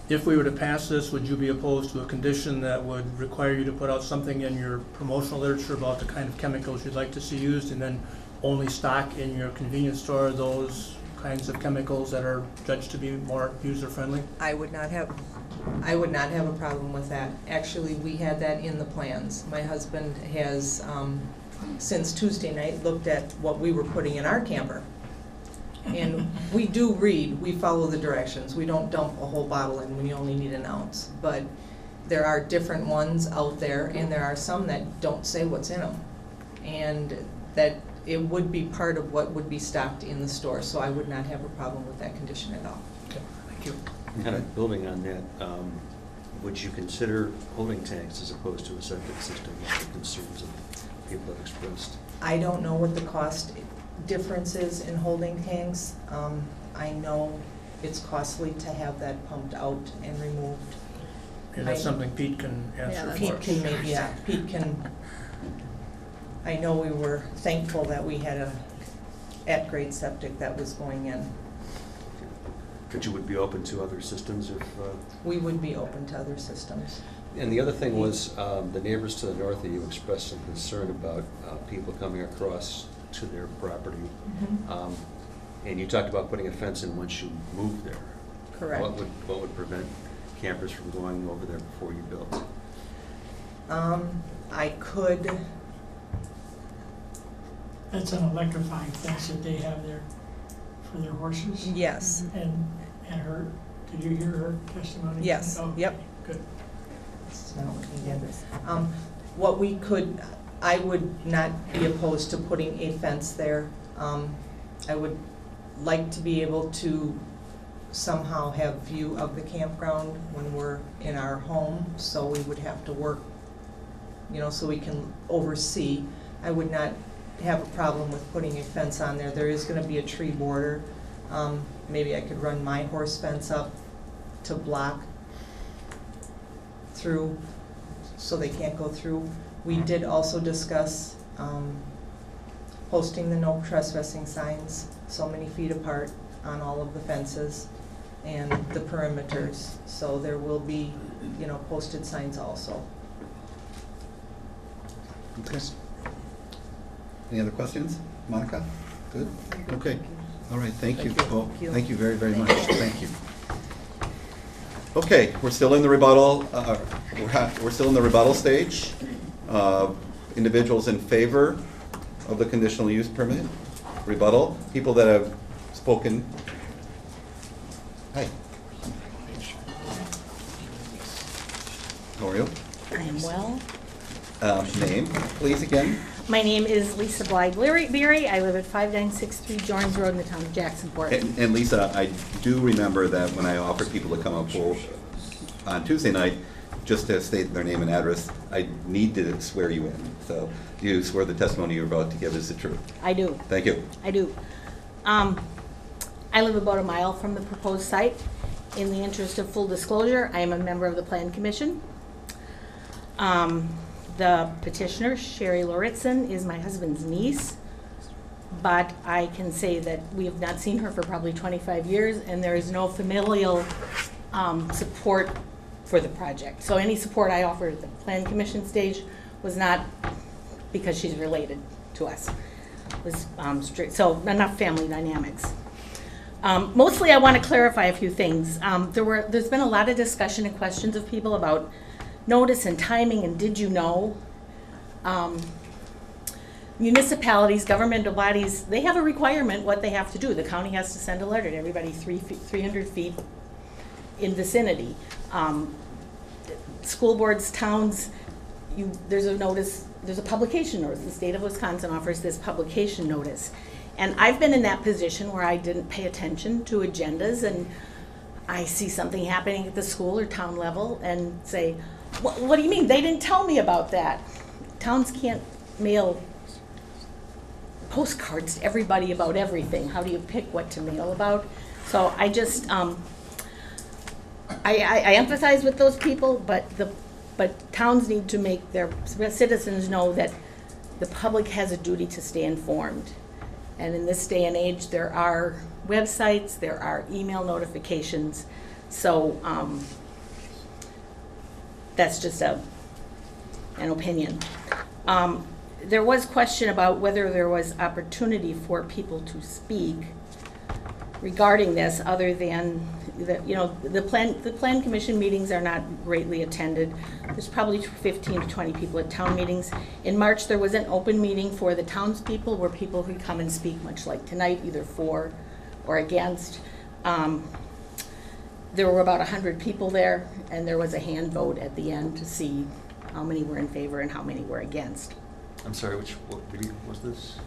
S3: If we were to pass this, would you be opposed to a condition that would require you to put out something in your promotional literature about the kind of chemicals you'd like to see used, and then only stock in your convenience store those kinds of chemicals that are judged to be more user-friendly?
S16: I would not have a problem with that. Actually, we had that in the plans. My husband has, since Tuesday night, looked at what we were putting in our camper. And we do read, we follow the directions. We don't dump a whole bottle in when you only need an ounce. But there are different ones out there, and there are some that don't say what's in them. And that it would be part of what would be stocked in the store, so I would not have a problem with that condition at all.
S3: Okay, thank you.
S10: Kind of building on that, would you consider holding tanks as opposed to a septic system with the concerns of people have expressed?
S16: I don't know what the cost difference is in holding tanks. I know it's costly to have that pumped out and removed.
S3: And that's something Pete can answer for.
S16: Pete can. I know we were thankful that we had a at-grade septic that was going in.
S10: But you would be open to other systems if...
S16: We would be open to other systems.
S10: And the other thing was, the neighbors to the north of you expressed some concern about people coming across to their property.
S16: Mm-hmm.
S10: And you talked about putting a fence in once you move there.
S16: Correct.
S10: What would prevent campers from going over there before you built?
S16: I could...
S5: That's an electrifying fence that they have there for their horses.
S16: Yes.
S5: And her, did you hear her testimony?
S16: Yes.
S5: Oh,
S16: Yep.
S5: Good.
S16: What we could, I would not be opposed to putting a fence there. I would like to be able to somehow have view of the campground when we're in our home, so we would have to work, so we can oversee. I would not have a problem with putting a fence on there. There is going to be a tree border. Maybe I could run my horse fence up to block through so they can't go through. We did also discuss posting the no trespassing signs so many feet apart on all of the fences and the perimeters. So there will be, posted signs also.
S1: Okay. Any other questions? Monica? Good? Okay. All right, thank you. Well, thank you very, very much. Thank you. Okay, we're still in the rebuttal. We're still in the rebuttal stage. Individuals in favor of the conditional use permit? Rebuttal? People that have spoken? Hi. How are you?
S18: I am well.
S1: Name, please, again?
S18: My name is Lisa Blyberry. I live at 5963 Jones Road in the town of Jacksonport.
S1: And Lisa, I do remember that when I offered people to come up on Tuesday night, just to state their name and address, I need to swear you in. So do you swear the testimony you're about to give is the truth?
S18: I do.
S1: Thank you.
S18: I do. I live about a mile from the proposed site, In the interest of full disclosure, I am a member of the Plan Commission. The petitioner, Sherry Lauritsen, is my husband's niece, but I can say that we have not seen her for probably 25 years, and there is no familial support for the project. So any support I offered at the Plan Commission stage was not because she's related to us. It was strict, so enough family dynamics. Mostly I want to clarify a few things. There's been a lot of discussion and questions of people about notice and timing and did you know. Municipalities, governmental bodies, they have a requirement what they have to do. The county has to send a letter to everybody 300 feet in vicinity. School boards, towns, there's a notice, there's a publication notice. The state of Wisconsin offers this publication notice. And I've been in that position where I didn't pay attention to agendas and I see something happening at the school or town level and say, what do you mean? They didn't tell me about that. Towns can't mail postcards to everybody about everything. How do you pick what to mail about? So I just, I empathize with those people, but towns need to make their citizens know that the public has a duty to stay informed. And in this day and age, there are websites, there are email notifications. So that's just an opinion. There was question about whether there was opportunity for people to speak regarding this, other than the plan commission meetings are not greatly attended. There's probably 15 to 20 people at town meetings. In March, there was an open meeting for the townspeople where people could come and speak, much like tonight, either for or against. There were about 100 people there, and there was a hand vote at the end to see how many were in favor and how many were against.
S10: I'm sorry, what meeting was this?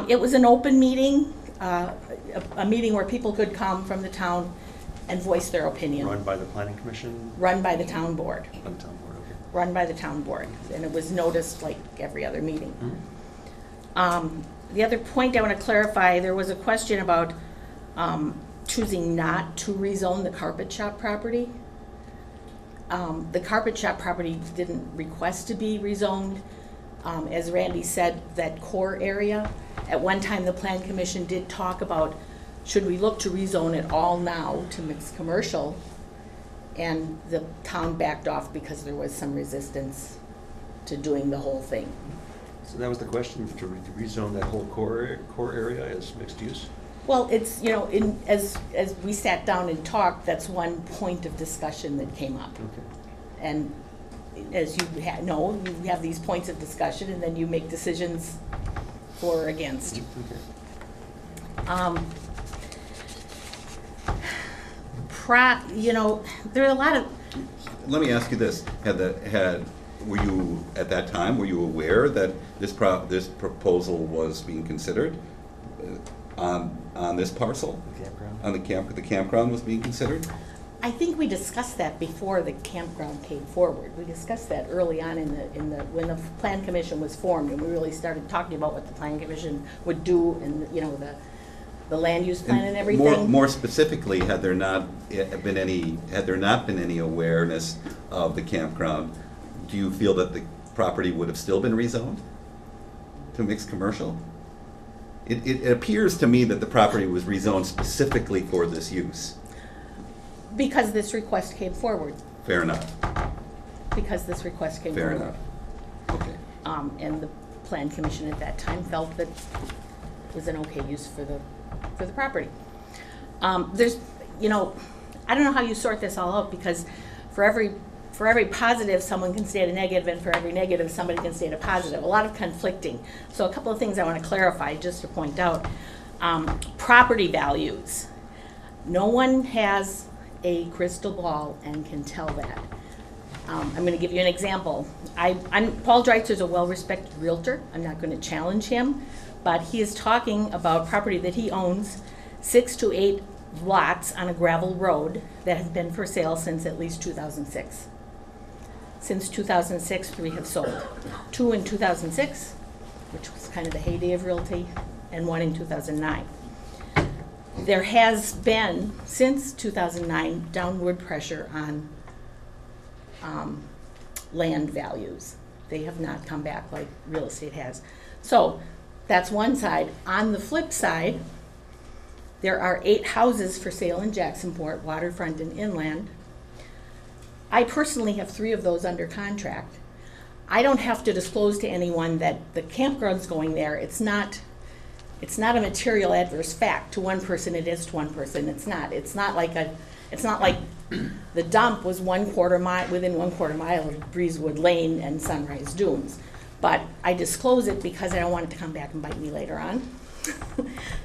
S18: It was an open meeting, a meeting where people could come from the town and voice their opinion.
S10: Run by the planning commission?
S18: Run by the town board.
S10: By the town board, okay.
S18: Run by the town board, and it was noticed like every other meeting.
S10: Mm-hmm.
S18: The other point I want to clarify, there was a question about choosing not to rezone the carpet shop property. The carpet shop property didn't request to be rezoned. As Randy said, that core area, at one time the Plan Commission did talk about should we look to rezone it all now to mixed commercial, and the town backed off because there was some resistance to doing the whole thing.
S10: So that was the question, to rezone that whole core area as mixed use?
S18: Well, it's, as we sat down and talked, that's one point of discussion that came up.
S10: Okay.
S18: And as you know, you have these points of discussion and then you make decisions for or against.
S10: Okay.
S18: There are a lot of.
S1: Let me ask you this: were you at that time? Were you aware that this proposal was being considered on this parcel?
S10: The campground.
S1: On the campground was being considered.
S18: I think we discussed that before the campground came forward. We discussed that early on when the Plan Commission was formed, and we really started talking about what the Plan Commission would do, and the land use plan and everything.
S1: More specifically, had there not been any awareness of the campground, do you feel that the property would have still been rezoned to mixed commercial? It appears to me that the property was rezoned specifically for this use.
S18: Because this request came forward.
S1: Fair enough.
S18: Because this request came
S1: Fair
S18: forward.
S1: enough. Okay.
S18: And the Plan Commission at that time felt that it was an okay use for the property. There's, I don't know how you sort this all out, because for every positive, someone can state a negative, and for every negative, somebody can state a positive. A lot of conflicting. So a couple of things I want to clarify, just to point out. Property values. No one has a crystal ball and can tell that. I'm going to give you an example. Paul Dreitzer is a well-respected realtor. I'm not going to challenge him, but he is talking about property that he owns, 6 to 8 lots on a gravel road that have been for sale since at least 2006. Since 2006, 3 have sold. 2 in 2006, which was kind of the heyday of realty, and 1 in 2009. there has been, since 2009, downward pressure on land values. They have not come back like real estate has. So that's one side. On the flip side, there are 8 houses for sale in Jacksonport, waterfront and inland. I personally have 3 of those under contract. I don't have to disclose to anyone that the campground's going there. It's not a material adverse fact. To one person it is, to one person it's not. It's not like the dump was within 1/4 mile of Breezewood Lane and Sunrise Dunes. But I disclose it because I don't want it to come back and bite me later on.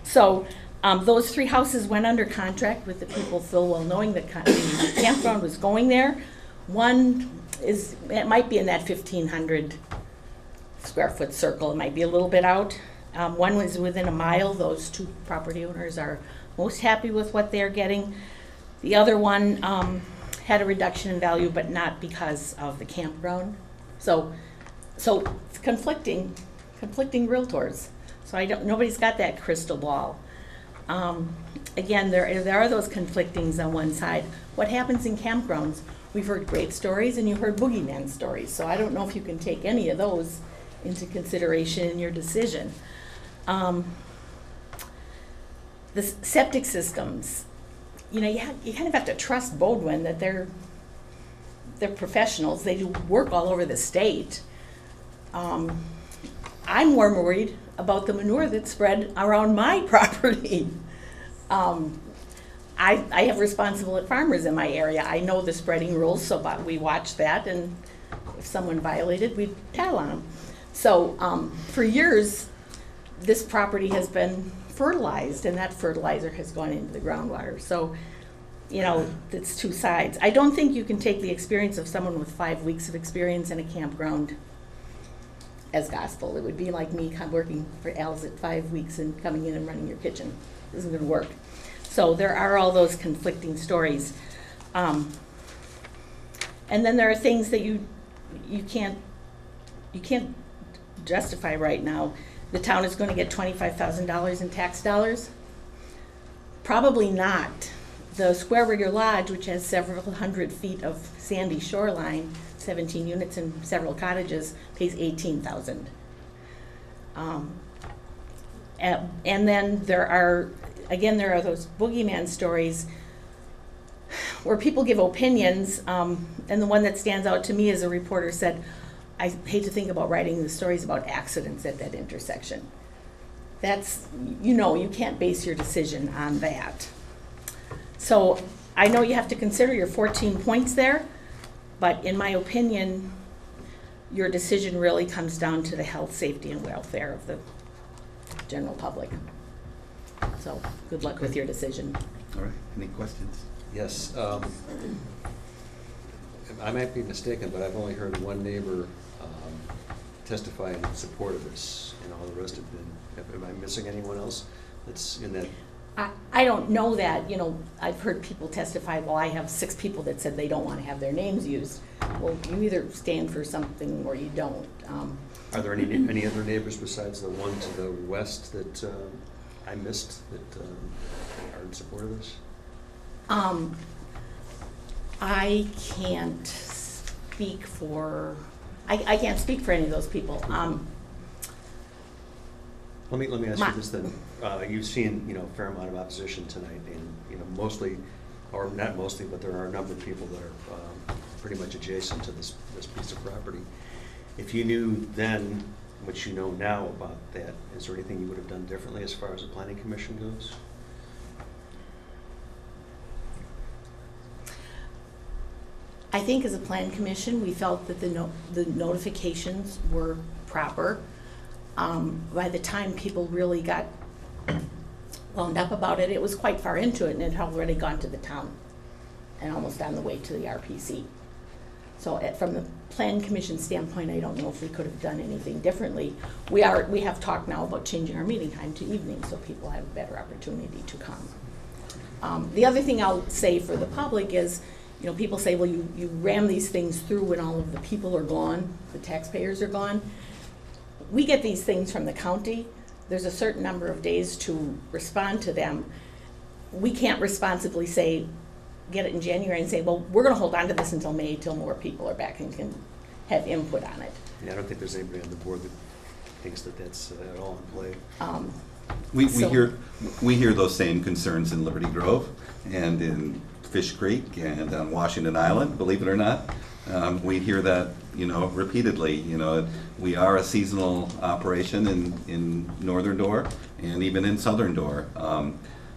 S18: So those 3 houses went under contract with the people full well knowing that the campground was going there. One it might be in that 1,500 square foot circle. It might be a little bit out. One was within a mile. Those 2 property owners are most happy with what they're getting. The other one had a reduction in value, but not because of the campground. So it's conflicting realtors. So nobody's got that crystal ball. Again, there are those conflictings on one side. What happens in campgrounds? We've heard great stories, and you heard boogeyman stories. So I don't know if you can take any of those into consideration in your decision. The septic systems, you kind of have to trust Bodwin that they're professionals. They do work all over the state. I'm more worried about the manure that's spread around my property. I have responsible farmers in my area. I know the spreading rules, so we watch that, and if someone violated, we'd tattle on them. So for years, this property has been fertilized, and that fertilizer has gone into the groundwater. So, it's 2 sides. I don't think you can take the experience of someone with 5 weeks of experience in a campground as gospel. It would be like me working for Al's at 5 weeks and coming in and running your kitchen. It isn't going to work. So there are all those conflicting stories. And then there are things that you can't justify right now. The town is going to get $25,000 in tax dollars? Probably not. The Square Rigger Lodge, which has several hundred feet of sandy shoreline, 17 units and several cottages, pays $18,000. And then there are those boogeyman stories where people give opinions, and the one that stands out to me as a reporter said, I hate to think about writing the stories about accidents at that intersection. That's, you can't base your decision on that. So I know you have to consider your 14 points there, but in my opinion, your decision really comes down to the health, safety, and welfare of the general public. So good luck with your decision.
S1: All right, any questions?
S10: Yes. I might be mistaken, but I've only heard one neighbor testify in support of this, and all the rest have been, am I missing anyone else that's in that?
S18: I don't know that. I've heard people testify, well, I have 6 people that said they don't want to have their names used. Well, you either stand for something or you don't.
S10: Are there any other neighbors besides the one to the west that I missed that are in support of this?
S18: I can't speak for, I can't speak for any of those people.
S10: Let me ask you this then. You've seen, a fair amount of opposition tonight, and, mostly, or not mostly, but there are a number of people that are pretty much adjacent to this piece of property. If you knew then what you know now about that, is there anything you would have done differently as far as the planning commission goes?
S18: I think as a plan commission, we felt that the notifications were proper. By the time people really got wound up about it, it was quite far into it, and it had already gone to the town and almost on the way to the RPC. So from the plan commission standpoint, I don't know if we could have done anything differently. We have talked now about changing our meeting time to evening so people have a better opportunity to come. The other thing I'll say for the public is, people say, well, you ram these things through when all of the people are gone, the taxpayers are gone. We get these things from the county. There's a certain number of days to respond to them. we can't responsibly say, get it in January and say, well, we're gonna hold on to this until May, till more people are back and can have input on it.
S10: Yeah, I don't think there's anybody on the board that thinks that that's at all in play.
S1: We
S18: So-
S1: hear those same concerns in Liberty Grove and in Fish Creek and on Washington Island, believe it or not. We hear that, repeatedly. We are a seasonal operation in Northern Door and even in Southern Door.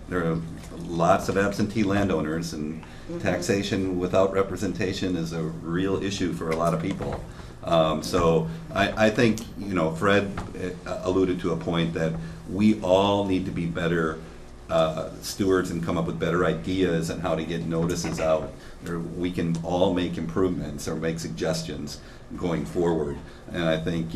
S1: There are lots of absentee landowners, and taxation without representation is a real issue for a lot of people. So I think, Fred alluded to a point that we all need to be better stewards and come up with better ideas on how to get notices out. We can all make improvements or make suggestions going forward. And I think,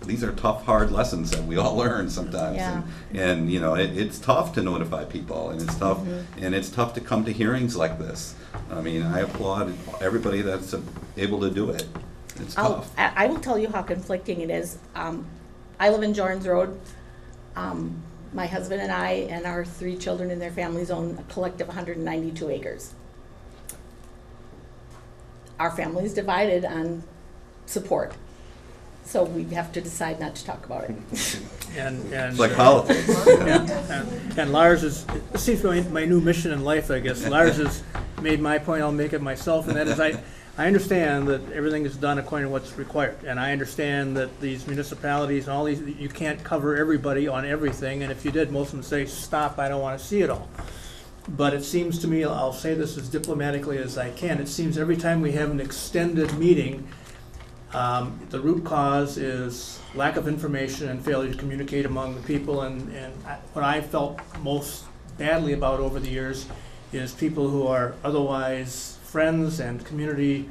S1: these are tough, hard lessons that we all learn sometimes.
S18: Yeah.
S1: And it's tough to notify people, and it's tough to come to hearings like this. I mean, I applaud everybody that's able to do it. It's tough.
S18: I will tell you how conflicting it is. I live in Jorns Road. My husband and I and our 3 children and their families own a collective 192 acres. Our family's divided on support, so we have to decide not to talk about it.
S3: And
S1: It's like politics.
S3: and Lars this seems to be my new mission in life, I guess. Lars has made my point, I'll make it myself, and that is I understand that everything is done according to what's required, and I understand that these municipalities and all these, you can't cover everybody on everything, and if you did, most of them say, stop, I don't want to see it all. But it seems to me, I'll say this as diplomatically as I can, it seems every time we have an extended meeting, the root cause is lack of information and failure to communicate among the people, and what I felt most badly about over the years is people who are otherwise friends and community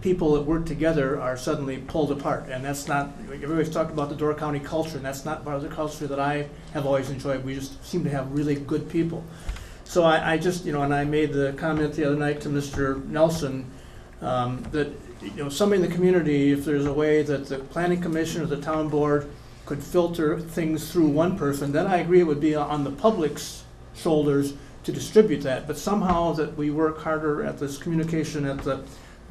S3: people that work together are suddenly pulled apart, and that's not, everybody's talked about the Door County culture, and that's not part of the culture that I have always enjoyed. We just seem to have really good people. So I just, and I made the comment the other night to Mr. Nelson, that, somebody in the community, if there's a way that the planning commission or the town board could filter things through one person, then I agree it would be on the public's shoulders to distribute that, but somehow that we work harder at this communication at the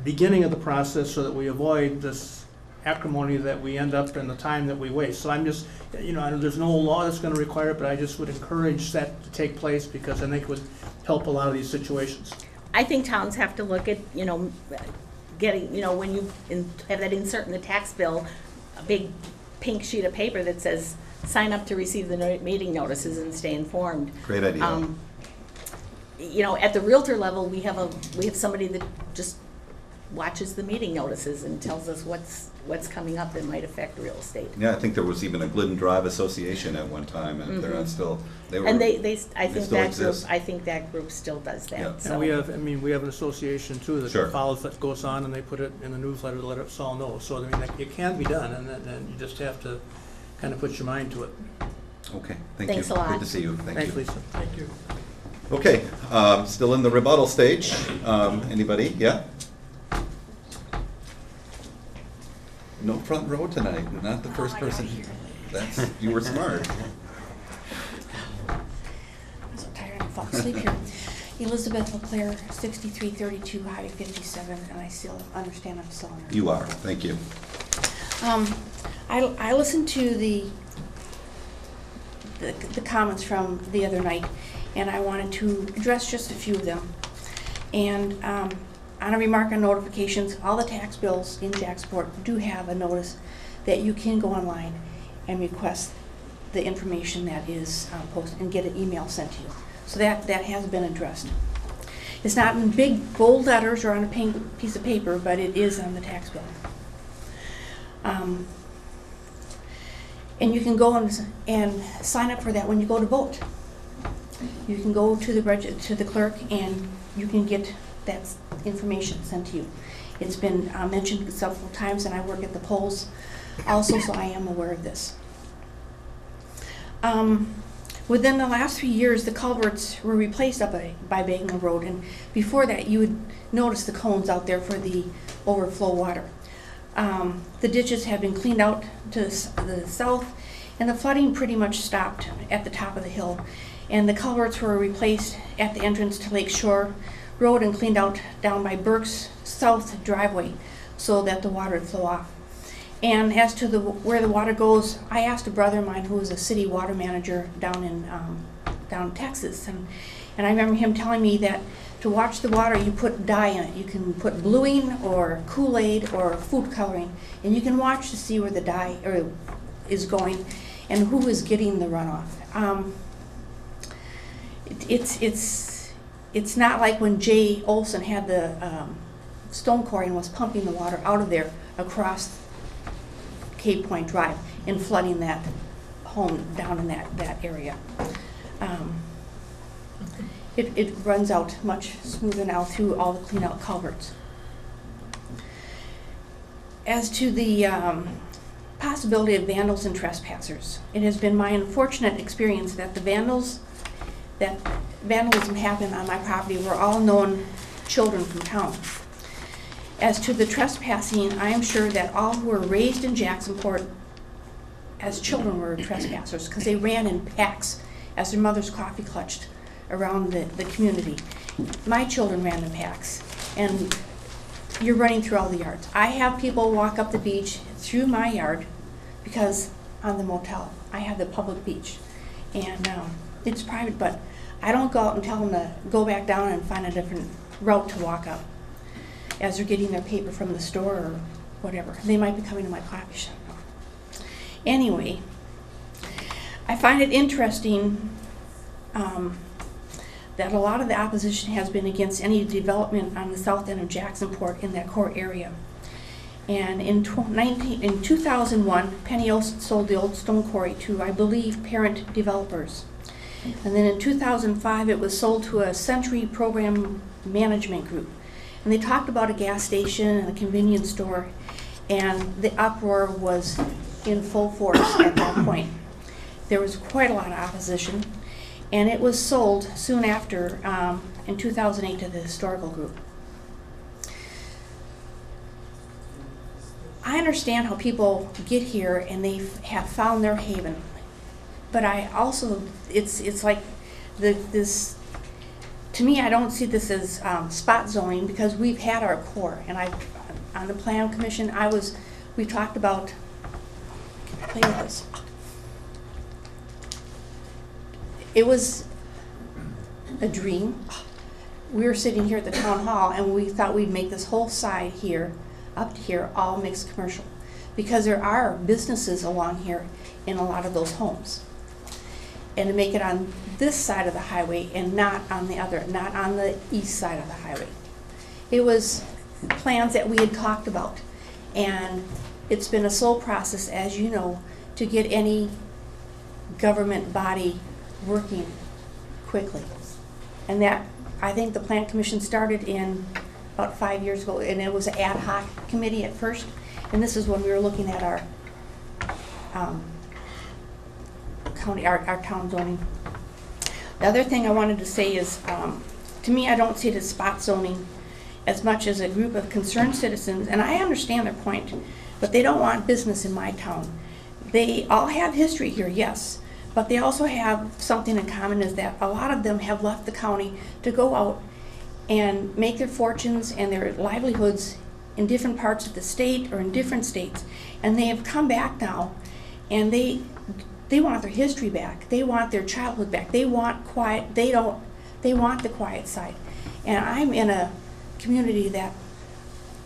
S3: beginning of the process so that we avoid this acrimony that we end up in the time that we waste. So I'm just, I know there's no law that's going to require it, but I just would encourage that to take place because I think it would help a lot of these situations.
S18: I think towns have to look at, getting, when you have that insert in the tax bill, a big pink sheet of paper that says, sign up to receive the meeting notices and stay informed.
S1: Great idea.
S18: At the realtor level, we have somebody that just watches the meeting notices and tells us what's coming up that might affect real estate.
S1: Yeah, I think there was even a Glidden Drive Association at one time, and they're not still.
S18: I think that group still does that.
S1: Yeah.
S18: So.
S3: And we have an association too that
S1: Sure.
S3: follows what goes on, and they put it in the newsletter to let us all know. So it can be done, and then you just have to kind of put your mind to it.
S1: Okay, thank
S18: Thanks
S1: you.
S18: a lot.
S1: Good to see you. Thank
S3: Thanks,
S1: you.
S3: Lisa. Thank you.
S1: Okay, still in the rebuttal stage. Anybody? Yeah? No front row tonight. Not the first person. You were smart.
S19: I'm so tired, I fall asleep here. Elizabeth LeClaire, 6332 Highway 57, and I still understand I'm still on.
S1: You are. Thank you.
S19: I listened to the comments from the other night, and I wanted to address just a few of them. And on a remark on notifications, all the tax bills in Jacksonport do have a notice that you can go online and request the information that is posted and get an email sent to you. So that has been addressed. It's not in big bold letters or on a piece of paper, but it is on the tax bill. And you can go and sign up for that when you go to vote. You can go to the clerk and you can get that information sent to you. It's been mentioned several times, and I work at the polls also, so I am aware of this. Within the last few years, the culverts were replaced up by Bagnell Road, and before that, you would notice the cones out there for the overflow water. The ditches have been cleaned out to the south, And the flooding pretty much stopped at the top of the hill. And the culverts were replaced at the entrance to Lake Shore Road and cleaned out down by Burke's south driveway so that the water would flow off. And as to where the water goes, I asked a brother of mine who was a city water manager down in Texas, and I remember him telling me that to watch the water, you put dye in it. You can put bluing or Kool-Aid or food coloring, and you can watch to see where the dye is going and who is getting the runoff. It's not like when Jay Olson had the stone quarry and was pumping the water out of there across Cape Point Drive and flooding that home down in that area. It runs out much smoother now through all the clean out culverts. As to the possibility of vandals and trespassers, it has been my unfortunate experience that vandalism happened on my property were all known children from town. As to the trespassing, I am sure that all who were raised in Jacksonport as children were trespassers because they ran in packs as their mother's coffee clutched around the community. My children ran in packs, and you're running through all the yards. I have people walk up the beach through my yard because on the motel, I have the public beach, and it's private, but I don't go out and tell them to go back down and find a different route to walk up as they're getting their paper from the store or whatever. They might be coming to my coffee shop. Anyway, I find it interesting that a lot of the opposition has been against any development on the south end of Jacksonport in that core area. And in 2001, Penny Olson sold the old stone quarry to, I believe, parent developers. And then in 2005, it was sold to a Century Program Management Group. And they talked about a gas station and a convenience store, and the uproar was in full force at that point. There was quite a lot of opposition, and it was sold soon after, in 2008, to the historical group. I understand how people get here and they have found their haven, but I also, it's like this. To me, I don't see this as spot zoning because we've had our core, and on the Plan Commission, we talked about, play with this. It was a dream. We were sitting here at the town hall, and we thought we'd make this whole side here, up to here, all mixed commercial, because there are businesses along here in a lot of those homes. And to make it on this side of the highway and not on the other, not on the east side of the highway. It was plans that we had talked about, and it's been a slow process, as you know, to get any government body working quickly. And that, I think the Plan Commission started in about 5 years ago, and it was an ad hoc committee at first, and this is when we were looking at our our town zoning. The other thing I wanted to say is, to me, I don't see it as spot zoning as much as a group of concerned citizens, and I understand their point, but they don't want business in my town. They all have history here, yes, but they also have something in common, is that a lot of them have left the county to go out and make their fortunes and their livelihoods in different parts of the state or in different states, and they have come back now, and they want their history back. They want their childhood back. They want quiet. They want the quiet side. And I'm in a community that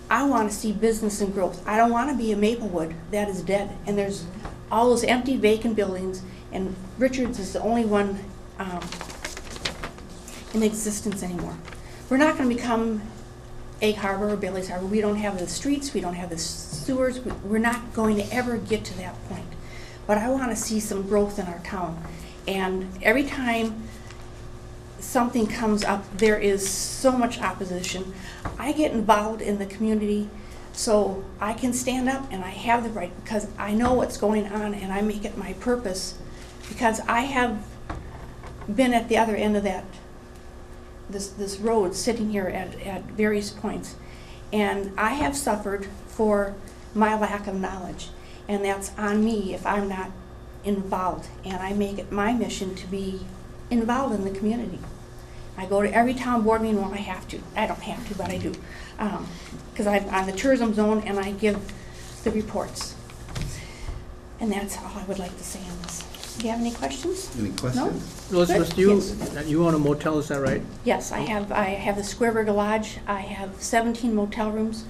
S19: I want to see business and growth. I don't want to be a Maplewood that is dead. And there's all those empty, vacant buildings, and Richards is the only one in existence anymore. We're not going to become Egg Harbor or Bailey's Harbor. We don't have the streets. We don't have the sewers. We're not going to ever get to that point. But I want to see some growth in our town. And every time something comes up, there is so much opposition. I get involved in the community so I can stand up, and I have the right, because I know what's going on, and I make it my purpose, because I have been at the other end of this road, sitting here at various points, and I have suffered for my lack of knowledge. And that's on me if I'm not involved, and I make it my mission to be involved in the community. I go to every town board meeting when I have to. I don't have to, but I do. Because I'm on the tourism zone and I give the reports. And that's all I would like to say on this. Do you have any questions?
S1: Any questions?
S3: Elizabeth,
S19: Good?
S3: you own a motel, is that right?
S19: Yes, I have the Square Burger Lodge. I have 17 motel rooms.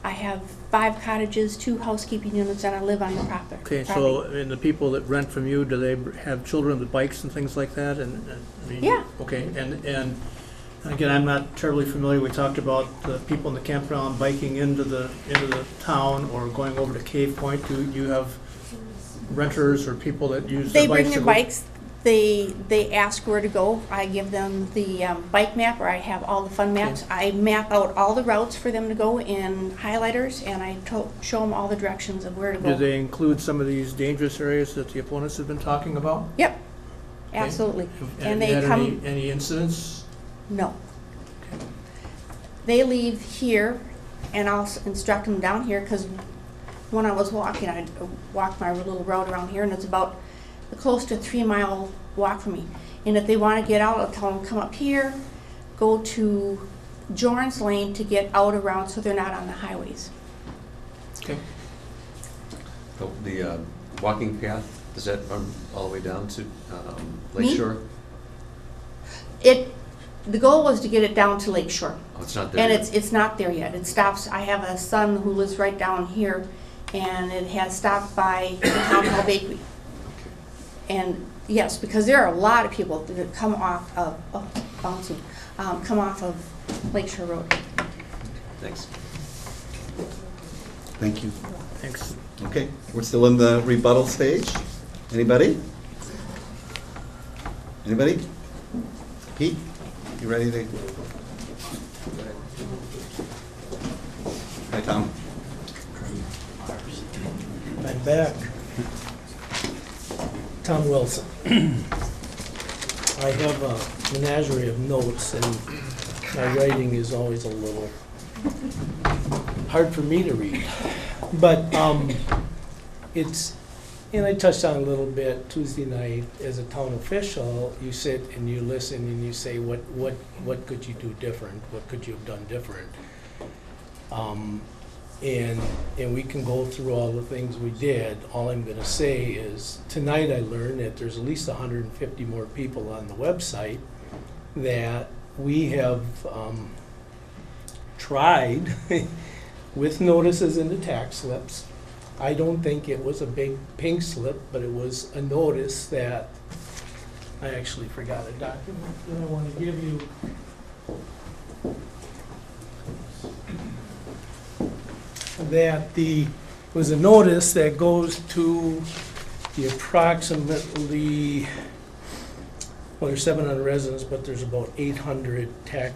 S19: I have 5 cottages, 2 housekeeping units, and I live on the property.
S3: Okay, so, and the people that rent from you, do they have children with bikes and things like that? I mean,
S19: Yeah.
S3: Okay, and again, I'm not terribly familiar. We talked about the people in the campground biking into the town or going over to Cave Point. Do you have renters or people that use their
S19: They
S3: bikes?
S19: bring their bikes. They ask where to go. I give them the bike map, or I have all the fun maps. I map out all the routes for them to go in highlighters, and I show them all the directions of where to go.
S3: Do they include some of these dangerous areas that the opponents have been talking about?
S19: Yep, absolutely.
S3: And
S19: they
S3: had
S19: come.
S3: any incidents?
S19: No. They leave here, and I'll instruct them down here, because when I was walking, I'd walk my little road around here, and it's about close to a 3-mile walk for me. And if they want to get out, I'll tell them, come up here, go to Jorn's Lane to get out around so they're not on the highways.
S3: Okay.
S10: The walking path, does that run all the way down to Lake Shore?
S19: The goal was to get it down to Lake Shore.
S10: Oh, it's not there
S19: And
S10: yet.
S19: it's not there yet. It stops, I have a son who lives right down here, and it has stopped by the Town Hall Bakery. And yes, because there are a lot of people that come off of, come off of Lake Shore Road.
S10: Thanks.
S1: Thank you.
S3: Thanks.
S1: Okay, we're still in the rebuttal stage. Anybody? Anybody? Pete, you ready to? Hi, Tom.
S20: I'm back. Tom Wilson. I have a menagerie of notes, and my writing is always a little hard for me to read. But it's, and I touched on it a little bit Tuesday night, as a town official, you sit and you listen and you say, what could you do different? What could you have done different? And we can go through all the things we did. All I'm gonna say is, tonight I learned that there's at least 150 more people on the website that we have tried with notices in the tax slips. I don't think it was a big pink slip, but it was a notice that, I actually forgot a document that I wanna give you. That was a notice that goes to the approximately, well, there's 700 residents, but there's about 800 a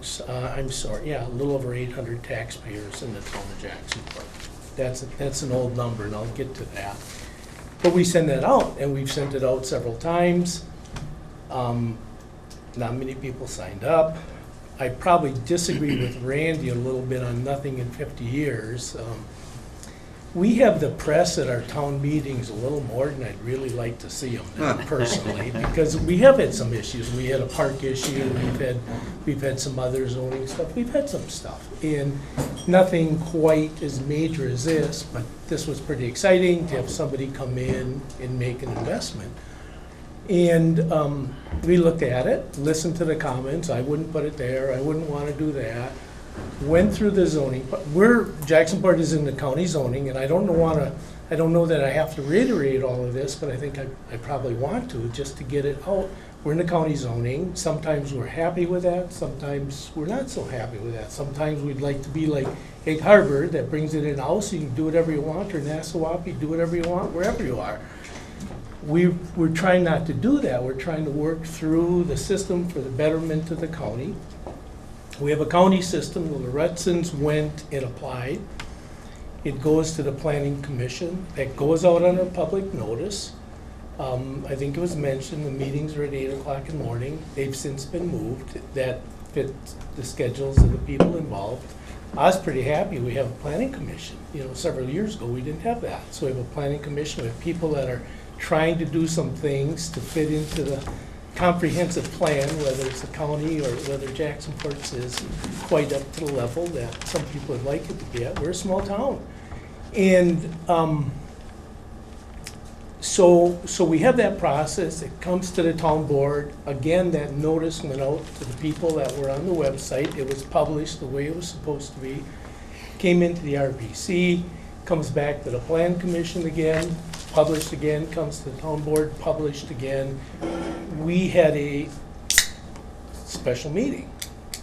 S20: little over 800 taxpayers in the town of Jacksonport. That's an old number, and I'll get to that. But we send that out, and we've sent it out several times. Not many people signed up. I probably disagree with Randy a little bit on nothing in 50 years. We have the press at our town meetings a little more than I'd really like to see them, personally, because we have had some issues. We had a park issue, we've had some other zoning stuff, we've had some stuff. And nothing quite as major as this, but this was pretty exciting to have somebody come in and make an investment. And we looked at it, listened to the comments. I wouldn't put it there, I wouldn't want to do that. Went through the zoning. Jacksonport is in the county zoning, and I don't know that I have to reiterate all of this, but I think I probably want to, just to get it out. We're in the county zoning. Sometimes we're happy with that, sometimes we're not so happy with that. Sometimes we'd like to be like Egg Harbor, that brings it in-house, you can do whatever you want, or Nassauwappi, do whatever you want, wherever you are. We're trying not to do that. We're trying to work through the system for the betterment of the county. We have a county system where the Lorettsons went and applied. It goes to the planning commission. That goes out on a public notice. I think it was mentioned, the meetings are at 8 o'clock in the morning. They've since been moved. That fits the schedules of the people involved. I was pretty happy. We have a planning commission. Several years ago we didn't have that. So we have a planning commission. We have people that are trying to do some things to fit into the comprehensive plan, whether it's the county or whether Jacksonport is quite up to the level that some people would like it to be at. We're a small town. And so we have that process. It comes to the town board. Again, that notice went out to the people that were on the website. It was published the way it was supposed to be. Came into the RPC, comes back to the Plan Commission again, published again, comes to the town board, published again. We had a special meeting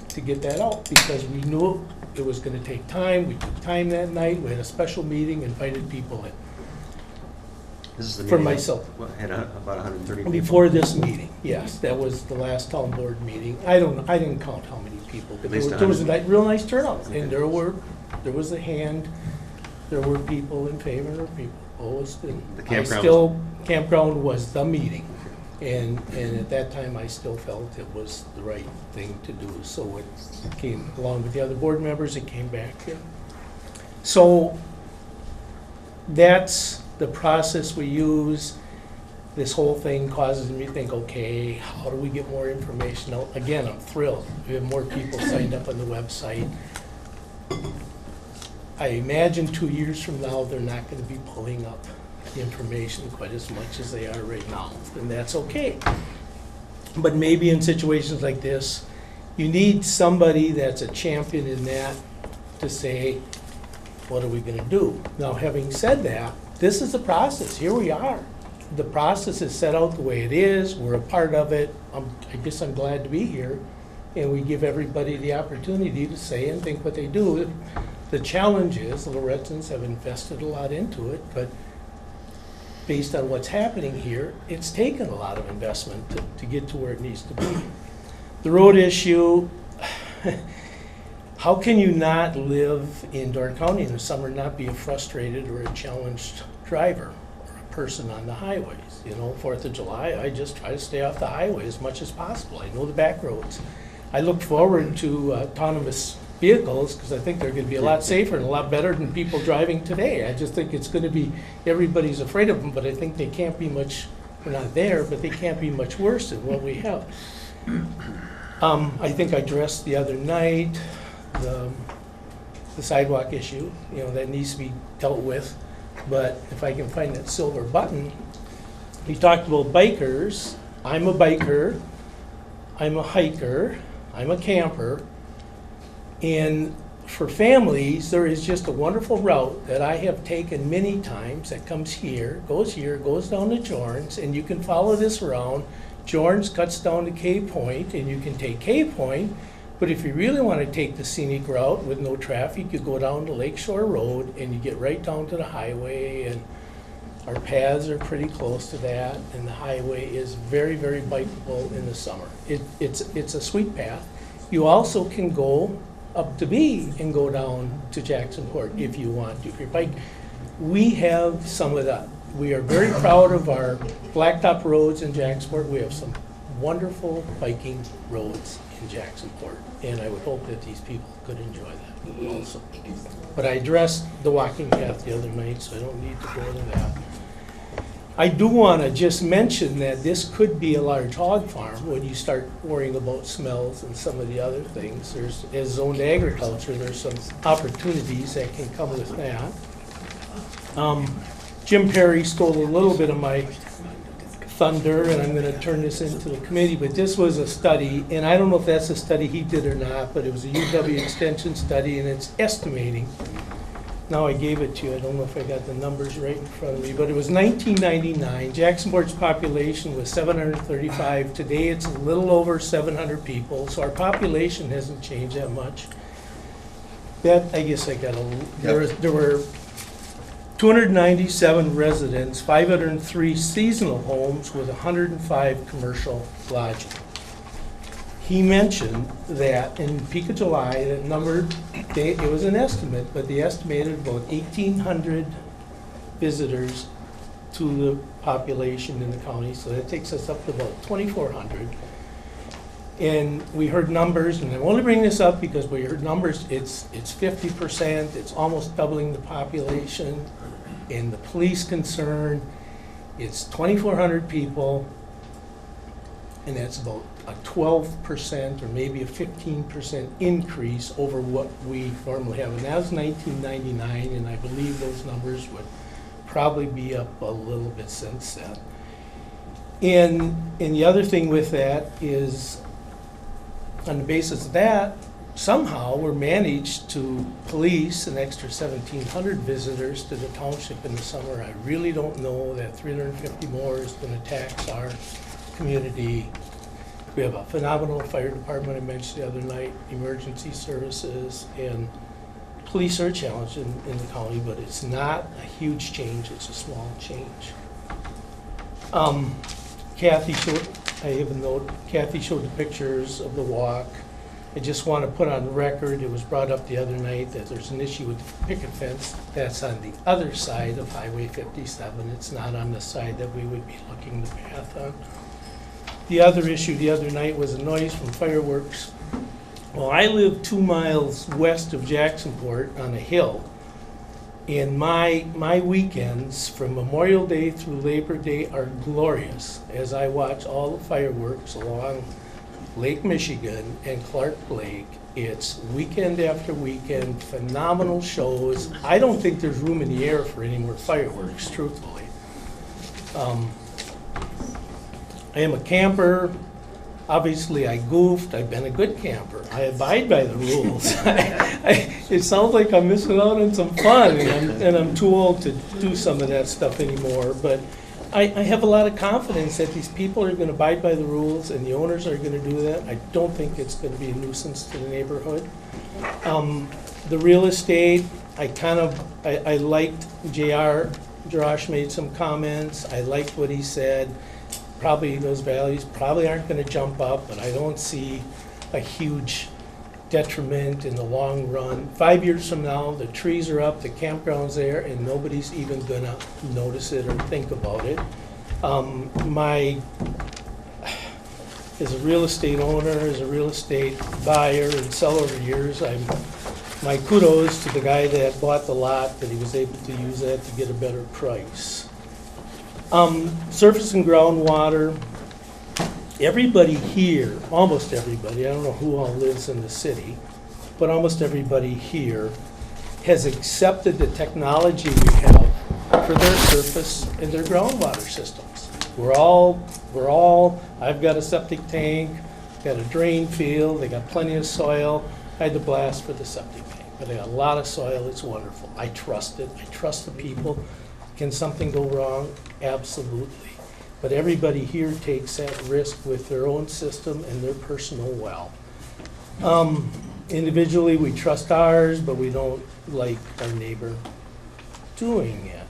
S20: to get that out because we knew it was going to take time. We took time that night. We had a special meeting, invited people in.
S10: This is the
S20: For
S10: meeting
S20: myself.
S10: Had about 130 people.
S20: Before this meeting, yes, that was the last town board meeting. I didn't count how many people, but there was a real nice turnout. And there was a hand, there were people in favor, people opposed. And
S10: The campground
S20: campground was the meeting. And at that time, I still felt it was the right thing to do. So it came, along with the other board members, it came back here. So that's the process we use. This whole thing causes me to think, okay, how do we get more information out? Again, I'm thrilled. We have more people signed up on the website. I imagine 2 years from now, they're not going to be pulling up the information quite as much as they are right now, and that's okay. But maybe in situations like this, you need somebody that's a champion in that to say, what are we going to do? Now, having said that, this is the process. Here we are. The process is set out the way it is. We're a part of it. I guess I'm glad to be here. And we give everybody the opportunity to say and think what they do. The challenge is, the Lorettans have invested a lot into it, but based on what's happening here, it's taken a lot of investment to get to where it needs to be. The road issue, how can you not live in Door County in the summer and not be a frustrated or a challenged driver or a person on the highways? You know, 4th of July, I just try to stay off the highway as much as possible. I know the back roads. I look forward to autonomous vehicles because I think they're going to be a lot safer and a lot better than people driving today. I just think it's going to be, everybody's afraid of them, but I think they can't be much, we're not there, but they can't be much worse than what we have. I think I addressed the other night the sidewalk issue, you know, that needs to be dealt with. But if I can find that silver button, we talked about bikers. I'm a biker, I'm a hiker, I'm a camper. And for families, there is just a wonderful route that I have taken many times that comes here, goes down to Jorns, and you can follow this around. Jorns cuts down to K Point, and you can take K Point, but if you really want to take the scenic route with no traffic, you go down to Lakeshore Road, and you get right down to the highway, and our paths are pretty close to that, and the highway is very, very bikeable in the summer. It's a sweet path. You also can go up to B and go down to Jacksonport if you want to. If you're bike, we have some of that. We are very proud of our blacktop roads in Jacksonport. We have some wonderful biking roads in Jacksonport, and I would hope that these people could enjoy that also. But I addressed the walking path the other night, so I don't need to go into that. I do want to just mention that this could be a large hog farm when you start worrying about smells and some of the other things. There's, as zoned agriculture, there's some opportunities that can come with that. Jim Perry stole a little bit of my thunder, and I'm going to turn this into the committee, but this was a study, and I don't know if that's a study he did or not, but it was a UW extension study, and it's estimating. Now I gave it to you. I don't know if I got the numbers right in front of me, but it was 1999. Jacksonport's population was 735. Today it's a little over 700 people, so our population hasn't changed that much. That, I guess I got a, there were 297 residents, 503 seasonal homes with 105 commercial lodging. He mentioned that in peak of July, that number, it was an estimate, but they estimated about 1,800 visitors to the population in the county, so that takes us up to about 2,400. And we heard numbers, and I'm only bringing this up because we heard numbers, it's 50%, it's almost doubling the population, and the police concern It's 2,400 people, and that's about a 12% or maybe a 15% increase over what we normally have. And that was 1999, and I believe those numbers would probably be up a little bit since then. And the other thing with that is, on the basis of that, somehow we're managed to police an extra 1,700 visitors to the township in the summer. I really don't know that 350 more is going to tax our community. We have a phenomenal fire department, I mentioned the other night, emergency services, and police are a challenge in the county, but it's not a huge change, it's a small change. Kathy showed, I have a note, Kathy showed the pictures of the walk. I just want to put on the record, it was brought up the other night that there's an issue with the picket fence. That's on the other side of Highway 57. It's not on the side that we would be looking the path on. The other issue the other night was the noise from fireworks. Well, I live 2 miles west of Jacksonport on a hill, and my weekends from Memorial Day through Labor Day are glorious as I watch all the fireworks along Lake Michigan and Clark Lake. It's weekend after weekend, phenomenal shows. I don't think there's room in the air for any more fireworks, truthfully. I am a camper. Obviously, I goofed. I've been a good camper. I abide by the rules. It sounds like I'm missing out on some fun, and I'm too old to do some of that stuff anymore. But I have a lot of confidence that these people are going to abide by the rules, and the owners are going to do that. I don't think it's going to be a nuisance to the neighborhood. The real estate, I liked Josh made some comments. I liked what he said. Probably those values probably aren't going to jump up, but I don't see a huge detriment in the long run. 5 years from now, the trees are up, the campground's there, and nobody's even going to notice it or think about it. As a real estate owner, as a real estate buyer and seller over the years, my kudos to the guy that bought the lot, that he was able to use that to get a better price. Surface and groundwater, everybody here, almost everybody, I don't know who all lives in the city, but almost everybody here has accepted the technology we have for their surface and their groundwater systems. I've got a septic tank, got a drain field, they got plenty of soil. I had to blast for the septic tank, but I got a lot of soil, it's wonderful. I trust it, I trust the people. Can something go wrong? Absolutely. But everybody here takes that risk with their own system and their personal well. Individually, we trust ours, but we don't like our neighbor doing it.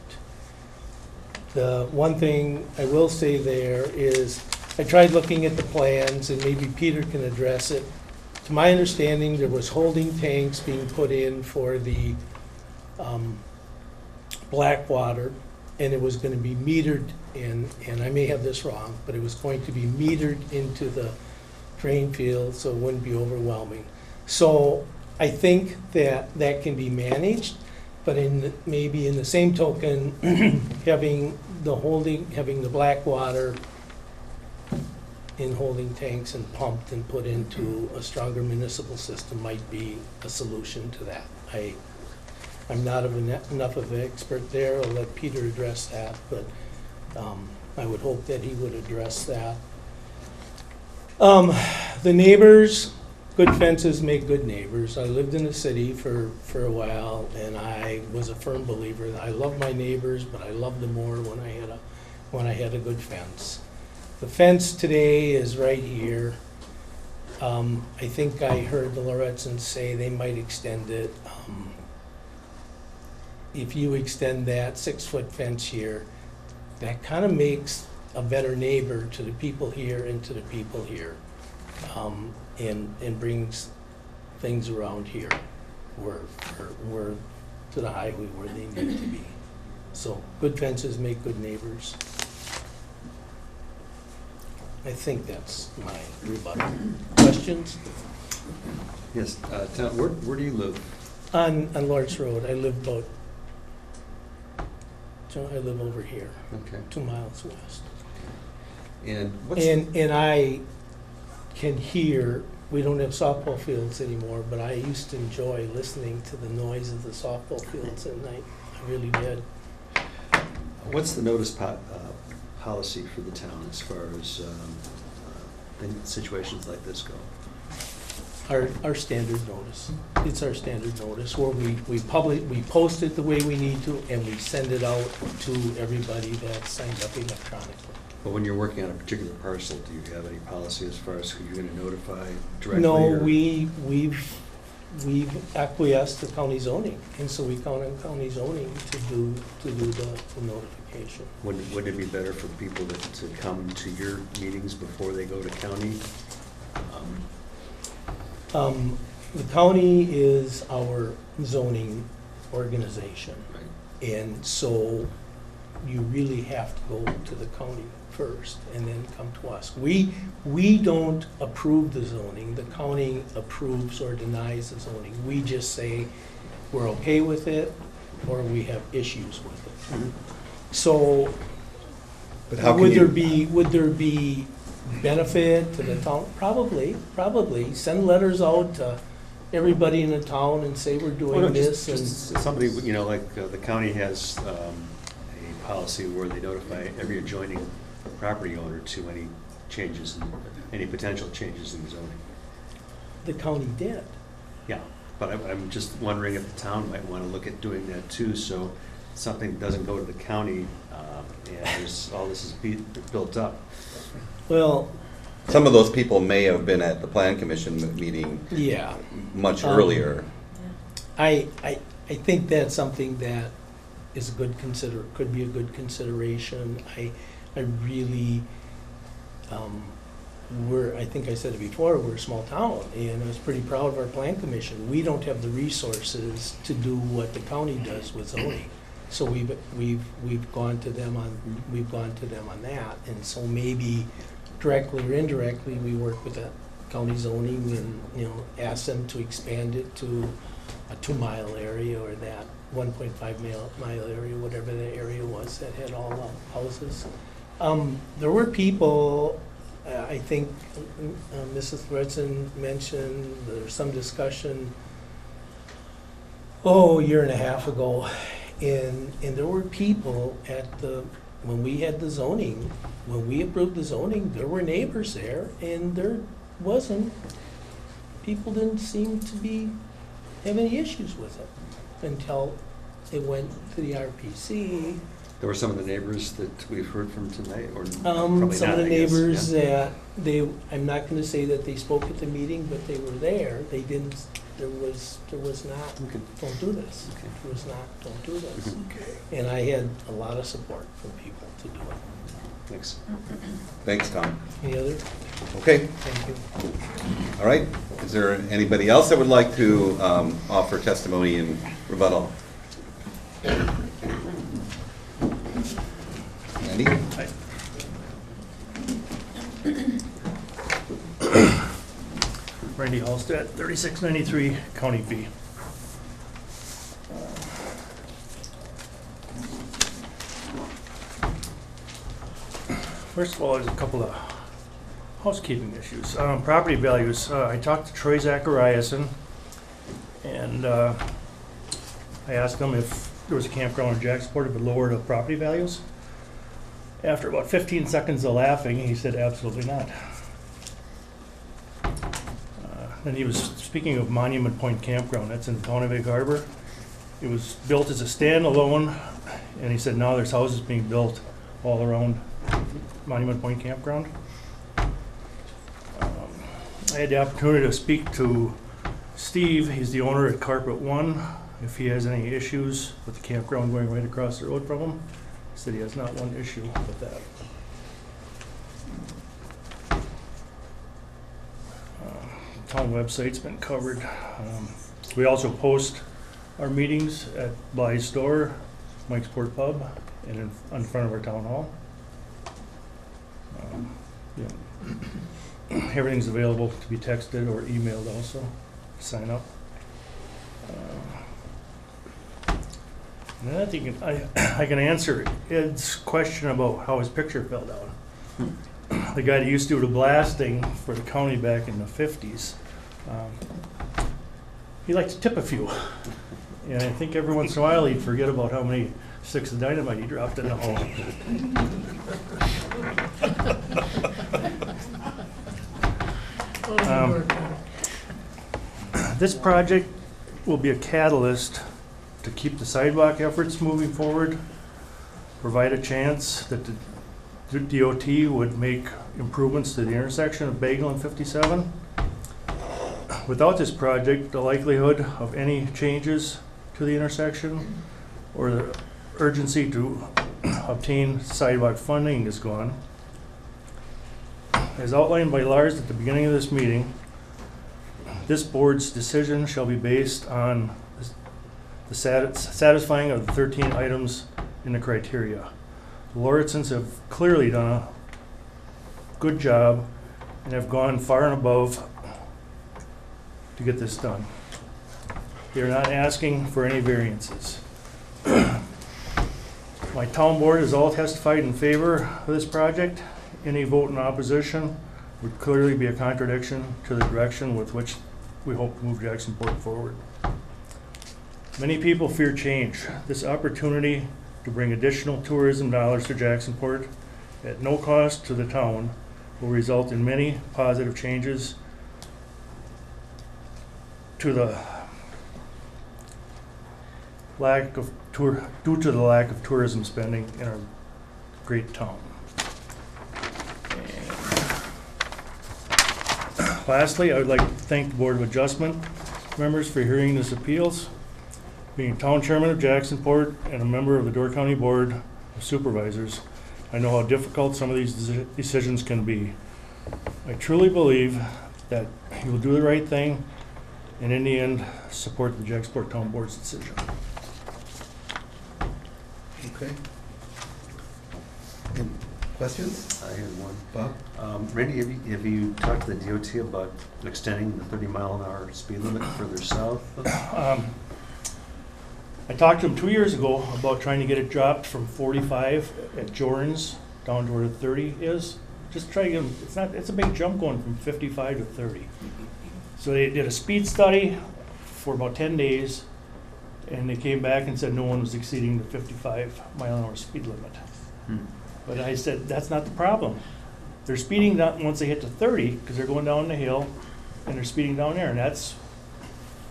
S20: The one thing I will say there is, I tried looking at the plans, and maybe Peter can address it. To my understanding, there was holding tanks being put in for the Blackwater, and it was going to be metered in, and I may have this wrong, but it was going to be metered into the drain field so it wouldn't be overwhelming. So I think that that can be managed, but maybe in the same token, having the Blackwater in holding tanks and pumped and put into a stronger municipal system might be a solution to that. I'm not enough of an expert there. I'll let Peter address that, but I would hope that he would address that. The neighbors, good fences make good neighbors. I lived in the city for a while, and I was a firm believer that I love my neighbors, but I loved them more when I had a good fence. The fence today is right here. I think I heard the Loretsons say they might extend it. If you extend that 6-foot fence here, that kind of makes a better neighbor to the people here and to the people here, and brings things around here where to the highway where they need to be. So good fences make good neighbors. I think that's my rebuttal. Questions?
S10: Yes, Tom, where do you live?
S20: On Lawrence Road. I live about So I live over here,
S10: Okay.
S20: 2 miles west.
S10: And what's,
S20: And I can hear, we don't have softball fields anymore, but I used to enjoy listening to the noise of the softball fields at night. I really did.
S10: what's the notice policy for the town as far as situations like this go?
S20: Our standard notice. It's our standard notice where we post it the way we need to, and we send it out to everybody that's signed up electronically.
S10: But when you're working on a particular parcel, do you have any policy as far as who you're gonna notify directly?
S20: No,
S10: or-
S20: we've acquiesced to county zoning, and so we count on county zoning to do the notification.
S10: Wouldn't it be better for people to come to your meetings before they go to county?
S20: The county is our zoning organization,
S10: Right.
S20: and so you really have to go to the county first and then come to us. We don't approve the zoning, the county approves or denies the zoning. We just say we're okay with it or we have issues with it.
S10: Mhm.
S20: So
S1: But how can
S20: would
S1: you?
S20: there be benefit to the town? Probably. Send letters out to everybody in the town and say we're
S10: Well, no,
S20: doing this.
S10: just somebody, you know, like the county has a policy where they notify every adjoining property owner to any changes, any potential changes in zoning.
S20: The county did.
S10: Yeah, but I'm just wondering if the town might want to look at doing that too, so something doesn't go to the county and all this is built up.
S20: Well,
S1: Some of those people may have been at the plan commission meeting
S20: yeah.
S1: much earlier.
S20: I think that's something that is a good could be a good consideration. I really, I think I said it before, we're a small town, and I was pretty proud of our plan commission. We don't have the resources to do what the county does with zoning. So we've gone to them on that, and so maybe directly or indirectly, we work with the county zoning and, you know, ask them to expand it to a 2-mile area or that 1.5-mile area, whatever the area was that had all the houses. There were people, I think Mrs. Thredson mentioned, there was some discussion, a year and a half ago, and there were people when we had the zoning, when we approved the zoning, there were neighbors there, and there wasn't, people didn't seem to have any issues with it until it went to the RPC.
S10: There were some of the neighbors that we've heard from tonight, or
S20: Some
S10: probably
S20: of
S10: not,
S20: the
S10: I guess,
S20: neighbors
S10: yeah.
S20: that I'm not gonna say that they spoke at the meeting, but they were there, there was not,
S10: Okay.
S20: don't do this.
S10: Okay.
S20: There was not, don't do this.
S10: Mhm.
S20: And I had a lot of support from people to do it.
S10: Thanks.
S1: Thanks, Tom.
S20: Any other?
S1: Okay,
S20: Thank you.
S1: all right. Is there anybody else that would like to offer testimony in rebuttal? Andy?
S3: Randy Halstead, 3693 County V. First of all, there's a couple of housekeeping issues. Property values. I talked to Troy Zachariason, and I asked him if there was a campground in Jacksonport, if it lowered the property values. After about 15 seconds of laughing, he said absolutely not. And he was speaking of Monument Point Campground. That's in the town of Egg Harbor. It was built as a standalone, and he said now there's houses being built all around Monument Point Campground. I had the opportunity to speak to Steve. He's the owner at Carpet One. If he has any issues with the campground going right across the road from him, he said he has not one issue with that. Town website's been covered. We also post our meetings at Bly's Store, Mike's Port Pub, and in front of our town hall. Yeah. Everything's available to be texted or emailed also. Sign up.
S20: And I think I can answer Ed's question about how his picture fell down. The guy that used to do the blasting for the county back in the 50s, he liked to tip a few. And I think every once in a while he'd forget about how many sticks of dynamite he dropped in the hole. This project will be a catalyst to keep the sidewalk efforts moving forward, provide a chance that the DOT would make improvements to the intersection of Bagel and 57. Without this project, the likelihood of any changes to the intersection or the urgency to obtain sidewalk funding is gone. As outlined by Lars at the beginning of this meeting, this board's decision shall be based on the satisfying of the 13 items in the criteria. The Lauritsons have clearly done a good job and have gone far and above to get this done. They are not asking for any variances. My town board has all testified in favor of this project. Any vote in opposition would clearly be a contradiction to the direction with which we hope to move Jacksonport forward. Many people fear change. This opportunity to bring additional tourism dollars to Jacksonport at no cost to the town will result in many positive changes to the lack of due to the lack of tourism spending in our great town. Lastly, I would like to thank the Board of Adjustment members for hearing this appeals. Being town chairman of Jacksonport and a member of the Door County Board of Supervisors, I know how difficult some of these decisions can be. I truly believe that you will do the right thing and in the end support the Jacksonport Town Board's decision.
S1: Okay. Any questions?
S10: I had one.
S1: Bob?
S10: Randy, have you talked to the DOT about extending the 30-mile-an-hour speed limit further south?
S20: I talked to him 2 years ago about trying to get it dropped from 45 at Jordan's down to where 30 is. Just try to get them, it's a big jump going from 55 to 30. So they did a speed study for about 10 days, and they came back and said no one was exceeding the 55-mile-an-hour speed limit. But I said, that's not the problem. They're speeding down once they hit to 30, because they're going down the hill, and they're speeding down there, and that's,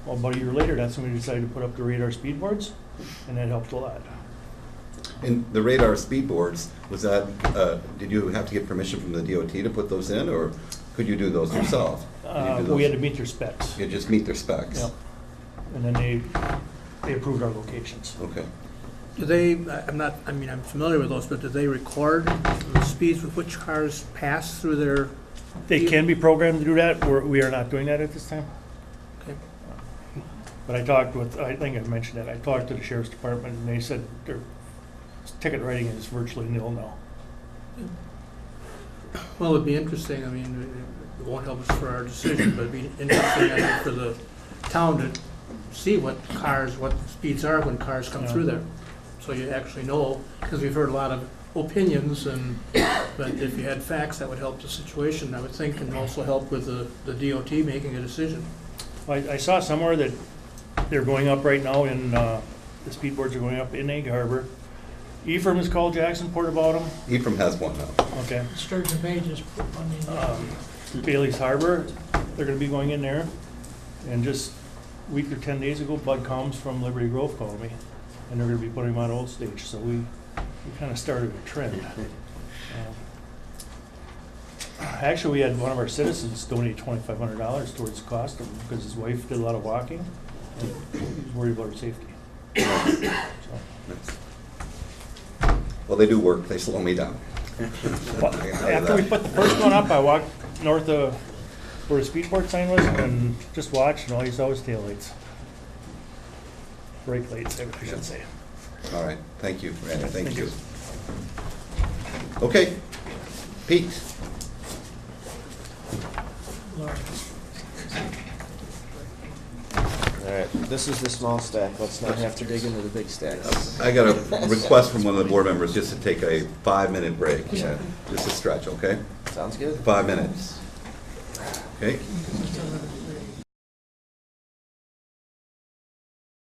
S20: well, about a year later, that's when we decided to put up the radar speed boards, and that helped a lot.
S1: And the radar speed boards, was that, did you have to get permission from the DOT to put those in, or could you do those yourself?
S20: We had to meet their specs.
S1: You just meet their specs?
S20: Yep. And then they approved our locations.
S1: Okay.
S3: Do they, I'm familiar with those, but do they record the speeds with which cars pass through their?
S20: They can be programmed to do that. We are not doing that at this time.
S3: Okay.
S20: But I talked with, I think I mentioned that, I talked to the sheriff's department, and they said their ticket writing is virtually nil now.
S3: Well, it'd be interesting, I mean, it won't help us for our decision, but it'd be interesting, I think, for the town to see what speeds are when cars come through there. So you actually know, because we've heard a lot of opinions, but if you had facts, that would help the situation, I would think, and also help with the DOT making a decision.
S20: I saw somewhere that they're going up right now in, the speed boards are going up in Egg Harbor. Ephraim has called Jacksonport about them.
S1: Ephraim has one now.
S20: Okay.
S5: Sturgeon Bay just put one in.
S20: Bailey's Harbor, they're gonna be going in there. And just a week or 10 days ago, Bud Combs from Liberty Grove called me, and they're gonna be putting them on Old Stage, so we kind of started a trend. Actually, we had one of our citizens donate $2,500 towards the cost of them, because his wife did a lot of walking, and he's worried about her safety. So.
S1: Well, they do work, they slow me down.
S20: After we put the first one up, I walked north of where the speed board sign was and just watched, and all you saw was taillights. Brake lights, I should say.
S1: All right, thank you, Randy, thank you. Okay, Pete.
S12: All right, this is the small stack. Let's not have to dig into the big stacks.
S1: I got a request from one of the board members just to take a 5-minute break, yeah, just a stretch, okay?
S12: Sounds good.
S1: 5 minutes. Okay?